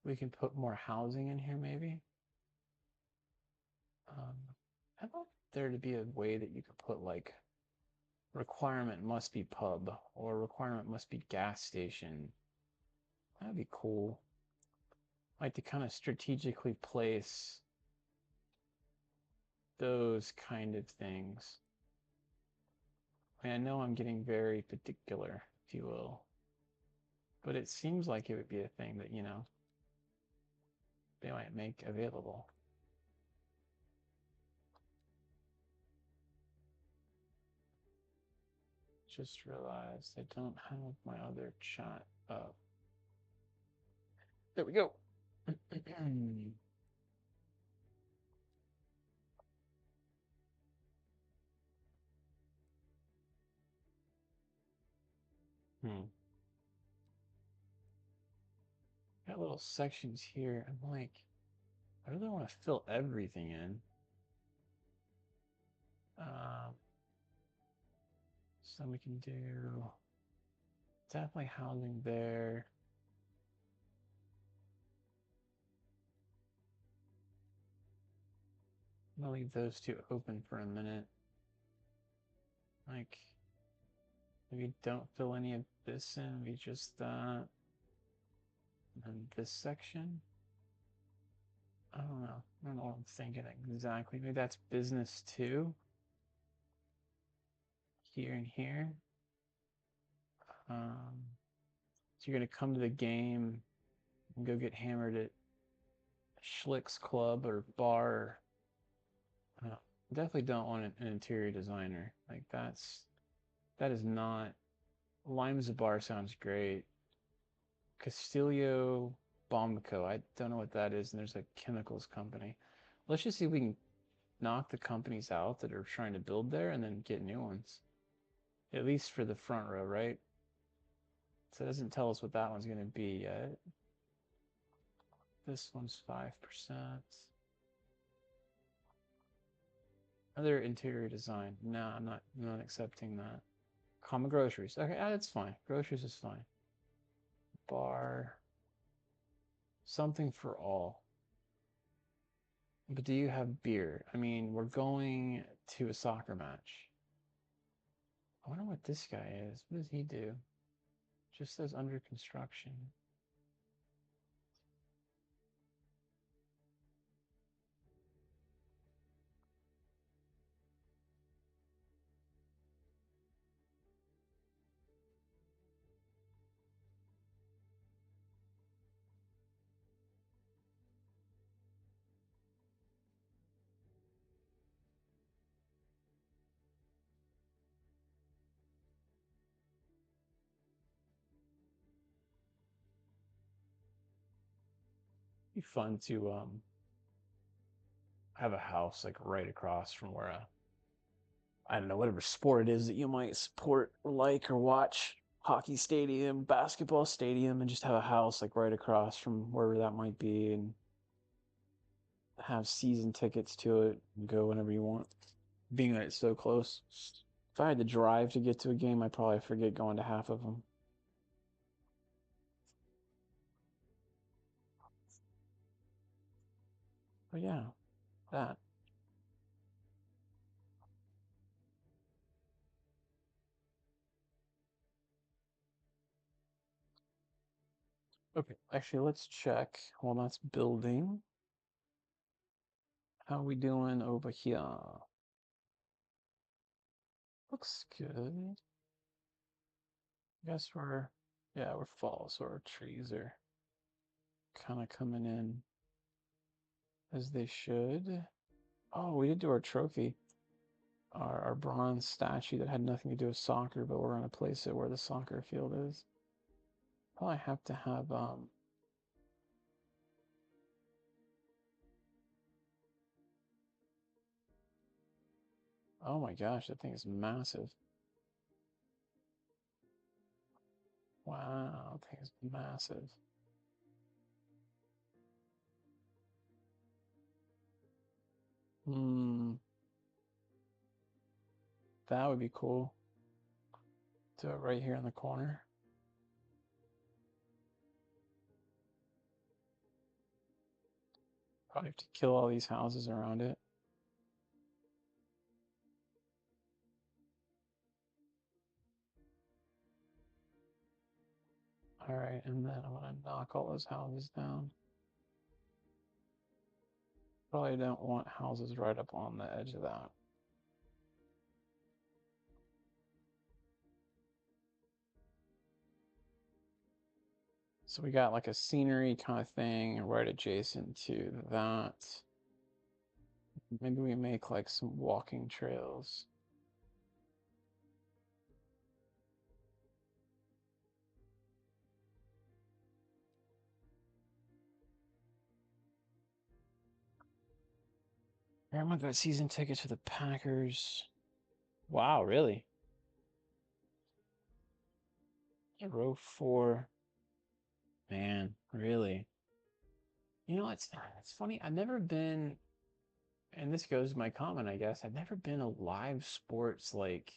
Speaker 1: we can put more housing in here maybe. I'd like there to be a way that you could put like requirement must be pub or requirement must be gas station. That'd be cool. Like to kind of strategically place those kind of things. I mean, I know I'm getting very particular, if you will, but it seems like it would be a thing that, they might make available. Just realized I don't have my other chat up. There we go. Got little sections here. I'm like, I really want to fill everything in. Um, so we can do definitely housing there. I'm gonna leave those two open for a minute. Like, maybe don't fill any of this in, maybe just that. And this section. I don't know. I don't know what I'm thinking exactly. Maybe that's business too. Here and here. So you're gonna come to the game and go get hammered at Schlick's Club or bar. Uh, Definitely don't want an interior designer. Like that is not. Lime's a bar sounds great. Castillo Bombico. I don't know what that is, and there's a chemicals company. Let's just see if we can knock the companies out that are trying to build there and then get new ones. At least for the front row, right? So it doesn't tell us what that one's going to be yet. This one's 5%. Other interior design. No, I'm not accepting that. Common groceries. Okay, that's fine. Groceries is fine. Bar. Something for all. But do you have beer? I mean, we're going to a soccer match. I wonder what this guy is. What does he do? Just says under construction. It'd be fun to have a house like right across from where I don't know, whatever sport it is that you might support or like or watch, hockey stadium, basketball stadium, and just have a house like right across from wherever that might be and have season tickets to it and go whenever you want. Being that it's so close. If I had to drive to get to a game, I'd probably forget going to half of them. But yeah, that. Okay, actually, let's check while that's building. How we doing over here? Looks good. Guess yeah, we're fall, so our trees are kind of coming in as they should. Oh, we did do our trophy, our bronze statue that had nothing to do with soccer, but we're gonna place it where the soccer field is. Probably have to have oh my gosh, that thing is massive. Wow, that thing is massive. Hmm, that would be cool. Do it right here in the corner. Probably have to kill all these houses around it. All right, and then I'm gonna knock all those houses down. Probably don't want houses right up on the edge of that. So we got like a scenery kind of thing right adjacent to that. Maybe we make like some walking trails. Everyone got season tickets for the Packers. Wow, really? Row 4. Man, really? You know, it's funny. I've never been, and this goes to my comment, I guess. I've never been a live sports like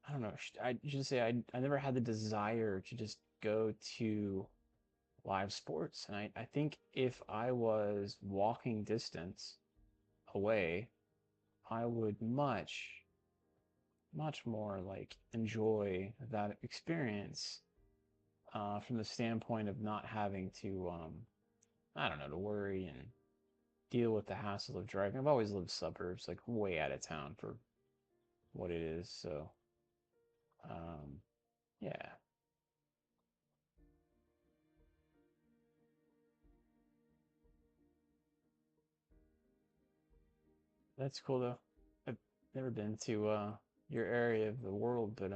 Speaker 1: I don't know. I should say I never had the desire to just go to live sports, and I think if I was walking distance away, I would much more like enjoy that experience from the standpoint of not having to I don't know, to worry and deal with the hassle of driving. I've always lived suburbs, like way out of town for what it is. So, um, yeah, that's cool though. I've never been to your area of the world, but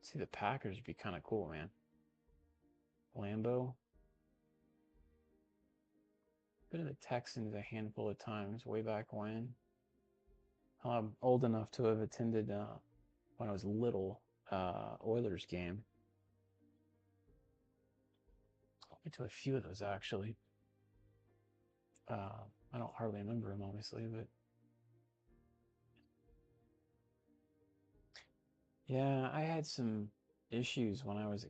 Speaker 1: see the Packers would be kind of cool, man. Lambeau. Been to the Texans a handful of times way back when. I'm old enough to have attended when I was little Oilers game. Went to a few of those actually. I don't hardly remember them obviously, but yeah, I had some issues when I was a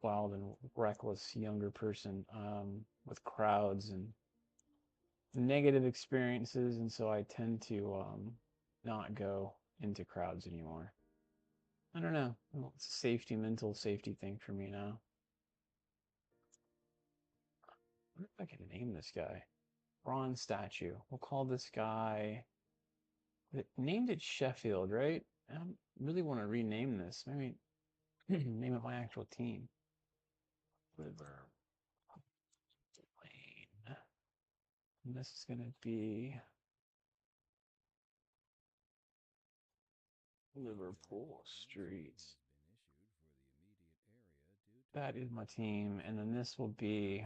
Speaker 1: wild and reckless younger person with crowds and negative experiences, and so I tend to not go into crowds anymore. I don't know. Well, it's a mental safety thing for me now. I wonder if I can name this guy. Bronze statue. We'll call this guy. Named it Sheffield, right? I really want to rename this. Maybe name it my actual team. Liver Lane. And this is going to be Liverpool Street. That is my team. And then this will be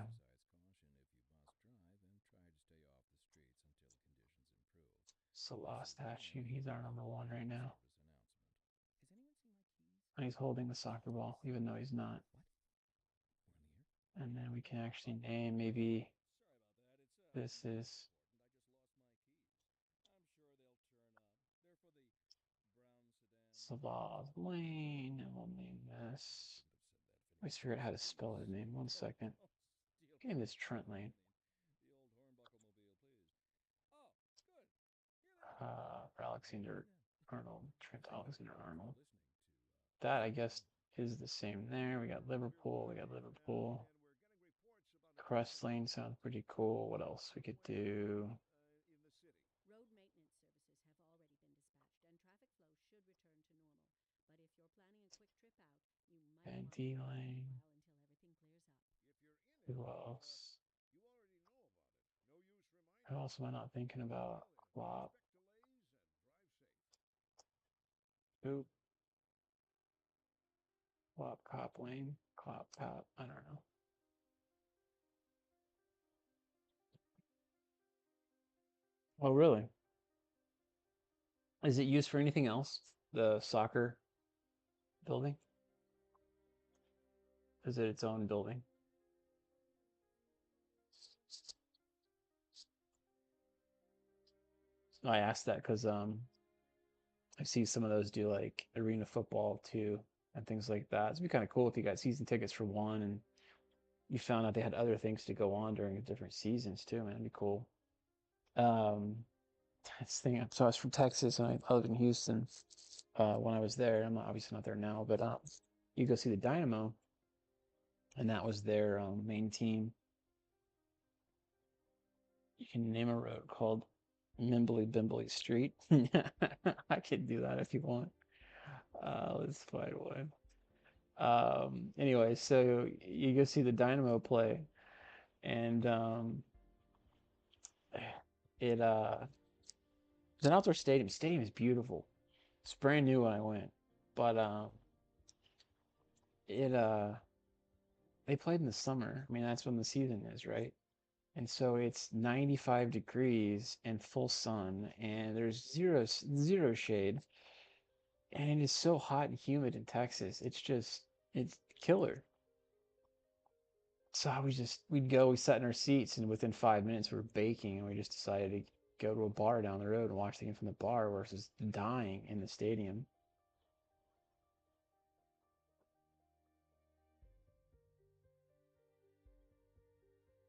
Speaker 1: Salah statue. He's our number one right now. And he's holding the soccer ball, even though he's not. And then we can actually name maybe this is Salah's Lane, and we'll name this. I always forget how to spell his name. One second. Name this Trent Lane. Alexander Arnold. Trent Alexander Arnold. That, I guess, is the same there. We got Liverpool. We got Liverpool. Crest Lane sounds pretty cool. What else we could do? And D Lane. Who else? Who else am I not thinking about? Clop. Oop. Clop Cop Lane. Clop Cop. I don't know. Oh, really? Is it used for anything else? The soccer building? Is it its own building? I asked that because I see some of those do like arena football too and things like that. It'd be kind of cool if you got season tickets for one and you found out they had other things to go on during different seasons too, man. It'd be cool. Um, this thing. So I was from Texas and I lived in Houston when I was there. I'm obviously not there now, but you go see the Dynamo, and that was their main team. You can name a road called Mimbly Bimbly Street. I could do that if you want. Let's find one. Anyway, so you go see the Dynamo play, and it's an outdoor stadium. Stadium is beautiful. It's brand new when I went, but it they played in the summer. I mean, that's when the season is, right? And so it's 95 degrees and full sun, and there's zero shade, and it is so hot and humid in Texas. It's killer. So we'd sat in our seats, and within 5 minutes we were baking, and we just decided to go to a bar down the road and watch the game from the bar versus dying in the stadium.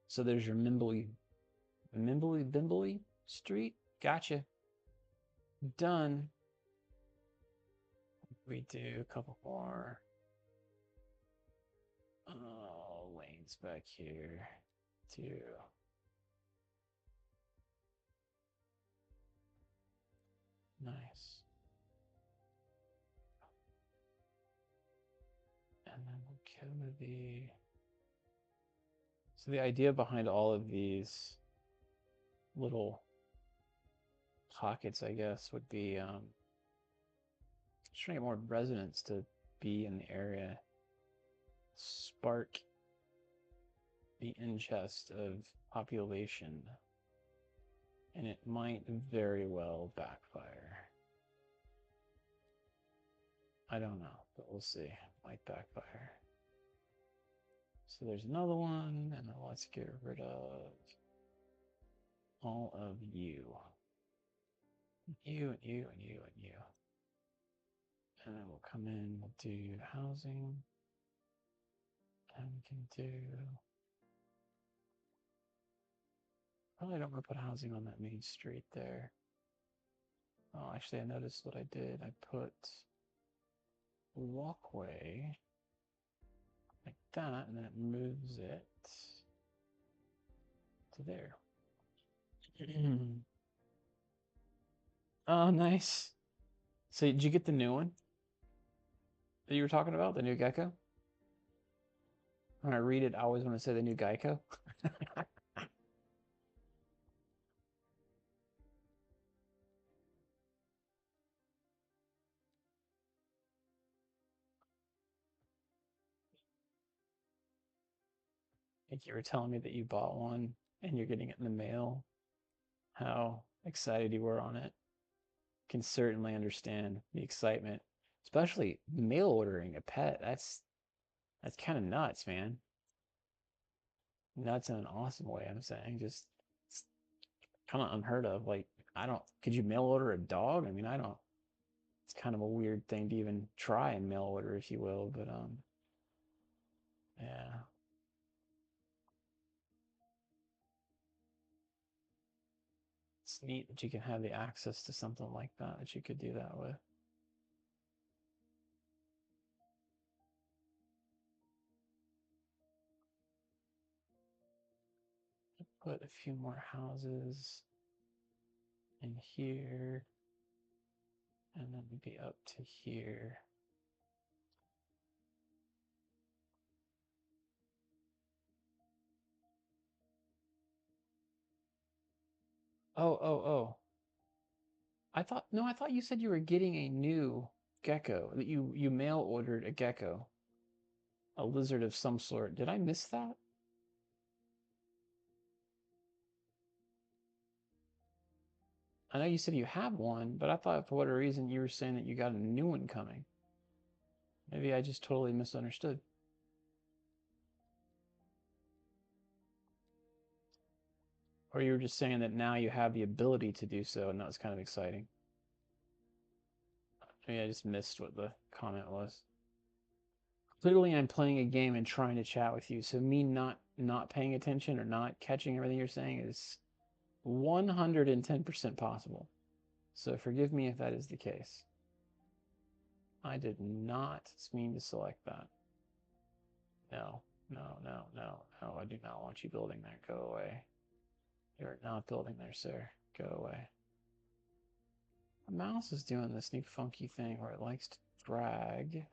Speaker 1: So there's your Mimbley Street. Gotcha. Done. We do a couple more. Oh, lanes back here. Two. Nice. And then we'll go to the. So the idea behind all of these little pockets, I guess, would be trying to get more residents to be in the area, spark the ingest of population, and it might very well backfire. I don't know, but we'll see. It might backfire. So there's another one, and then let's get rid of all of you. You and you and you and you. And then we'll come in, we'll do housing. And we can do. Probably don't want to put housing on that main street there. Oh, actually, I noticed what I did. I put walkway like that, and then it moves it to there. Oh, nice. So, did you get the new one that you were talking about, the new gecko? When I read it, I always want to say the new Geico. Like you were telling me that you bought one and you're getting it in the mail. How excited you were on it. Can certainly understand the excitement, especially mail ordering a pet. That's kind of nuts, man. Nuts in an awesome way. I'm saying just it's kind of unheard of. Like I don't. Could you mail order a dog? I mean, I don't. It's kind of a weird thing to even try and mail order, if you will. But yeah. It's neat that you can have the access to something like that you could do that with. Put a few more houses in here, and then maybe up to here. Oh. I thought you said you were getting a new gecko, that you mail ordered a gecko, a lizard of some sort. Did I miss that? I know you said you have one, but I thought for whatever reason you were saying that you got a new one coming. Maybe I just totally misunderstood. Or you were just saying that now you have the ability to do so, and that was kind of exciting. Maybe I just missed what the comment was. Clearly, I'm playing a game and trying to chat with you, so me not paying attention or not catching everything you're saying is 110% possible. So forgive me if that is the case. I did not mean to select that. No. I do not want you building there. Go away. You're not building there, sir. Go away. The mouse is doing this new funky thing where it likes to drag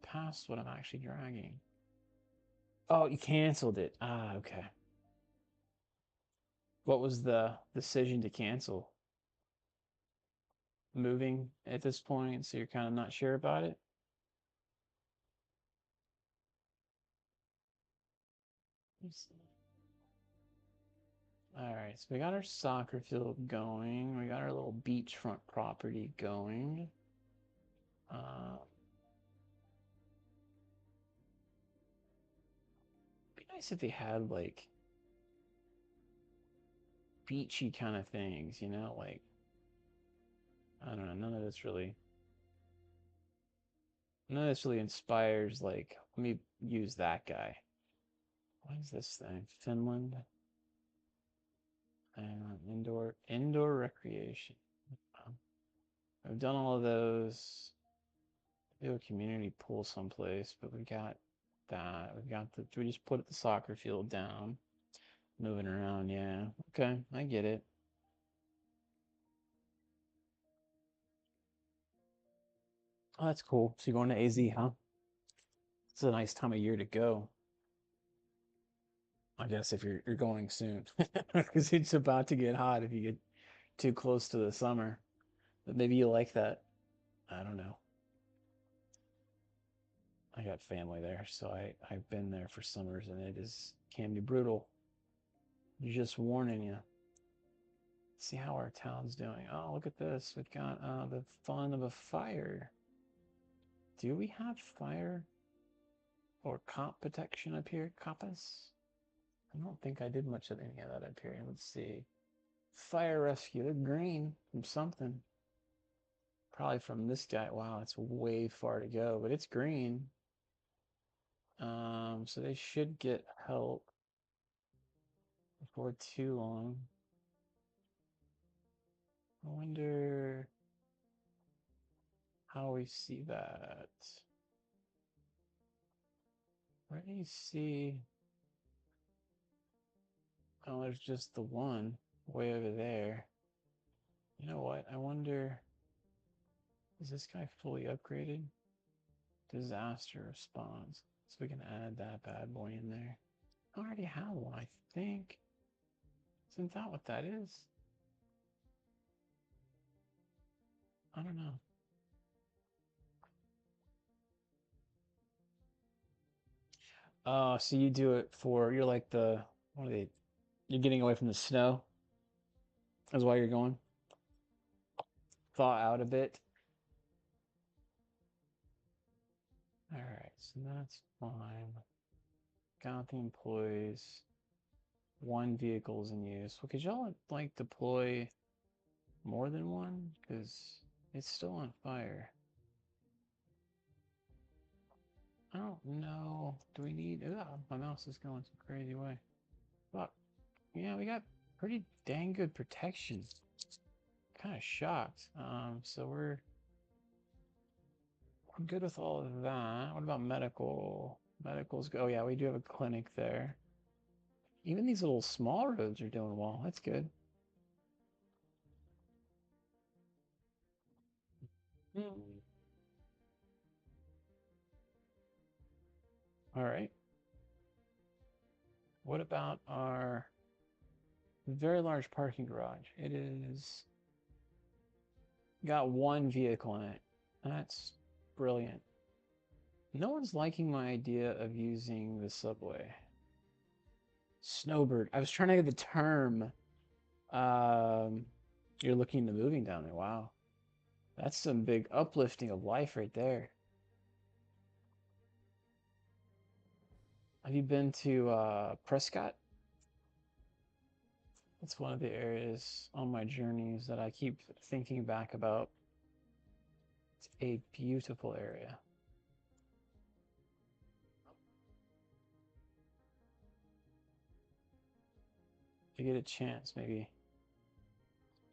Speaker 1: past what I'm actually dragging. Oh, you canceled it. Ah, okay. What was the decision to cancel? Moving at this point, so you're kind of not sure about it? All right, so we got our soccer field going. We got our little beachfront property going. Uh, nice if they had like beachy kind of things, you know, like I don't know, none of this really inspires like let me use that guy. What is this thing? Finland? Indoor recreation. Um, I've done all of those. Do a community pool someplace, but we got that. We got the. We just put the soccer field down, moving around. Yeah, okay, I get it. Oh, that's cool. So you're going to AZ, huh? It's a nice time of year to go. I guess if you're going soon, because it's about to get hot if you get too close to the summer. But maybe you like that. I don't know. I got family there, so I've been there for summers, and it is can be brutal. Just warning you. See how our town's doing. Oh, look at this. We've got the fun of a fire. Do we have fire or comp protection up here? Compass? I don't think I did much of any of that up here. Let's see. Fire rescue. They're green from something. Probably from this guy. Wow, it's way far to go, but it's green. So they should get help before too long. I wonder how we see that. Where do you see? Oh, there's just the one way over there. You know what? I wonder, is this guy fully upgraded? Disaster response. So we can add that bad boy in there. I already have one, I think. Isn't that what that is? I don't know. Oh, so you do it for, you're like the, what are they, you're getting away from the snow? Is why you're going? Thaw out a bit? Alright, so that's fine. Got the employees. One vehicle is in use. Well, could y'all like deploy more than one? Because it's still on fire. I don't know. Do we need... Ugh, my mouse is going some crazy way. Fuck. Yeah, we got pretty dang good protection. Kind of shocked. So we're good with all of that. What about medical? Medical's go. Oh yeah, we do have a clinic there. Even these little small roads are doing well. That's good. Hmm. All right. What about our very large parking garage? It is got one vehicle in it. That's brilliant. No one's liking my idea of using the subway. Snowbird. I was trying to get the term. Um, you're looking into moving down there. Wow. That's some big uplifting of life right there. Have you been to Prescott? It's one of the areas on my journeys that I keep thinking back about. It's a beautiful area. If you get a chance, maybe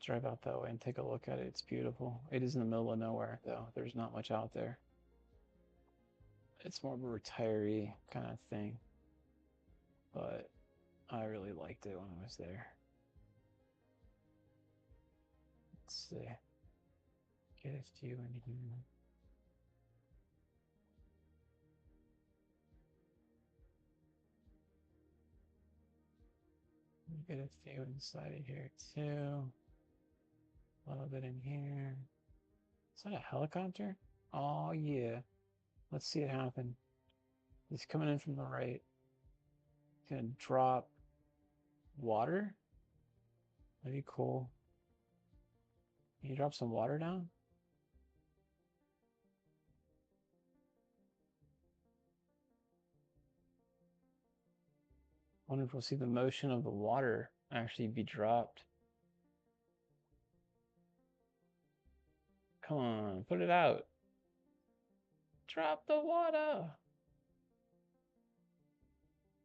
Speaker 1: drive out that way and take a look at it. It's beautiful. It is in the middle of nowhere, though. There's not much out there. It's more of a retiree kind of thing, but I really liked it when I was there. Let's see. Get a few in here. Get a few inside of here too. A little bit in here. Is that a helicopter? Oh yeah. Let's see it happen. He's coming in from the right. He's gonna drop water. That'd be cool. Can you drop some water down? Wonder if we'll see the motion of the water actually be dropped. Come on, put it out. Drop the water.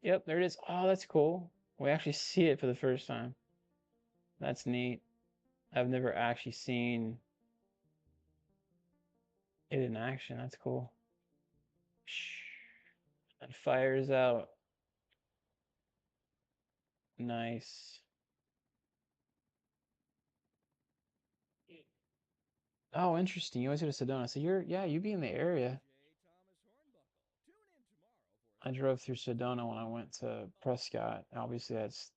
Speaker 1: Yep, there it is. Oh, that's cool. We actually see it for the first time. That's neat. I've never actually seen it in action. That's cool. And fires out. Nice. Oh, interesting. You always go to Sedona. So yeah, you be in the area. I drove through Sedona when I went to Prescott. Obviously, that's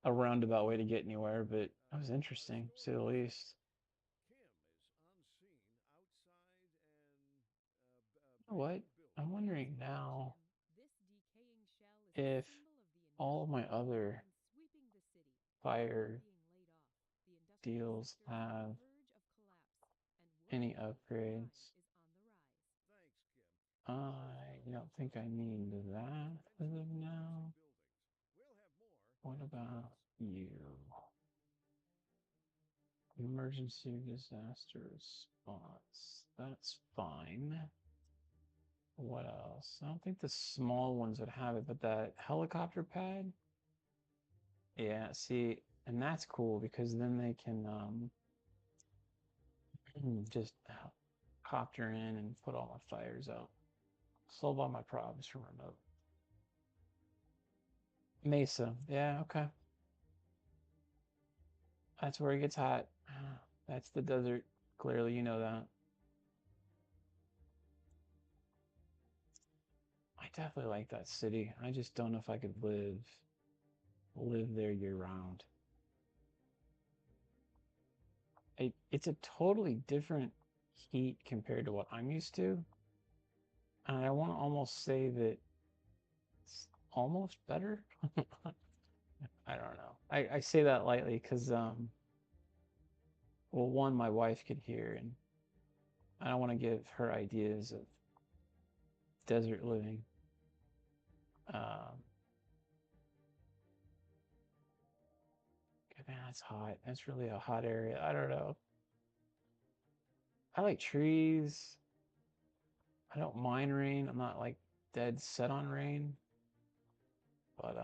Speaker 1: a roundabout way to get anywhere, but that was interesting, to say the least. You know what? I'm wondering now if all of my other fire deals have any upgrades. I don't think I need that as of now. What about you? Emergency disaster response. That's fine. What else? I don't think the small ones would have it, but that helicopter pad? Yeah, see, and that's cool because then they can just copter in and put all my fires out. Solve all my problems from remote. Mesa. Yeah, okay. That's where it gets hot. That's the desert. Clearly, you know that. I definitely like that city. I just don't know if I could live there year round. It's a totally different heat compared to what I'm used to. And I want to almost say that it's almost better. I don't know. I say that lightly because well, one, my wife could hear, and I don't want to give her ideas of desert living. Um, man, that's hot. That's really a hot area. I don't know. I like trees. I don't mind rain. I'm not like dead set on rain, but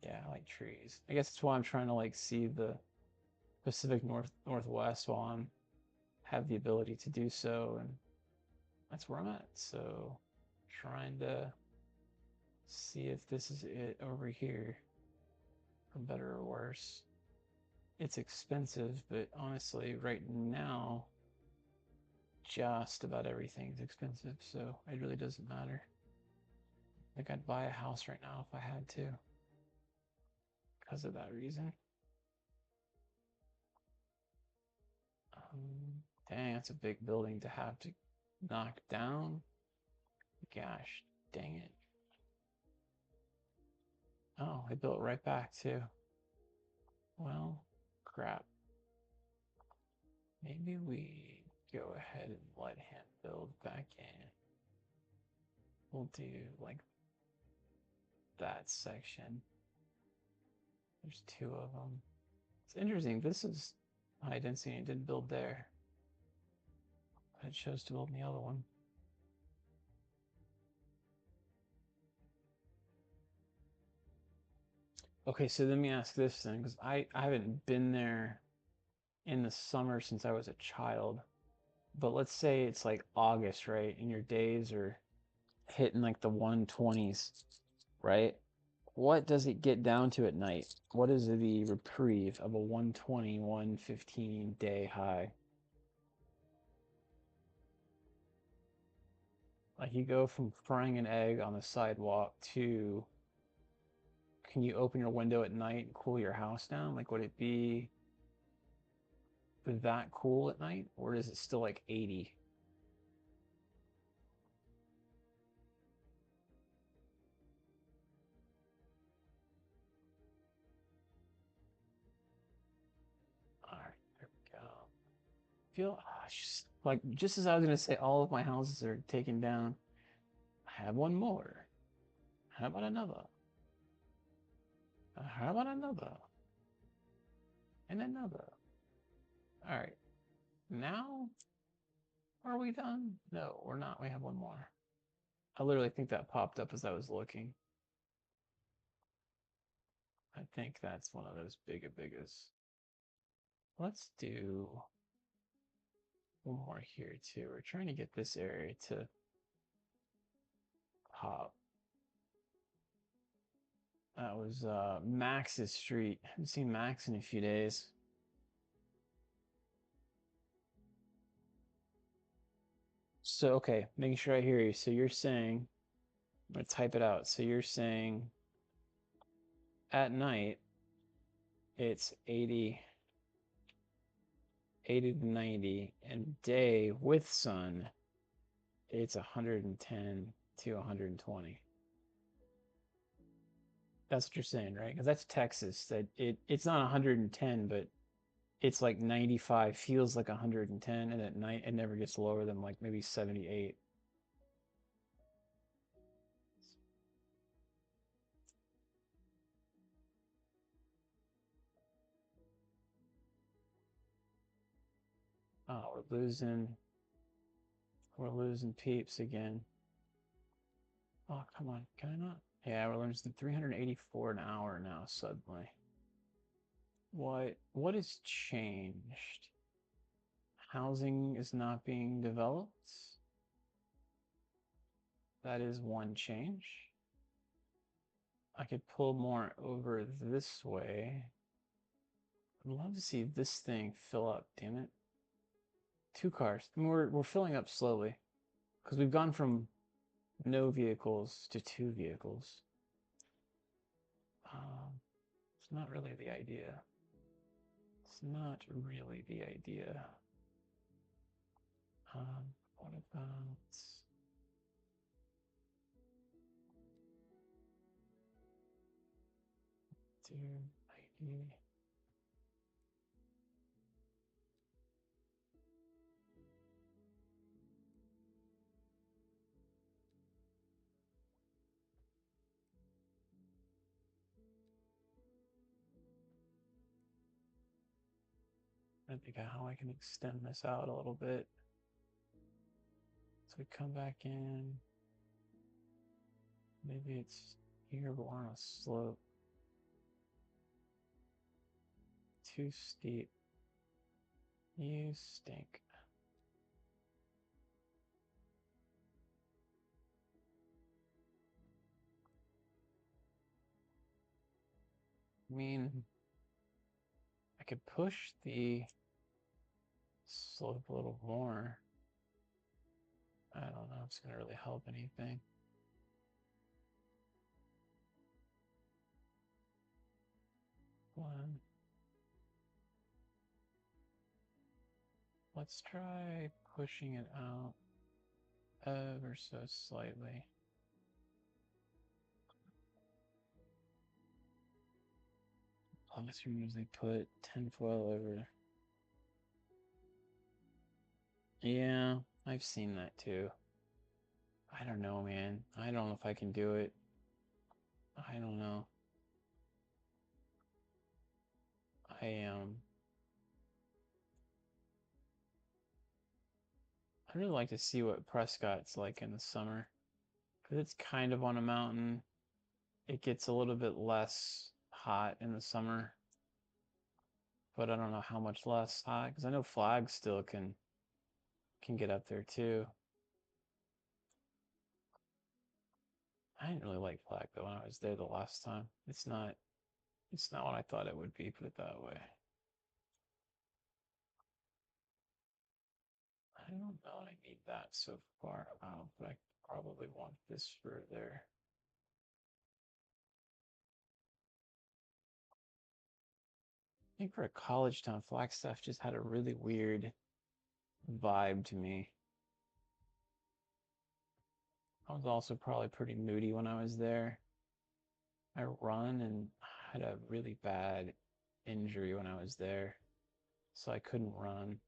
Speaker 1: yeah, I like trees. I guess that's why I'm trying to like see the Pacific Northwest while I'm have the ability to do so, and that's where I'm at. So trying to see if this is it over here, for better or worse. It's expensive, but honestly, right now, just about everything's expensive, so it really doesn't matter. Like I'd buy a house right now if I had to, because of that reason. Dang, that's a big building to have to knock down. Gosh, dang it. Oh, they built right back too. Well, crap. Maybe we go ahead and let him build back in. We'll do like that section. There's two of them. It's interesting. This is high density and didn't build there. But it chose to build in the other one. Okay, so let me ask this then, because I haven't been there in the summer since I was a child. But let's say it's like August, right? And your days are hitting like the 120s, right? What does it get down to at night? What is the reprieve of a 120, 115 day high? Like you go from frying an egg on the sidewalk to can you open your window at night and cool your house down? Like would it be that cool at night or is it still like 80? All right, there we go. Feel like just as I was gonna say all of my houses are taken down, I have one more. How about another? How about another? And another. All right. Now, are we done? No, we're not. We have one more. I literally think that popped up as I was looking. I think that's one of those biggest. Let's do one more here too. We're trying to get this area to pop. That was Max's street. I haven't seen Max in a few days. So, okay, making sure I hear you. So you're saying, I'm gonna type it out. So you're saying at night it's 80 to 90, and day with sun it's 110 to 120. That's what you're saying, right? Because that's Texas. That it's not 110, but it's like 95 feels like 110, and at night it never gets lower than like maybe 78. Oh, we're losing peeps again. Oh, come on. Can I not? Yeah, we're losing 384 an hour now suddenly. What has changed? Housing is not being developed. That is one change. I could pull more over this way. I'd love to see this thing fill up, damn it. Two cars. I mean, we're filling up slowly because we've gone from no vehicles to two vehicles. It's not really the idea. It's not really the idea. What about 290? I think how I can extend this out a little bit. So we come back in. Maybe it's here, but we're on a slope. Too steep. You stink. I mean, I could push the slope a little more. I don't know if it's going to really help anything. One. Let's try pushing it out ever so slightly. Classrooms they put tinfoil over. Yeah, I've seen that too. I don't know, man. I don't know if I can do it. I don't know. I I'd really like to see what Prescott's like in the summer. Because it's kind of on a mountain. It gets a little bit less hot in the summer. But I don't know how much less hot. Because I know Flag still can get up there too. I didn't really like Flag though when I was there the last time. It's not what I thought it would be, put it that way. I don't know I need that so far out, but I probably want this further. I think for a college town, Flagstaff just had a really weird vibe to me. I was also probably pretty moody when I was there. I run and had a really bad injury when I was there, so I couldn't run.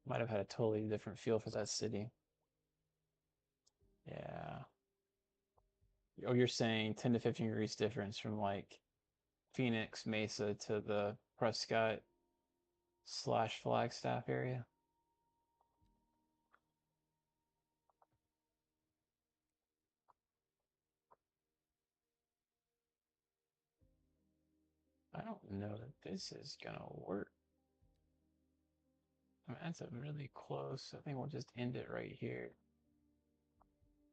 Speaker 1: Might have had a totally different feel for that city. Yeah. oh, you're saying 10 to 15 degrees difference from like Phoenix, Mesa to the Prescott slash Flagstaff area. I don't know that this is gonna work. I mean, that's a really close. I think we'll just end it right here.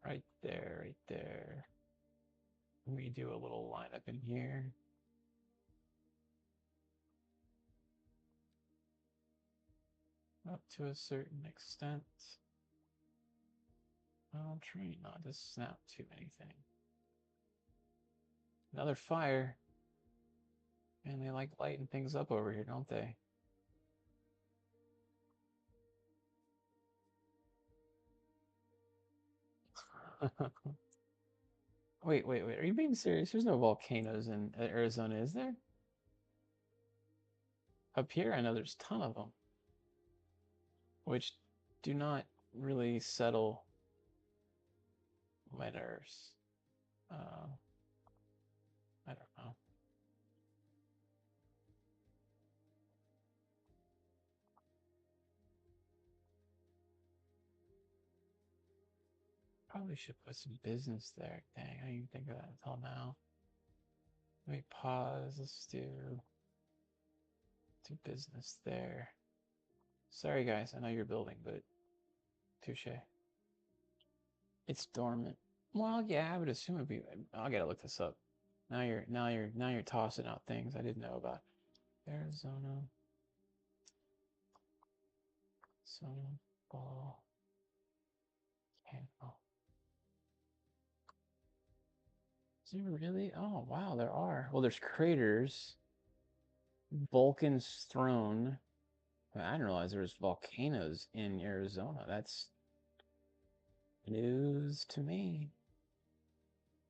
Speaker 1: Right there, right there. We do a little lineup in here. Up to a certain extent. I'll try not to snap too anything. Another fire. And they like lighting things up over here, don't they? Wait. Are you being serious? There's no volcanoes in Arizona, is there? Up here, I know there's a ton of them, which do not really settle my nerves. Uh, I don't know. Probably should put some business there. Dang, I didn't even think of that until now. Let me pause. Let's do business there. Sorry, guys. I know you're building, but touche. It's dormant. Well, yeah, I would assume it'd be. I gotta look this up. Now you're tossing out things I didn't know about. Arizona, Arizona ball candle. Is there really? Oh wow, there are. Well, there's craters. Vulcan's throne. I didn't realize there was volcanoes in Arizona. That's news to me.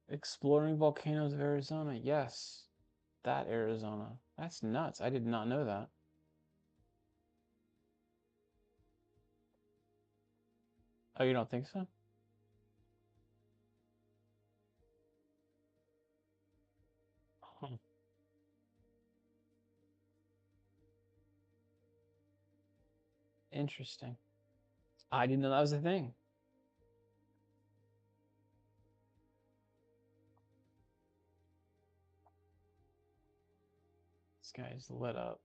Speaker 1: Exploring volcanoes of Arizona. Yes, that Arizona. That's nuts. I did not know that. Oh, you don't think so? Huh. Interesting. I didn't know that was a thing. This guy's lit up.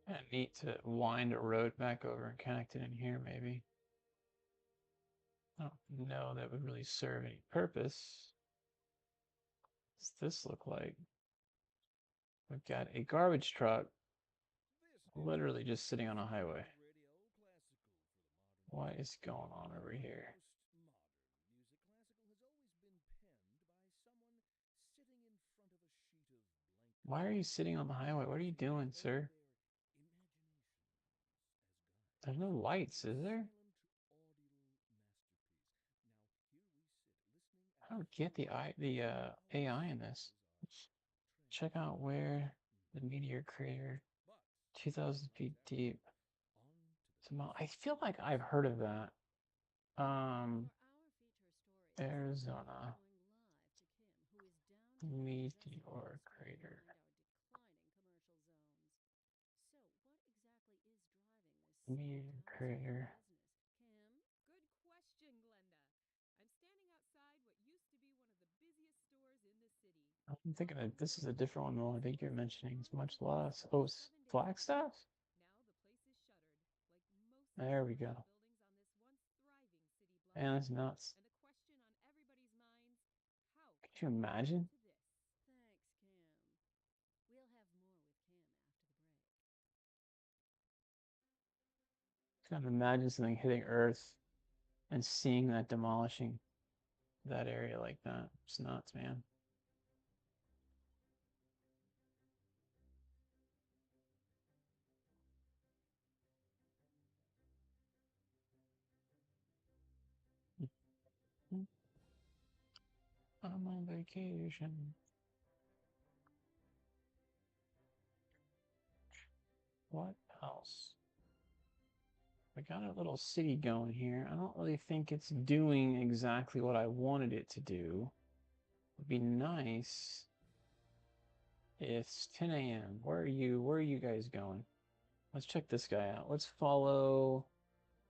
Speaker 1: Kind of neat to wind a road back over and connect it in here, maybe. I don't know that would really serve any purpose. What's this look like? We've got a garbage truck literally just sitting on a highway. What is going on over here? Why are you sitting on the highway? What are you doing, sir? There's no lights, is there? I don't get the AI in this. Check out where the meteor crater, 2,000 feet deep. I feel like I've heard of that. Um, Arizona meteor crater. Meteor crater. I'm thinking that this is a different one though. I think you're mentioning it's much less. Oh, it's Flagstaff? There we go. Man, that's nuts. Could you imagine? Kind of imagine something hitting Earth and seeing that demolishing that area like that. It's nuts, man. I'm on vacation. What else? I got a little city going here. I don't really think it's doing exactly what I wanted it to do. It'd be nice. It's 10 a.m. Where are you? Where are you guys going? Let's check this guy out. Let's follow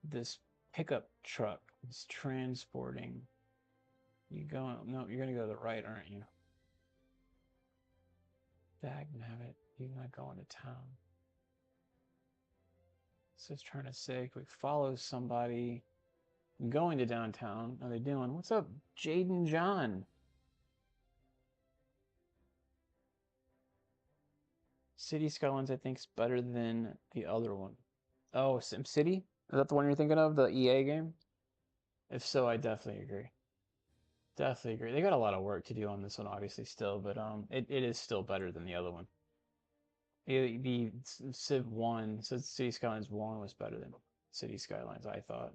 Speaker 1: this pickup truck. It's transporting. You going? No, you're gonna go to the right, aren't you? Dagnabbit, you're not going to town. So it's trying to say, can we follow somebody going to downtown? How are they doing? What's up, Jaden John? City Skylines, I think, is better than the other one. Oh, SimCity? Is that the one you're thinking of? The EA game? If so, I definitely agree. Definitely agree. They got a lot of work to do on this one, obviously, still, but it is still better than the other one. The Civ 1, so City Skylines 1 was better than City Skylines, I thought.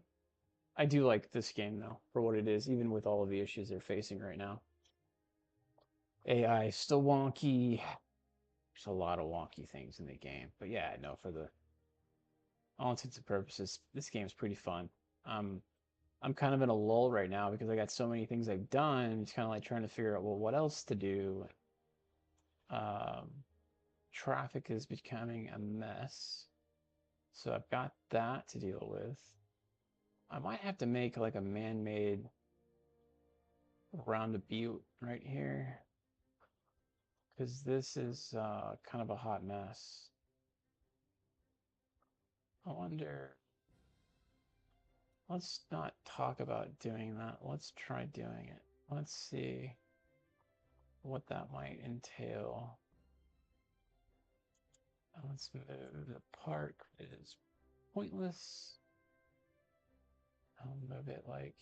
Speaker 1: I do like this game, though, for what it is, even with all of the issues they're facing right now. AI is still wonky. There's a lot of wonky things in the game. But yeah, no, for the all intents and purposes, this game's pretty fun. Um, I'm kind of in a lull right now because I got so many things I've done. It's kind of like trying to figure out, well, what else to do. Um, Traffic is becoming a mess. So I've got that to deal with. I might have to make like a man-made roundabout right here because this is kind of a hot mess. I wonder, let's not talk about doing that. Let's try doing it. Let's see what that might entail. Let's move the park. It is pointless. I'll move it like,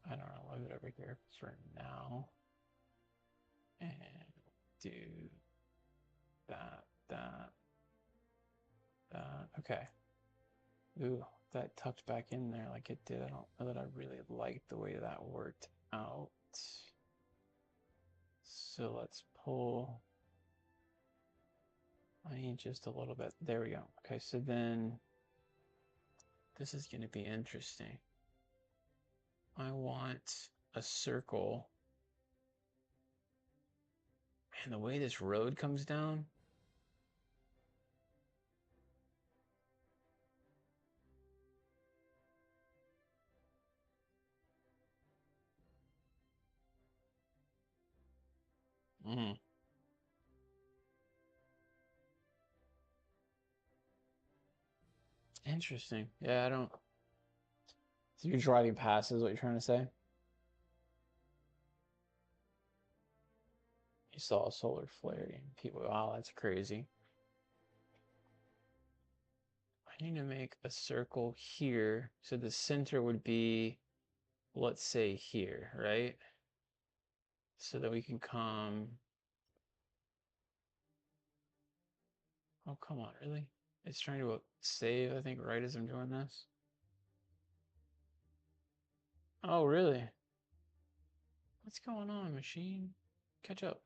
Speaker 1: I don't know, move it over here for now. And do that, that, that. Okay. Ooh, that tucked back in there like it did. I don't know that I really liked the way that worked out. So let's pull. I need just a little bit. There we go. Okay, so then this is going to be interesting. I want a circle. And the way this road comes down. Mm, interesting. Yeah, I don't. So you're driving past is what you're trying to say? You saw a solar flare and people, wow, that's crazy. I need to make a circle here. So the center would be, let's say here, right? So that we can come. Oh, come on, really? It's trying to save, I think, right as I'm doing this. Oh, really? What's going on, machine? Catch up.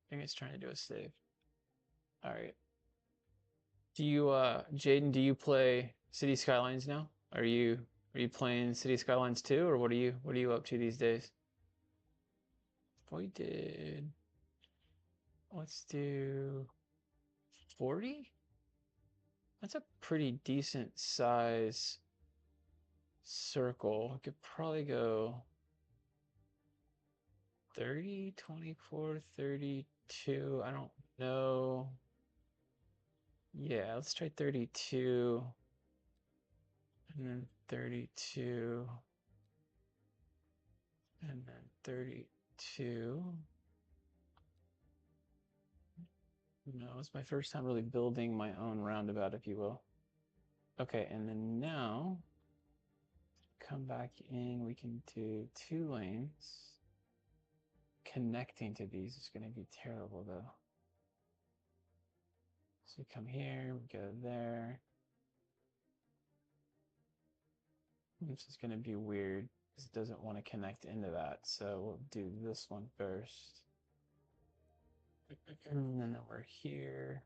Speaker 1: I think it's trying to do a save. All right. Jaden, do you play City Skylines now? Are you playing City Skylines 2 or what are you up to these days? We did, let's do 40? That's a pretty decent size circle. I could probably go 30, 24, 32. I don't know. Yeah, let's try 32 and then 32 and then 32. No, it's my first time really building my own roundabout, if you will. Okay, and then now come back in. We can do 2 lanes. Connecting to these is going to be terrible, though. So we come here, we go there. This is going to be weird. because it doesn't want to connect into that. So we'll do this one first. And then we're here.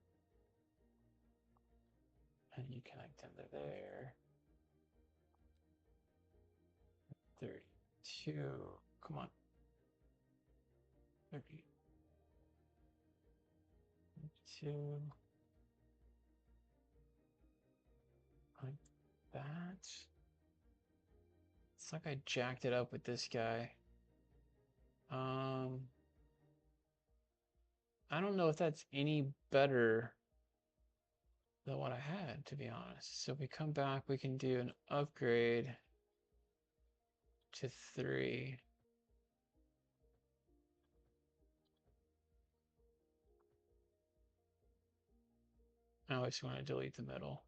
Speaker 1: And you connect into there. 32. Come on. 32. Like that. It's like I jacked it up with this guy. I don't know if that's any better than what I had, to be honest. So if we come back, we can do an upgrade to 3. I always want to delete the middle.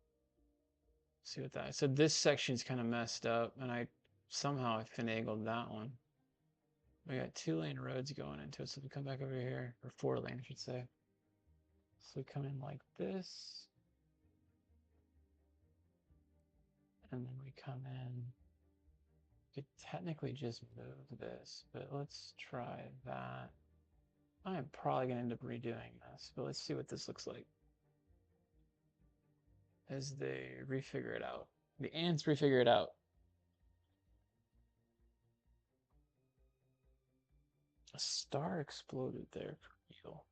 Speaker 1: See what that is. So this section's kind of messed up, and I somehow finagled that one. We got 2-lane roads going into it. So we come back over here, or 4-lane, I should say. So we come in like this. And then we come in. We could technically just move this, but let's try that. I'm probably going to end up redoing this, but let's see what this looks like as they refigure it out. The ants refigure it out. A star exploded there for real.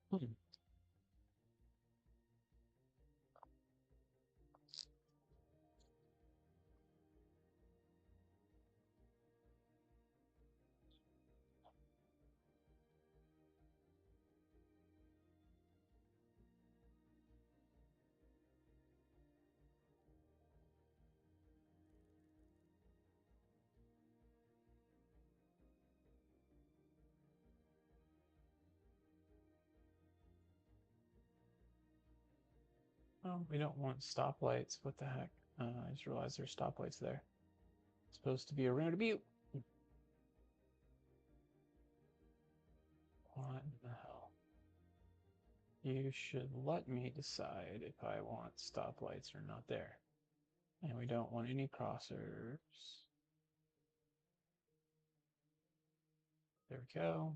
Speaker 1: Oh, we don't want stoplights. What the heck? I just realized there's stoplights there. It's supposed to be a roundabout. What the hell? You should let me decide if I want stoplights or not there. And we don't want any crossers. There we go.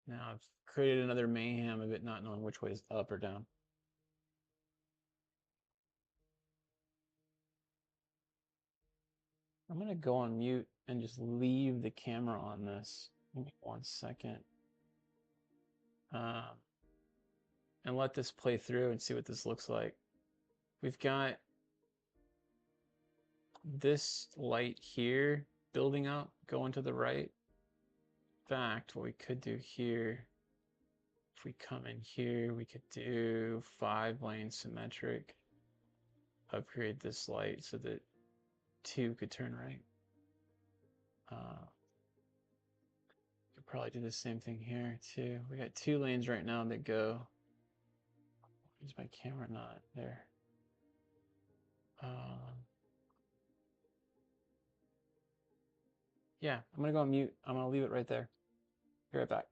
Speaker 1: Now I've created another mayhem of it not knowing which way is up or down. I'm gonna go on mute and just leave the camera on this. Give me 1 second. And let this play through and see what this looks like. We've got this light here building up, going to the right. In fact, what we could do here, if we come in here, we could do 5-lane symmetric. Upgrade this light so that 2 could turn right. Could probably do the same thing here too. We got 2 lanes right now that go. Is my camera not there? Yeah, I'm gonna go on mute. I'm gonna leave it right there. Be right back.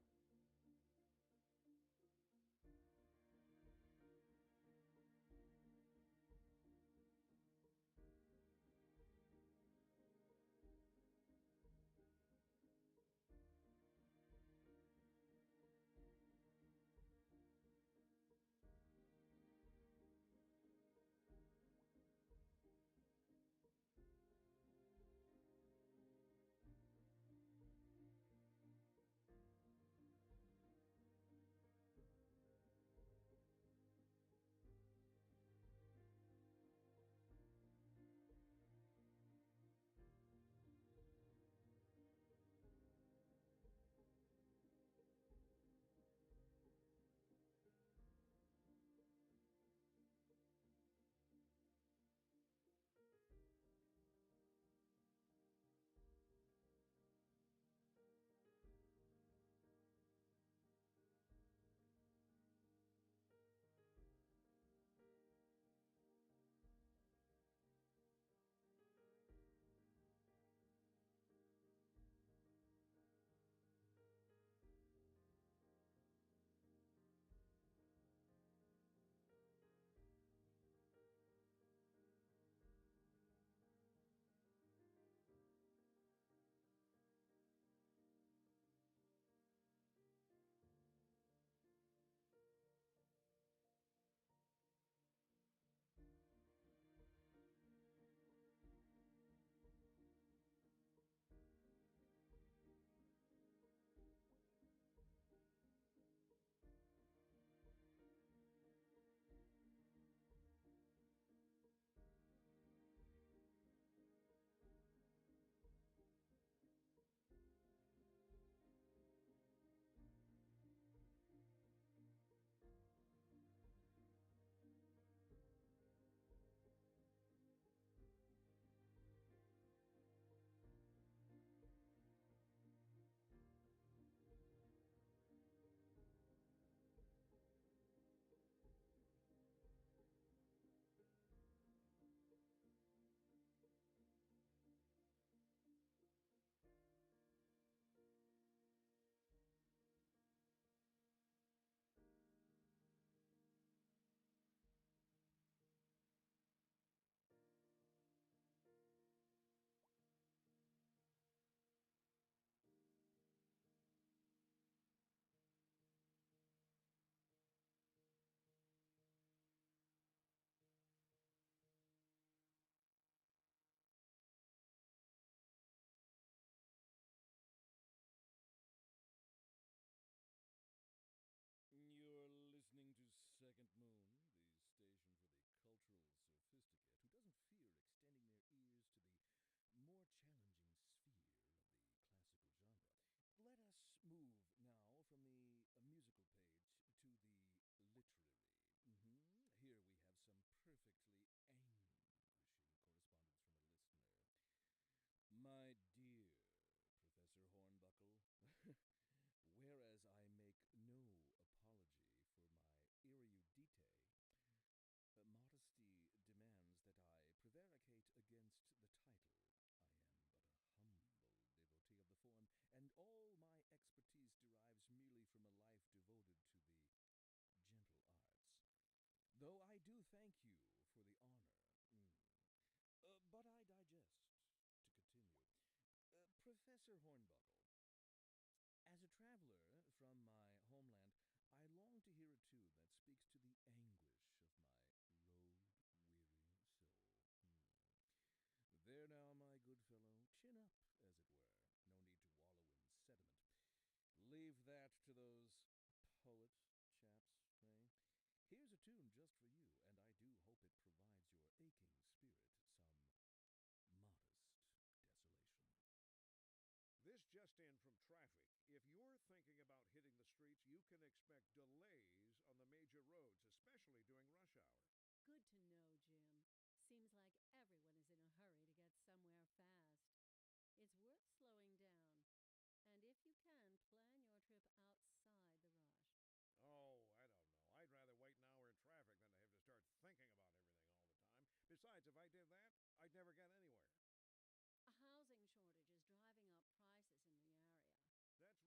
Speaker 2: thank you for the honor. But I digest. To continue. Professor Hornbuckle, as a traveler from my homeland, I long to hear a tune that speaks to the anguish of my road-weary soul. There now, my good fellow, chin up, as it were. No need to wallow in sediment. Leave that to those poet chaps, eh? Here's a tune just for you, and I do hope it provides your aching spirit some modest desolation.
Speaker 3: This just in from traffic. If you're thinking about hitting the streets, you can expect delays on the major roads, especially during rush hour.
Speaker 4: Good to know, Jim. Seems like everyone is in a hurry to get somewhere fast. It's worth slowing down. And if you can, plan your trip outside the rush.
Speaker 3: Oh, I don't know. I'd rather wait an hour in traffic than to have to start thinking about everything all the time. Besides, if I did that, I'd never get anywhere.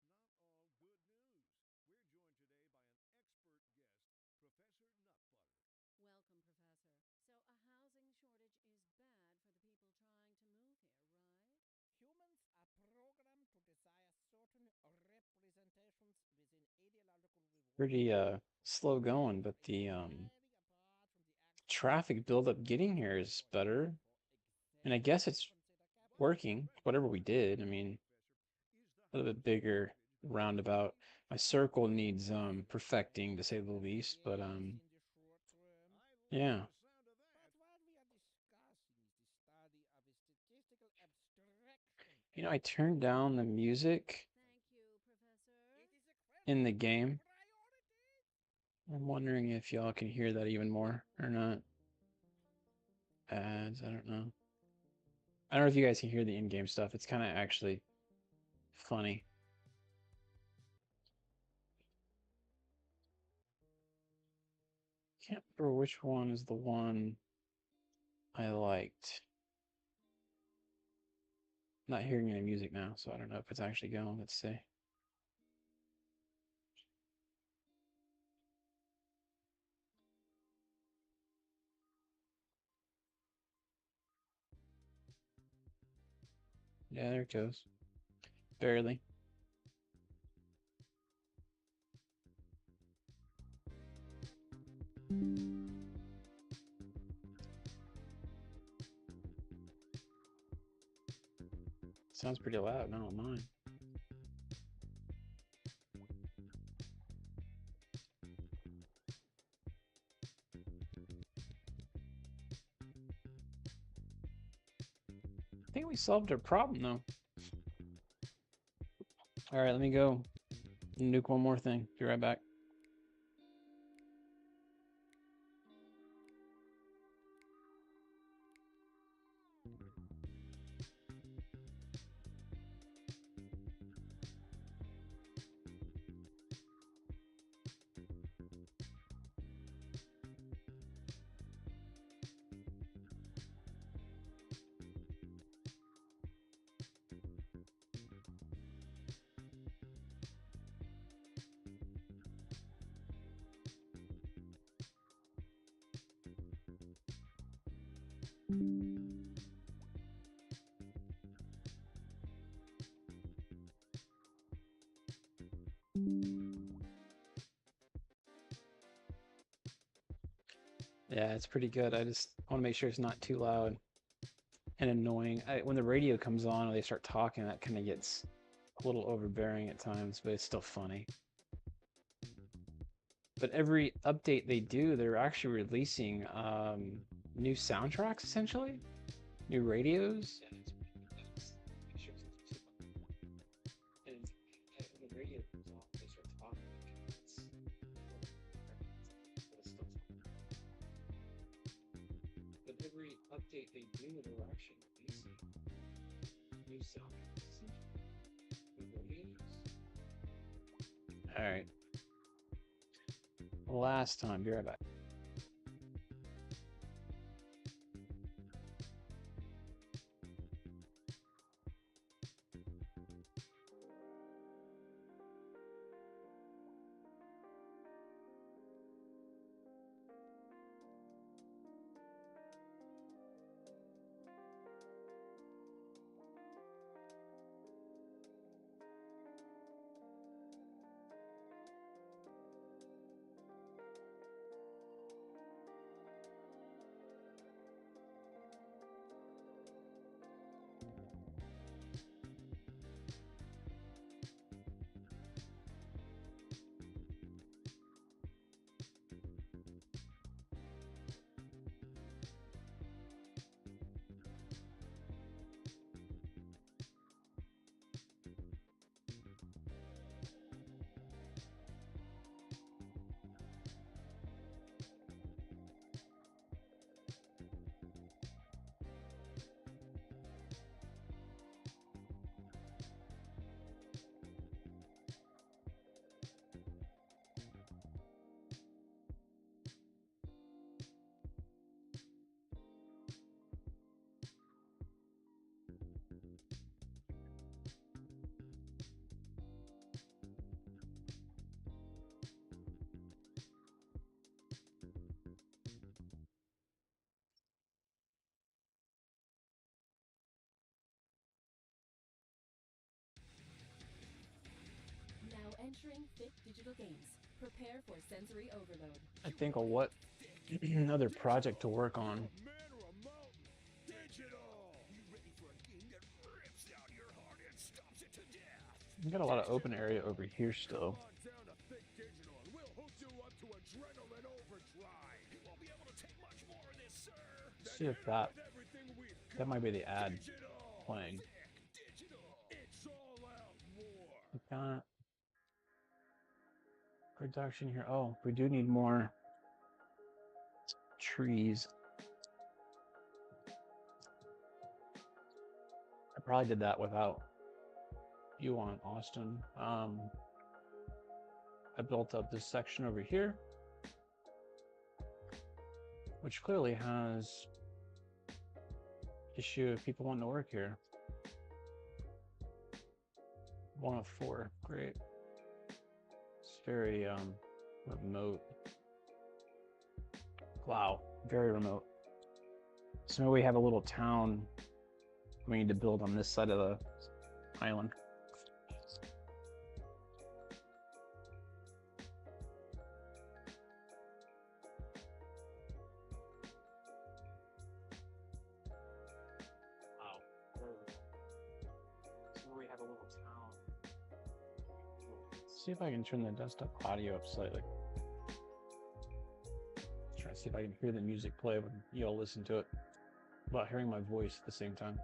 Speaker 4: A housing shortage is driving up prices in the area.
Speaker 3: That's right, Glenda. But apparently, that's not all good news. We're joined today by an expert guest, Professor Nutbutter.
Speaker 4: Welcome, Professor. So, a housing shortage is bad for the people trying to move here, right?
Speaker 5: Humans are programmed to desire certain representations within ideological rewards.
Speaker 1: Pretty slow going, but the
Speaker 5: Entirely apart from the actual
Speaker 1: traffic buildup getting here is better.
Speaker 5: for
Speaker 1: And I
Speaker 5: example,
Speaker 1: guess it's
Speaker 5: consider
Speaker 3: But the
Speaker 1: working,
Speaker 3: question
Speaker 1: whatever we
Speaker 3: I
Speaker 1: did. I
Speaker 3: have,
Speaker 1: mean,
Speaker 3: Professor, is the
Speaker 1: a little bit
Speaker 3: housing
Speaker 1: bigger
Speaker 3: shortage going to
Speaker 1: roundabout.
Speaker 3: stay?
Speaker 1: My circle needs perfecting, to say the least, but
Speaker 5: yes, in the short term.
Speaker 3: I like
Speaker 1: yeah.
Speaker 3: the sound of
Speaker 5: But
Speaker 3: that.
Speaker 5: what we are discussing is the study of a statistical abstraction
Speaker 1: You
Speaker 5: of
Speaker 1: know, I turned down the music
Speaker 4: Thank you, Professor.
Speaker 5: it is a
Speaker 1: in the
Speaker 5: question of
Speaker 1: game.
Speaker 5: priority.
Speaker 1: I'm wondering if y'all can hear that even more or not. Ads, I don't know. I don't know if you guys can hear the in-game stuff. It's kind of actually funny. Can't remember which one is the one I liked. Not hearing any music now, so I don't know if it's actually going. Let's see. Yeah, there it goes. Barely. Sounds pretty loud. I don't mind. I think we solved our problem, though. All right, let me go nuke one more thing. Be right back. Yeah, it's pretty good. I just want to make sure it's not too loud and annoying. When the radio comes on or they start talking, that kind of gets a little overbearing at times, but it's still funny. But every update they do, they're actually releasing new soundtracks, essentially, new radios. And when the radio comes on, they start talking. But every update they do, they're actually releasing new soundtracks, new radios. All right. Last time, be right back.
Speaker 6: Entering Fit Digital Games. Prepare for sensory overload.
Speaker 1: I think of what another project to work on. We got a lot of open area over here still. See if that might be the ad playing. We got production here. Oh, we do need more trees. I probably did that without you on, Austin. I built up this section over here, which clearly has issue of people wanting to work here. 1 of 4, great. It's very remote. Wow, very remote. So we have a little town we need to build on this side of the island. See if I can turn the desktop audio up slightly. Try to see if I can hear the music play when you all listen to it, without hearing my voice at the same time.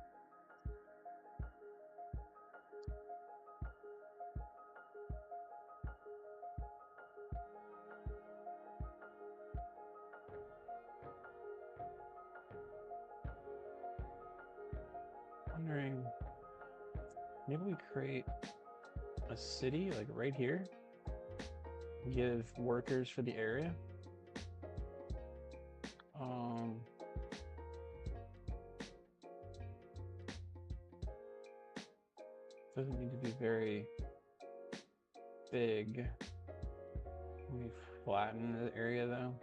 Speaker 1: Wondering, maybe we create a city like right here, give workers for the area. Doesn't need to be very big. Let me flatten the area though.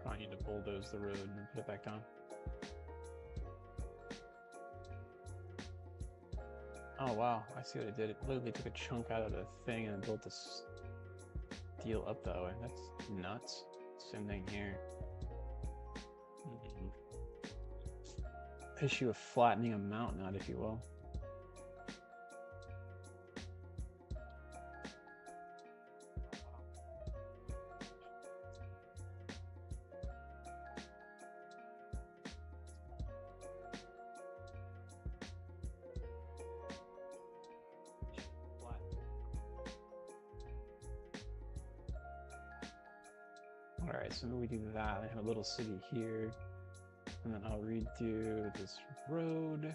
Speaker 1: I need to bulldoze the road and put it back down. Oh wow, I see what it did. It literally took a chunk out of the thing and built this deal up that way. That's nuts. Same thing here. Issue of flattening a mountain out, if you will. Alright, so we do that. I have a little city here. And then I'll redo this road.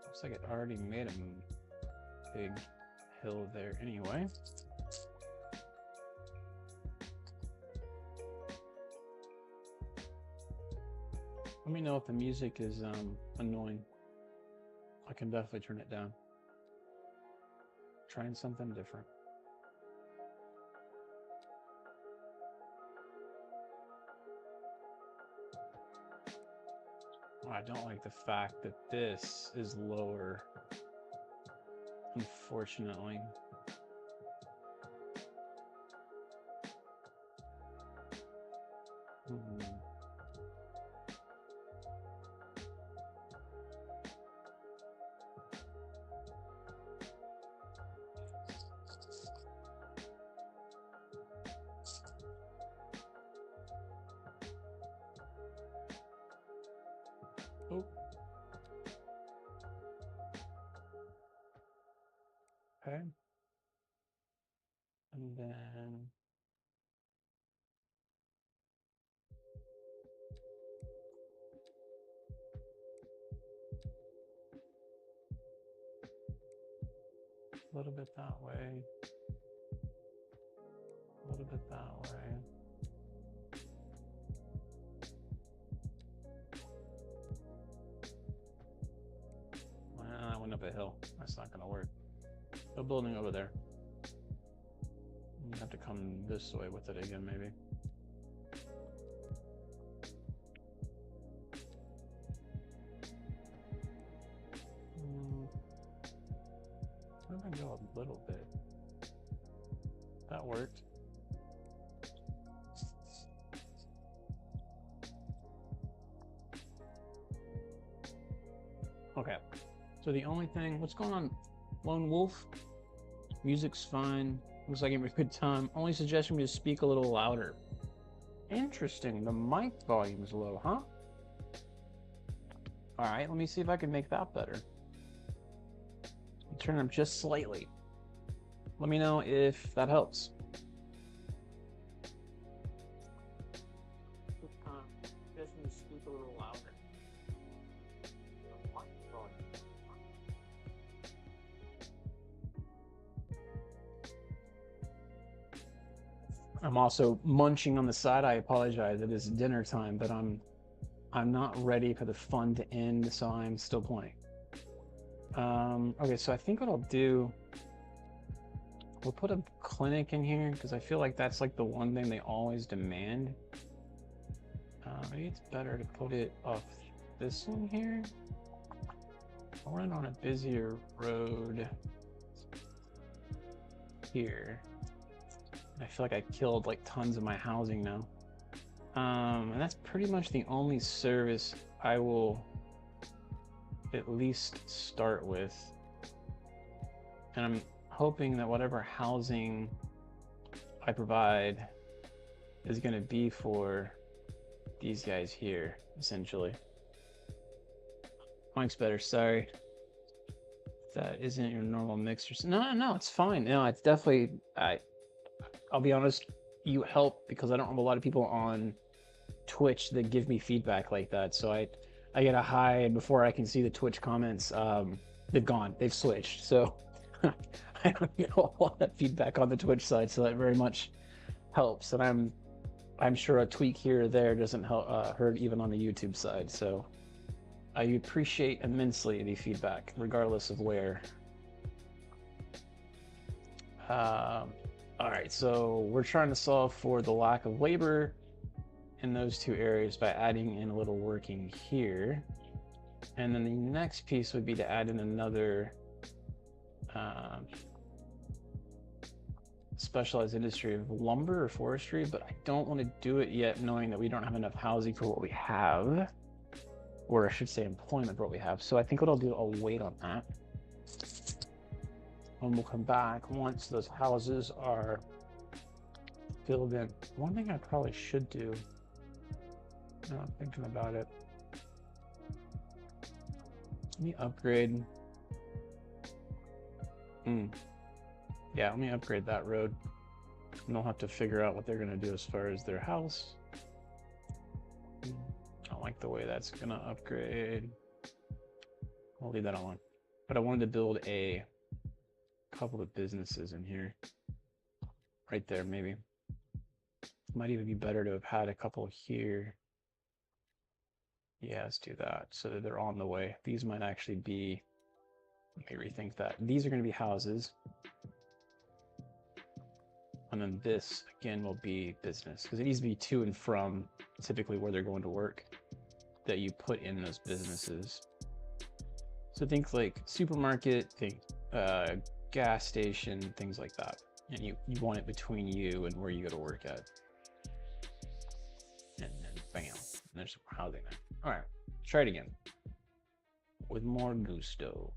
Speaker 1: Looks like it already made a big hill there anyway. Let me know if the music is annoying. I can definitely turn it down. Trying something different. I don't like the fact that this is lower, unfortunately. Oh. Okay. And then a little bit that way. A little bit that way. I went up a hill. That's not gonna work. No building over there. You have to come this way with it again, maybe. a little bit. That worked. Okay, so the only thing, what's going on, Lone Wolf? Music's fine. Looks like having a good time. Only suggestion is speak a little louder. Interesting. The mic volume's low, huh? All right, let me see if I can make that better. Turn them just slightly. Let me know if that helps. Just need to speak a little louder. I'm also munching on the side. I apologize. It is dinner time, but I'm not ready for the fun to end, so I'm still playing. Okay, so I think what I'll do, we'll put a clinic in here because I feel like that's like the one thing they always demand. Maybe it's better to put it off this one here. I'll run on a busier road here. I feel like I killed like tons of my housing now. And that's pretty much the only service I will at least start with. And I'm hoping that whatever housing I provide is going to be for these guys here, essentially. Mike's better, sorry. That isn't your normal mixer. No, it's fine. No, it's definitely, I'll be honest, you help because I don't have a lot of people on Twitch that give me feedback like that. So I get a hi before I can see the Twitch comments. They've gone, they've switched. So I don't get a lot of feedback on the Twitch side, so that very much helps. And I'm sure a tweak here or there doesn't help, hurt even on the YouTube side. So I appreciate immensely the feedback, regardless of where. All right, so we're trying to solve for the lack of labor in those two areas by adding in a little working here. And then the next piece would be to add in another specialized industry of lumber or forestry, but I don't want to do it yet knowing that we don't have enough housing for what we have, or I should say employment for what we have. So I think what I'll do, I'll wait on that. And we'll come back once those houses are filled in. One thing I probably should do, now I'm thinking about it, let me upgrade. Yeah, let me upgrade that road. And they'll have to figure out what they're gonna do as far as their house. I don't like the way that's gonna upgrade. I'll leave that on. But I wanted to build a couple of businesses in here. Right there, maybe. Might even be better to have had a couple here. Yeah, let's do that so that they're on the way. These might actually be, let me rethink that. These are going to be houses. And then this, again, will be business. Because it needs to be to and from typically where they're going to work that you put in those businesses. So think like supermarket, think gas station, things like that. And you want it between you and where you go to work at. And then bam, and there's more housing there. All right, try it again with more gusto.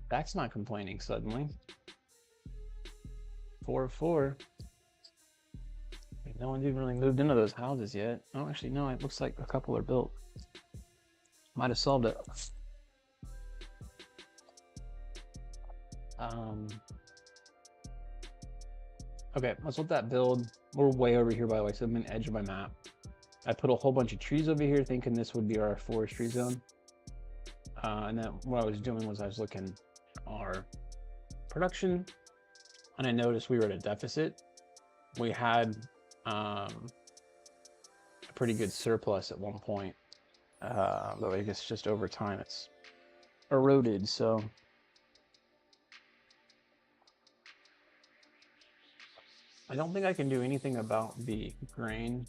Speaker 1: That's not complaining suddenly. 4-4. No one's even really moved into those houses yet. Oh, actually, no, it looks like a couple are built. Might have solved it. Okay, let's let that build. We're way over here, by the way, so I'm in the edge of my map. I put a whole bunch of trees over here thinking this would be our forestry zone. And then what I was doing was I was looking our production, and I noticed we were at a deficit. We had a pretty good surplus at one point, though I guess just over time it's eroded, so. I don't think I can do anything about the grain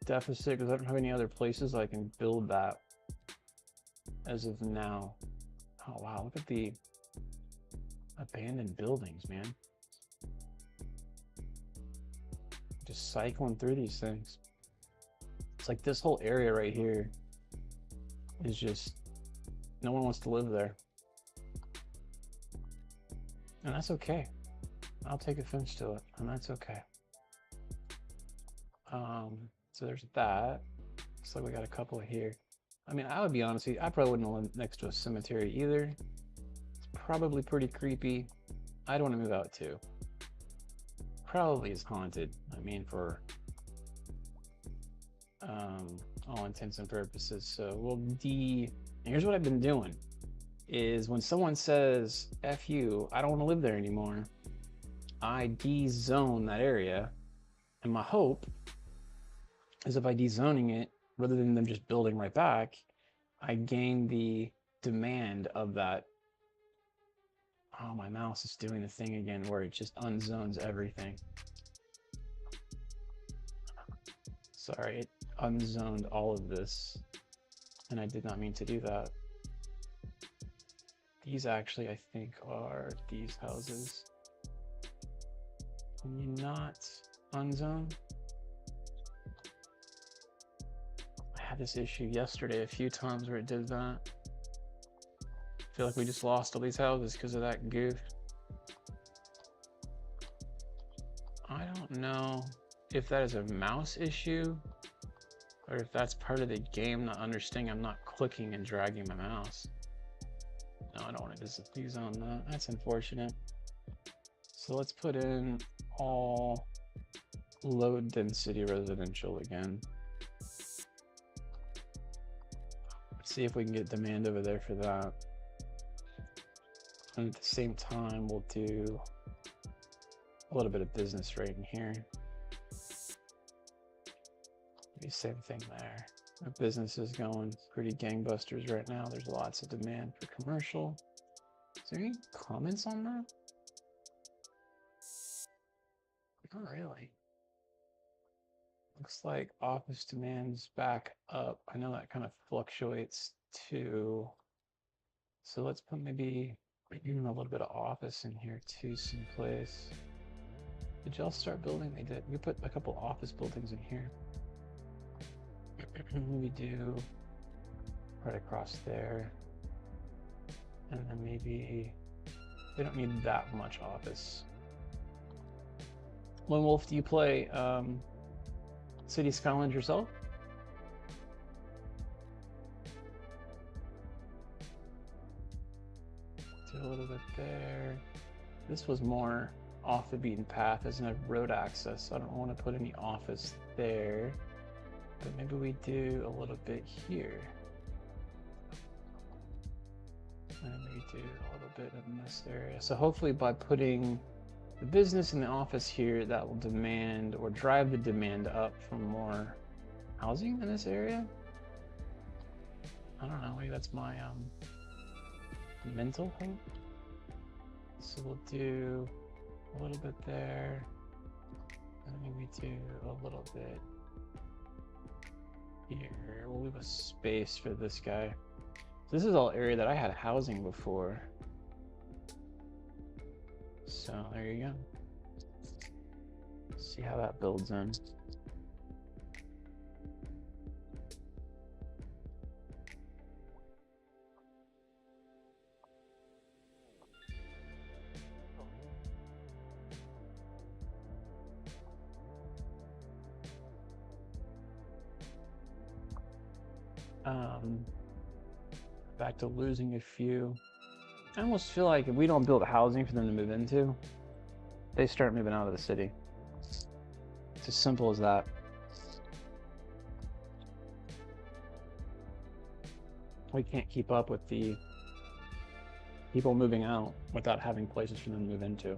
Speaker 1: deficit because I don't have any other places I can build that. as of now. Oh wow, look at the abandoned buildings, man. Just cycling through these things. It's like this whole area right here is just, no one wants to live there. And that's okay. I'll take offense to it, and that's okay. So there's that. Looks like we got a couple here. I mean, I would be honest with you, I probably wouldn't live next to a cemetery either. It's probably pretty creepy. I'd want to move out too. Probably is haunted. I mean, for all intents and purposes. So we'll here's what I've been doing is when someone says F you, I don't want to live there anymore, I de-zone that area. And my hope is if I de-zoning it, rather than them just building right back, I gain the demand of that. Oh, my mouse is doing the thing again where it just unzones everything. Sorry, it unzoned all of this, and I did not mean to do that. These actually, I think, are these houses. Can you not unzone? I had this issue yesterday a few times where it did that. I feel like we just lost all these houses because of that goof. I don't know if that is a mouse issue or if that's part of the game not understanding I'm not clicking and dragging my mouse. No, I don't want to de-zone that. That's unfortunate. So let's put in all low density residential again. Let's see if we can get demand over there for that. And at the same time, we'll do a little bit of business right in here. Maybe same thing there. Our business is going pretty gangbusters right now. There's lots of demand for commercial. Is there any comments on that? Not really. Looks like office demand's back up. I know that kind of fluctuates too. So let's put maybe a little bit of office in here too, someplace. Did y'all start building? They did. We put a couple office buildings in here. Maybe do right across there. And then maybe they don't need that much office. Lone Wolf, do you play City Skylines yourself? Do a little bit there. This was more off the beaten path as a road access, so I don't want to put any office there. But maybe we do a little bit here. And maybe do a little bit in this area. So hopefully by putting the business in the office here, that will demand or drive the demand up for more housing in this area. I don't know, maybe that's my mental thing. So we'll do a little bit there, and maybe do a little bit here. We'll leave a space for this guy. This is all area that I had housing before. So there you go. See how that builds in. Back to losing a few. I almost feel like if we don't build housing for them to move into, they start moving out of the city. It's as simple as that. We can't keep up with the people moving out without having places for them to move into.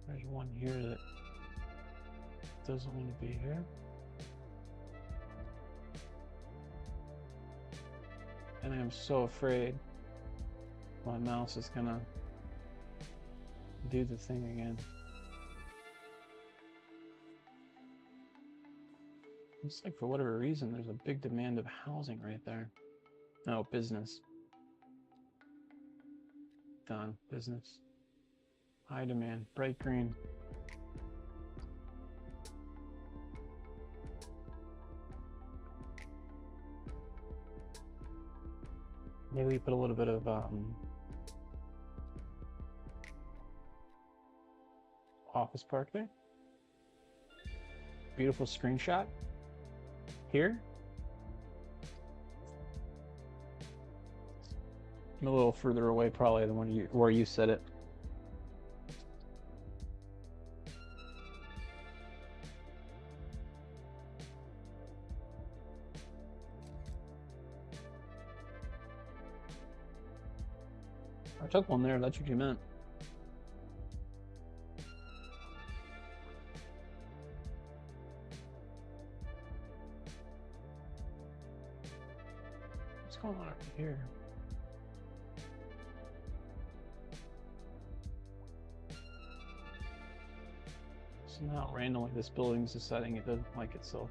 Speaker 1: There's one here that doesn't want to be here. And I'm so afraid my mouse is gonna do the thing again. Looks like for whatever reason, there's a big demand of housing right there. Oh, business. Done. Business. High demand. Bright green. Maybe we put a little bit of office park there. Beautiful screenshot. Here. I'm a little further away probably than where you said it. I took one there, that's what you meant. What's going on over here? Somehow randomly this building's deciding it doesn't like itself.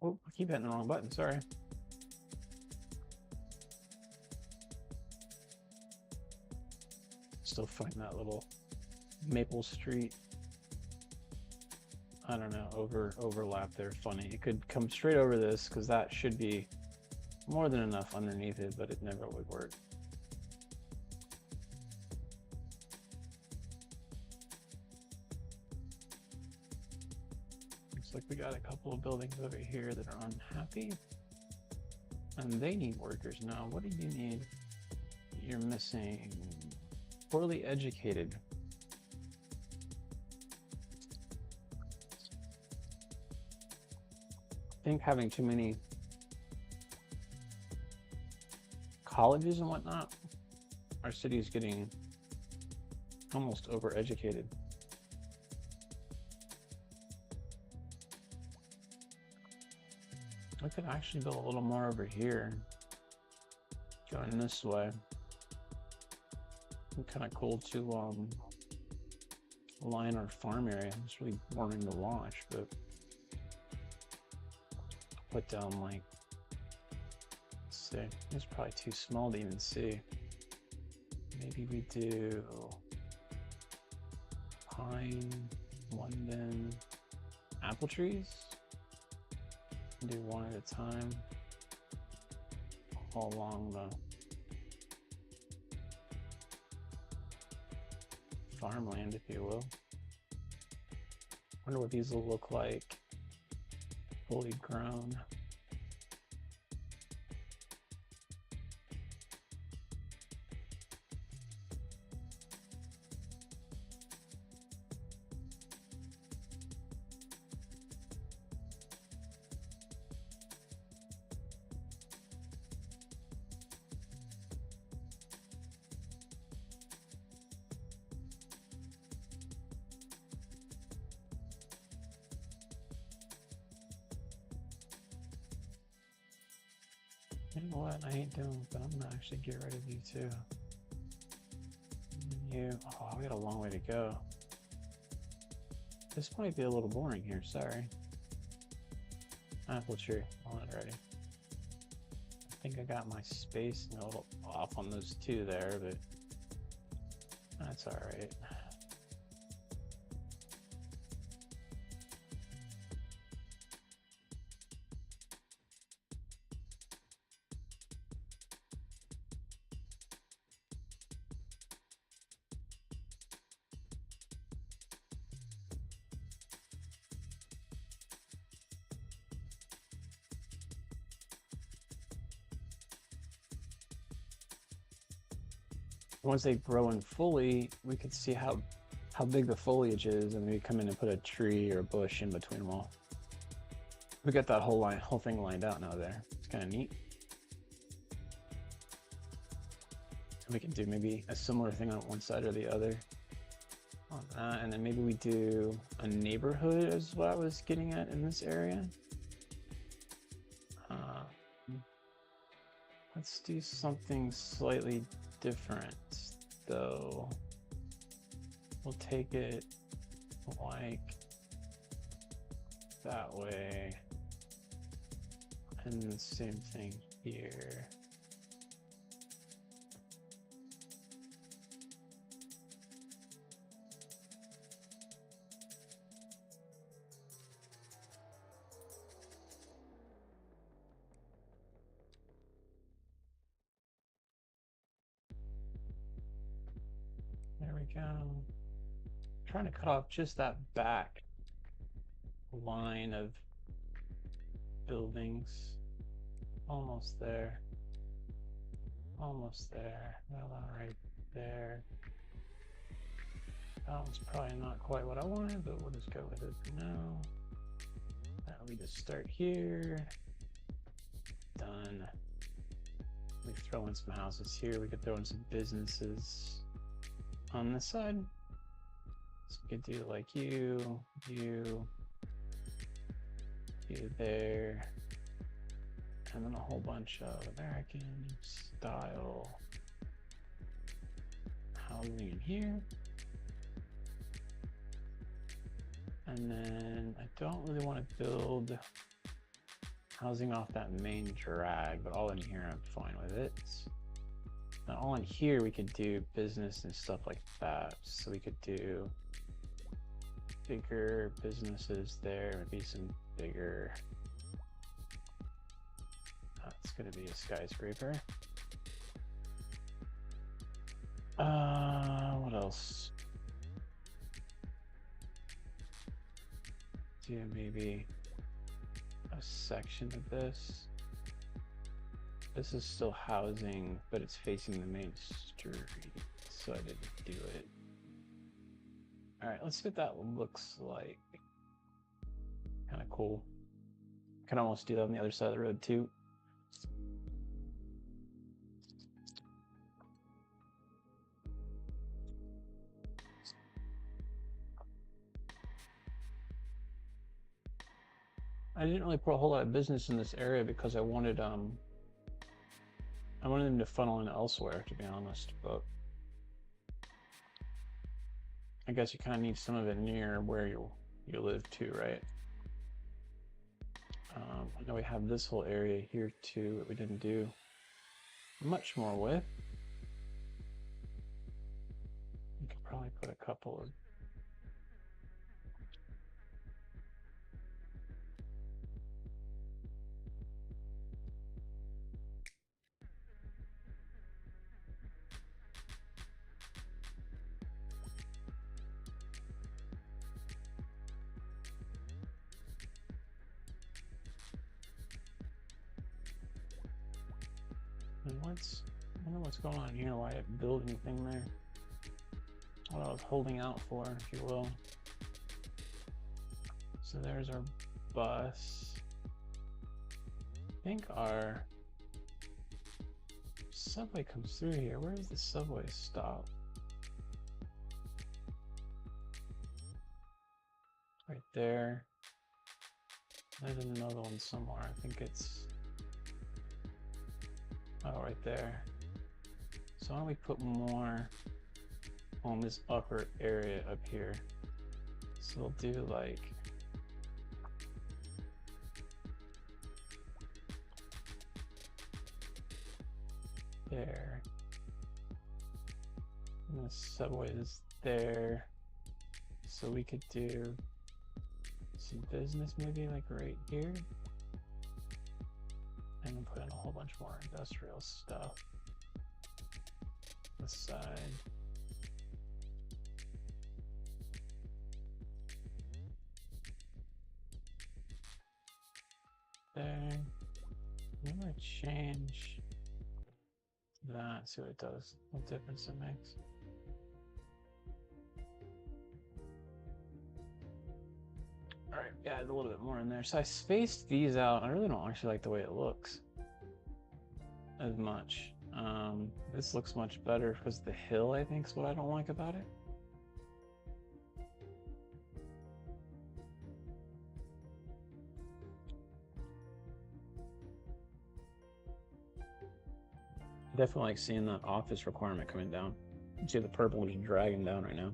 Speaker 1: Oh, I keep hitting the wrong button, sorry. Still find that little Maple Street, I don't know, overlap there funny. It could come straight over this because that should be more than enough underneath it, but it never would work. Looks like we got a couple of buildings over here that are unhappy. And they need workers now. What do you need? You're missing poorly educated. I think having too many colleges and whatnot, our city is getting almost overeducated. I could actually build a little more over here, going this way. It's kind of cool to line our farm area. It's really boring to watch, but put down like, let's see, it's probably too small to even see. Maybe we do pine, linden, apple trees. Do one at a time all along the farmland, if you will. Wonder what these will look like fully grown. You know what? I ain't doing, but I'm gonna actually get rid of you too. You, oh, we got a long way to go. This might be a little boring here, sorry. Apple tree, already. I think I got my space a little off on those two there, but that's alright. Once they grow in fully, we could see how big the foliage is, and we come in and put a tree or a bush in between them all. We got that whole thing lined out now there. It's kind of neat. We can do maybe a similar thing on one side or the other on that, and then maybe we do a neighborhood is what I was getting at in this area. Let's do something slightly different though. We'll take it like that way, and the same thing here. There we go. I'm trying to cut off just that back line of buildings. Almost there. Almost there. Well, right there. That one's probably not quite what I wanted, but we'll just go with it for now. We just start here. Done. We throw in some houses here. We could throw in some businesses on this side. So we could do like you there, and then a whole bunch of American style housing in here. And then I don't really want to build housing off that main drag, but all in here I'm fine with it. Now all in here we could do business and stuff like that. So we could do bigger businesses there, maybe some bigger. It's gonna be a skyscraper. What else? Do maybe a section of this. This is still housing, but it's facing the main street, so I didn't do it. All right, let's see what that looks like. Kind of cool. Can almost do that on the other side of the road too. I didn't really put a whole lot of business in this area because I wanted them to funnel in elsewhere, to be honest, but I guess you kind of need some of it near where you live too, right? I know we have this whole area here too that we didn't do much more with. You could probably put a couple of I wonder what's going on here, why I didn't build anything there. What I was holding out for, if you will. So there's our bus. I think our subway comes through here. Where does the subway stop? Right there. There's another one somewhere. I think it's... Oh, right there. So why don't we put more on this upper area up here? So we'll do like... there. And the subway is there. So we could do some business maybe like right here. And then put in a whole bunch more industrial stuff. This side. There. I'm gonna change that, see what it does, what difference it makes. All right, yeah, add a little bit more in there. So I spaced these out. I really don't actually like the way it looks as much. This looks much better because the hill, I think, is what I don't like about it. I definitely like seeing that office requirement coming down. You can see the purple just dragging down right now.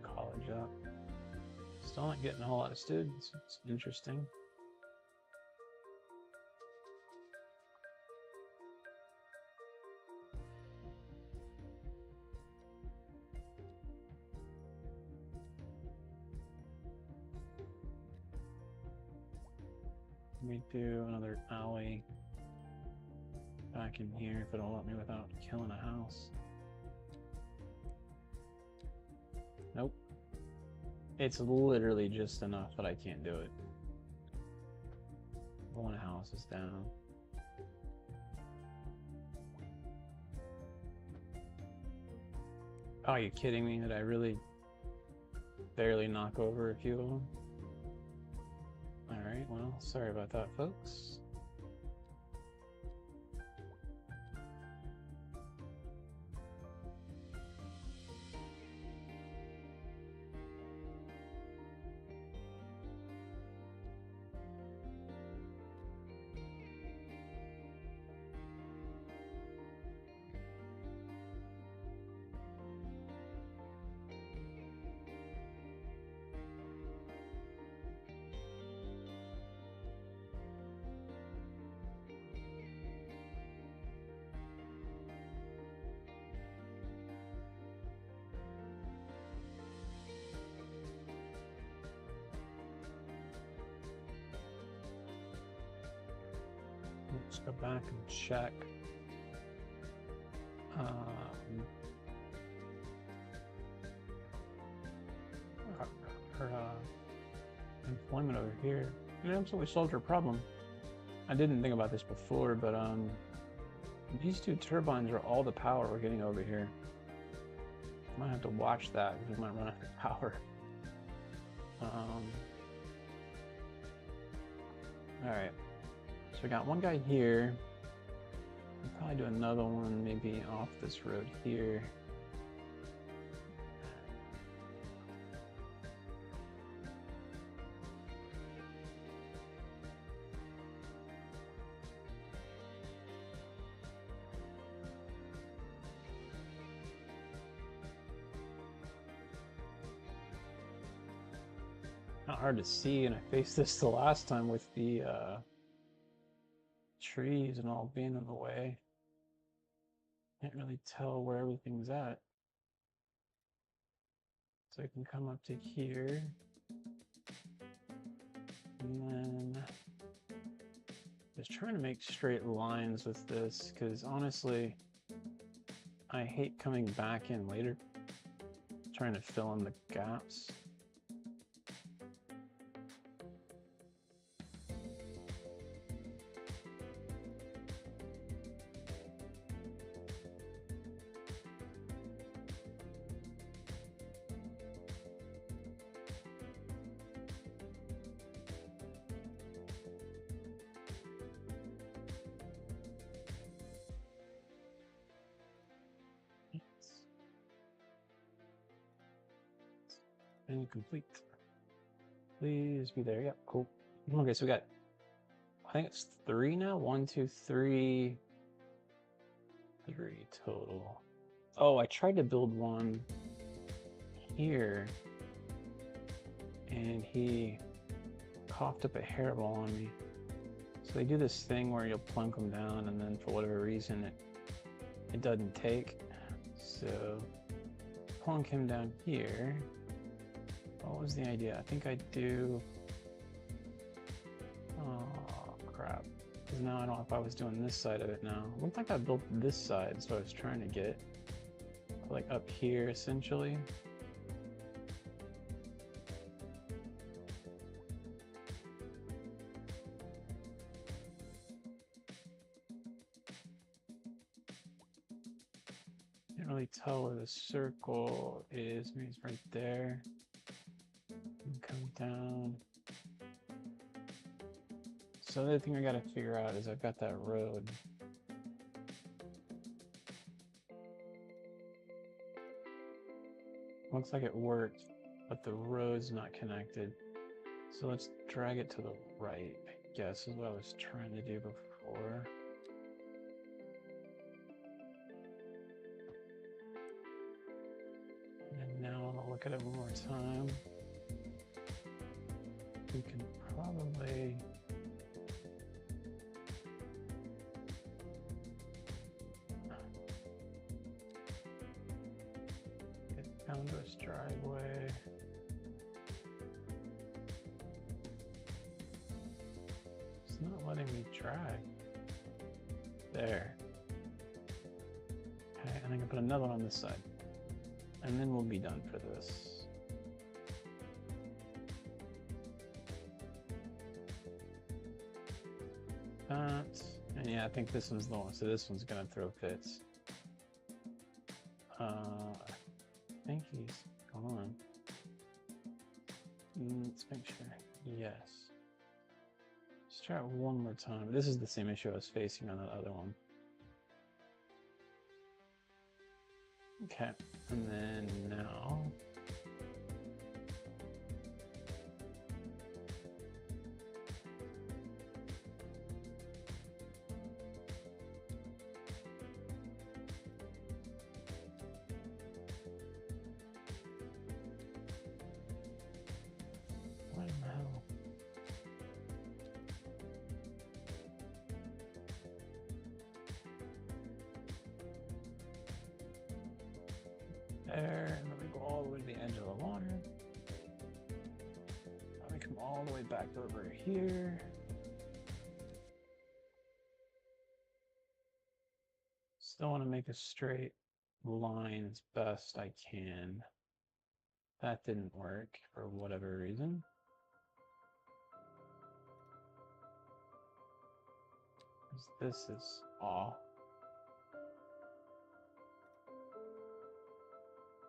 Speaker 1: College up. Still not getting a whole lot of students. It's interesting. Let me do another alley back in here if it'll let me without killing a house. Nope. It's literally just enough that I can't do it. One house is down. Oh, are you kidding me? Did I really barely knock over a few of them? Alright, well, sorry about that, folks. Let's go back and check. Her employment over here. It absolutely solved her problem. I didn't think about this before, but these two turbines are all the power we're getting over here. Might have to watch that because we might run out of power. Alright. So we got one guy here. We'll probably do another one maybe off this road here. Not hard to see, and I faced this the last time with the trees and all being in the way. Can't really tell where everything's at. So I can come up to here. And then just trying to make straight lines with this, because honestly, I hate coming back in later, trying to fill in the gaps. Incomplete. Please be there. Yep, cool. Okay, so we got, I think it's 3 now. 1, 2, 3. 3 total. Oh, I tried to build one here, and he coughed up a hairball on me. So they do this thing where you'll plunk them down, and then for whatever reason, it it doesn't take. So plunk him down here. What was the idea? I think I do. Oh crap! Because now I don't know if I was doing this side of it now. It looked like I built this side, so I was trying to get like up here essentially. Can't really tell where the circle is. Maybe it's right there. And come down. So the other thing I gotta figure out is I've got that road. Looks like it worked, but the road's not connected. So let's drag it to the right, I guess is what I was trying to do before. And now I'll look at it one more time. We can probably get down to this driveway. It's not letting me drag. There. Okay, and I can put another one on this side. And then we'll be done for this. And yeah, I think this one's the one. So this one's gonna throw fits. I think he's gone. Let's make sure. Yes. Let's try it one more time. This is the same issue I was facing on the other one. Okay, and then now. What in the hell? There, and then we go all the way to the edge of the water. Now we come all the way back over here. Still want to make a straight line as best I can. That didn't work for whatever reason. 'Cause this is off.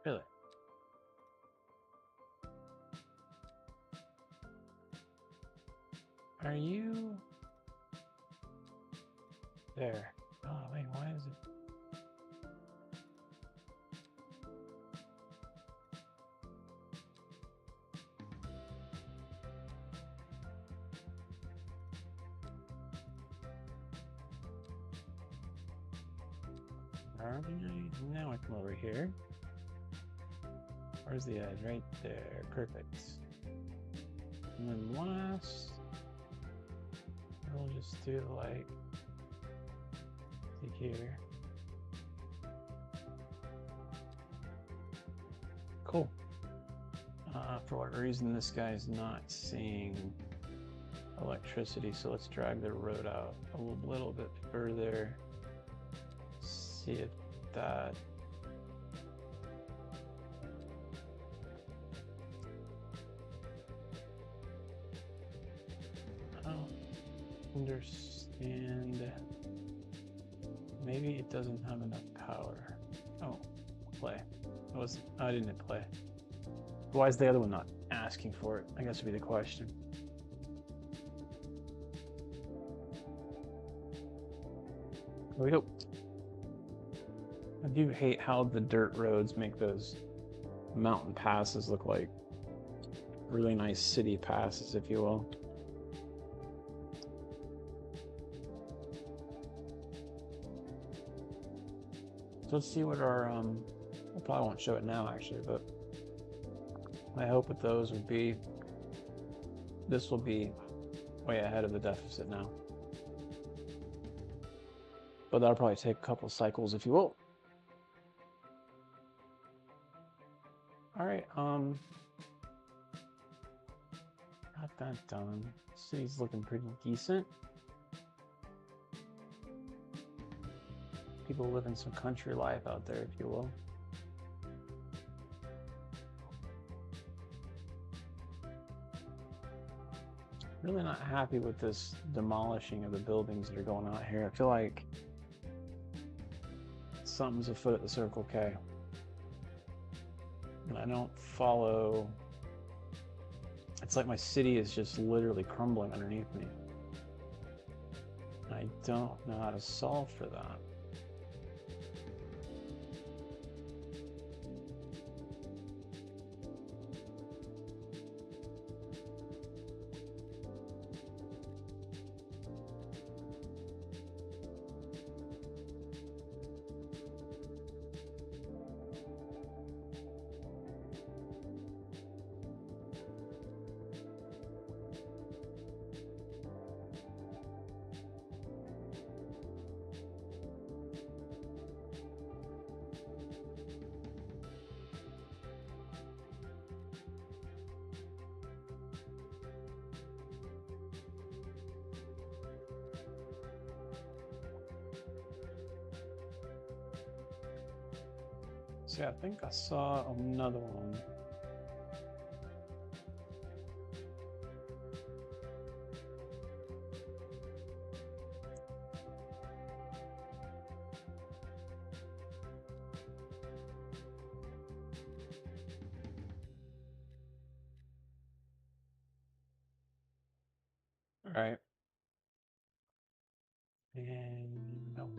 Speaker 1: Really? Are you there? Oh wait, why is it? Now I come over here. Where's the edge? Right there. Perfect. And then last, we'll just do like to here. Cool. For what reason this guy's not seeing electricity, so let's drag the road out a little bit further. See if that I don't understand. Maybe it doesn't have enough power. Oh, play. I didn't hit play. Why is the other one not asking for it? I guess would be the question. Here we go. I do hate how the dirt roads make those mountain passes look like really nice city passes, if you will. So let's see what our, I probably won't show it now actually, but my hope with those would be, this will be way ahead of the deficit now. but that'll probably take a couple cycles, if you will. All right, got that done. City's looking pretty decent. People living some country life out there, if you will. Really not happy with this demolishing of the buildings that are going on here. I feel like something's afoot at the Circle K. And I don't follow. It's like my city is just literally crumbling underneath me. I don't know how to solve for that. See, I think I saw another one. All right. And no.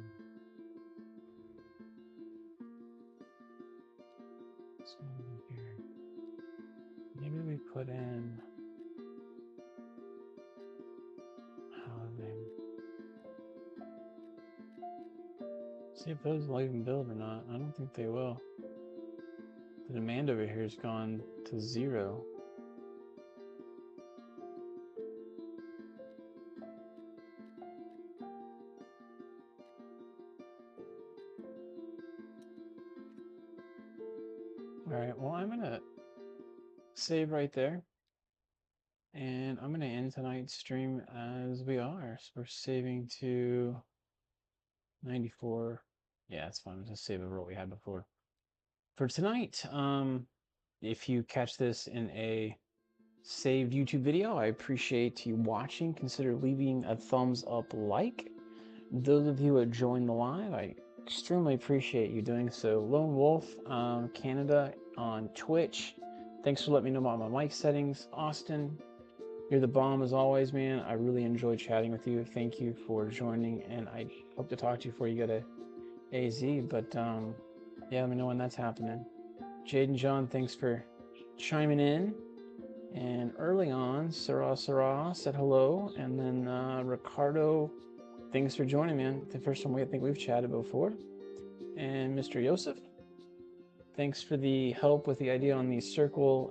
Speaker 1: So here. Maybe we put in housing. See if those will even build or not. I don't think they will. The demand over here has gone to 0. All right, well, I'm gonna save right there. And I'm gonna end tonight's stream as we are. So we're saving to 94. Yeah, it's fine. Just save over what we had before. For tonight, if you catch this in a saved YouTube video, I appreciate you watching. Consider leaving a thumbs up like. Those of you who have joined the live, I extremely appreciate you doing so. Lone Wolf, Canada on Twitch. Thanks for letting me know about my mic settings. Austin, you're the bomb as always, man. I really enjoyed chatting with you. Thank you for joining, and I hope to talk to you before you go to AZ. But yeah, let me know when that's happening. Jade and John, thanks for chiming in. And early on, Sarah said hello, and then Ricardo, thanks for joining, man. The first time I think we've chatted before. And Mr. Yosef, thanks for the help with the idea on the circle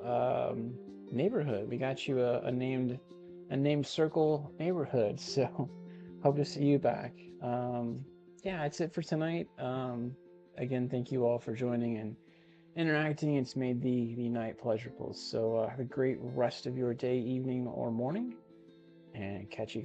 Speaker 1: neighborhood. We got you a named circle neighborhood, so hope to see you back. Yeah, that's it for tonight. Again, thank you all for joining and interacting. It's made the night pleasurable. So have a great rest of your day, evening, or morning, and catch you guys.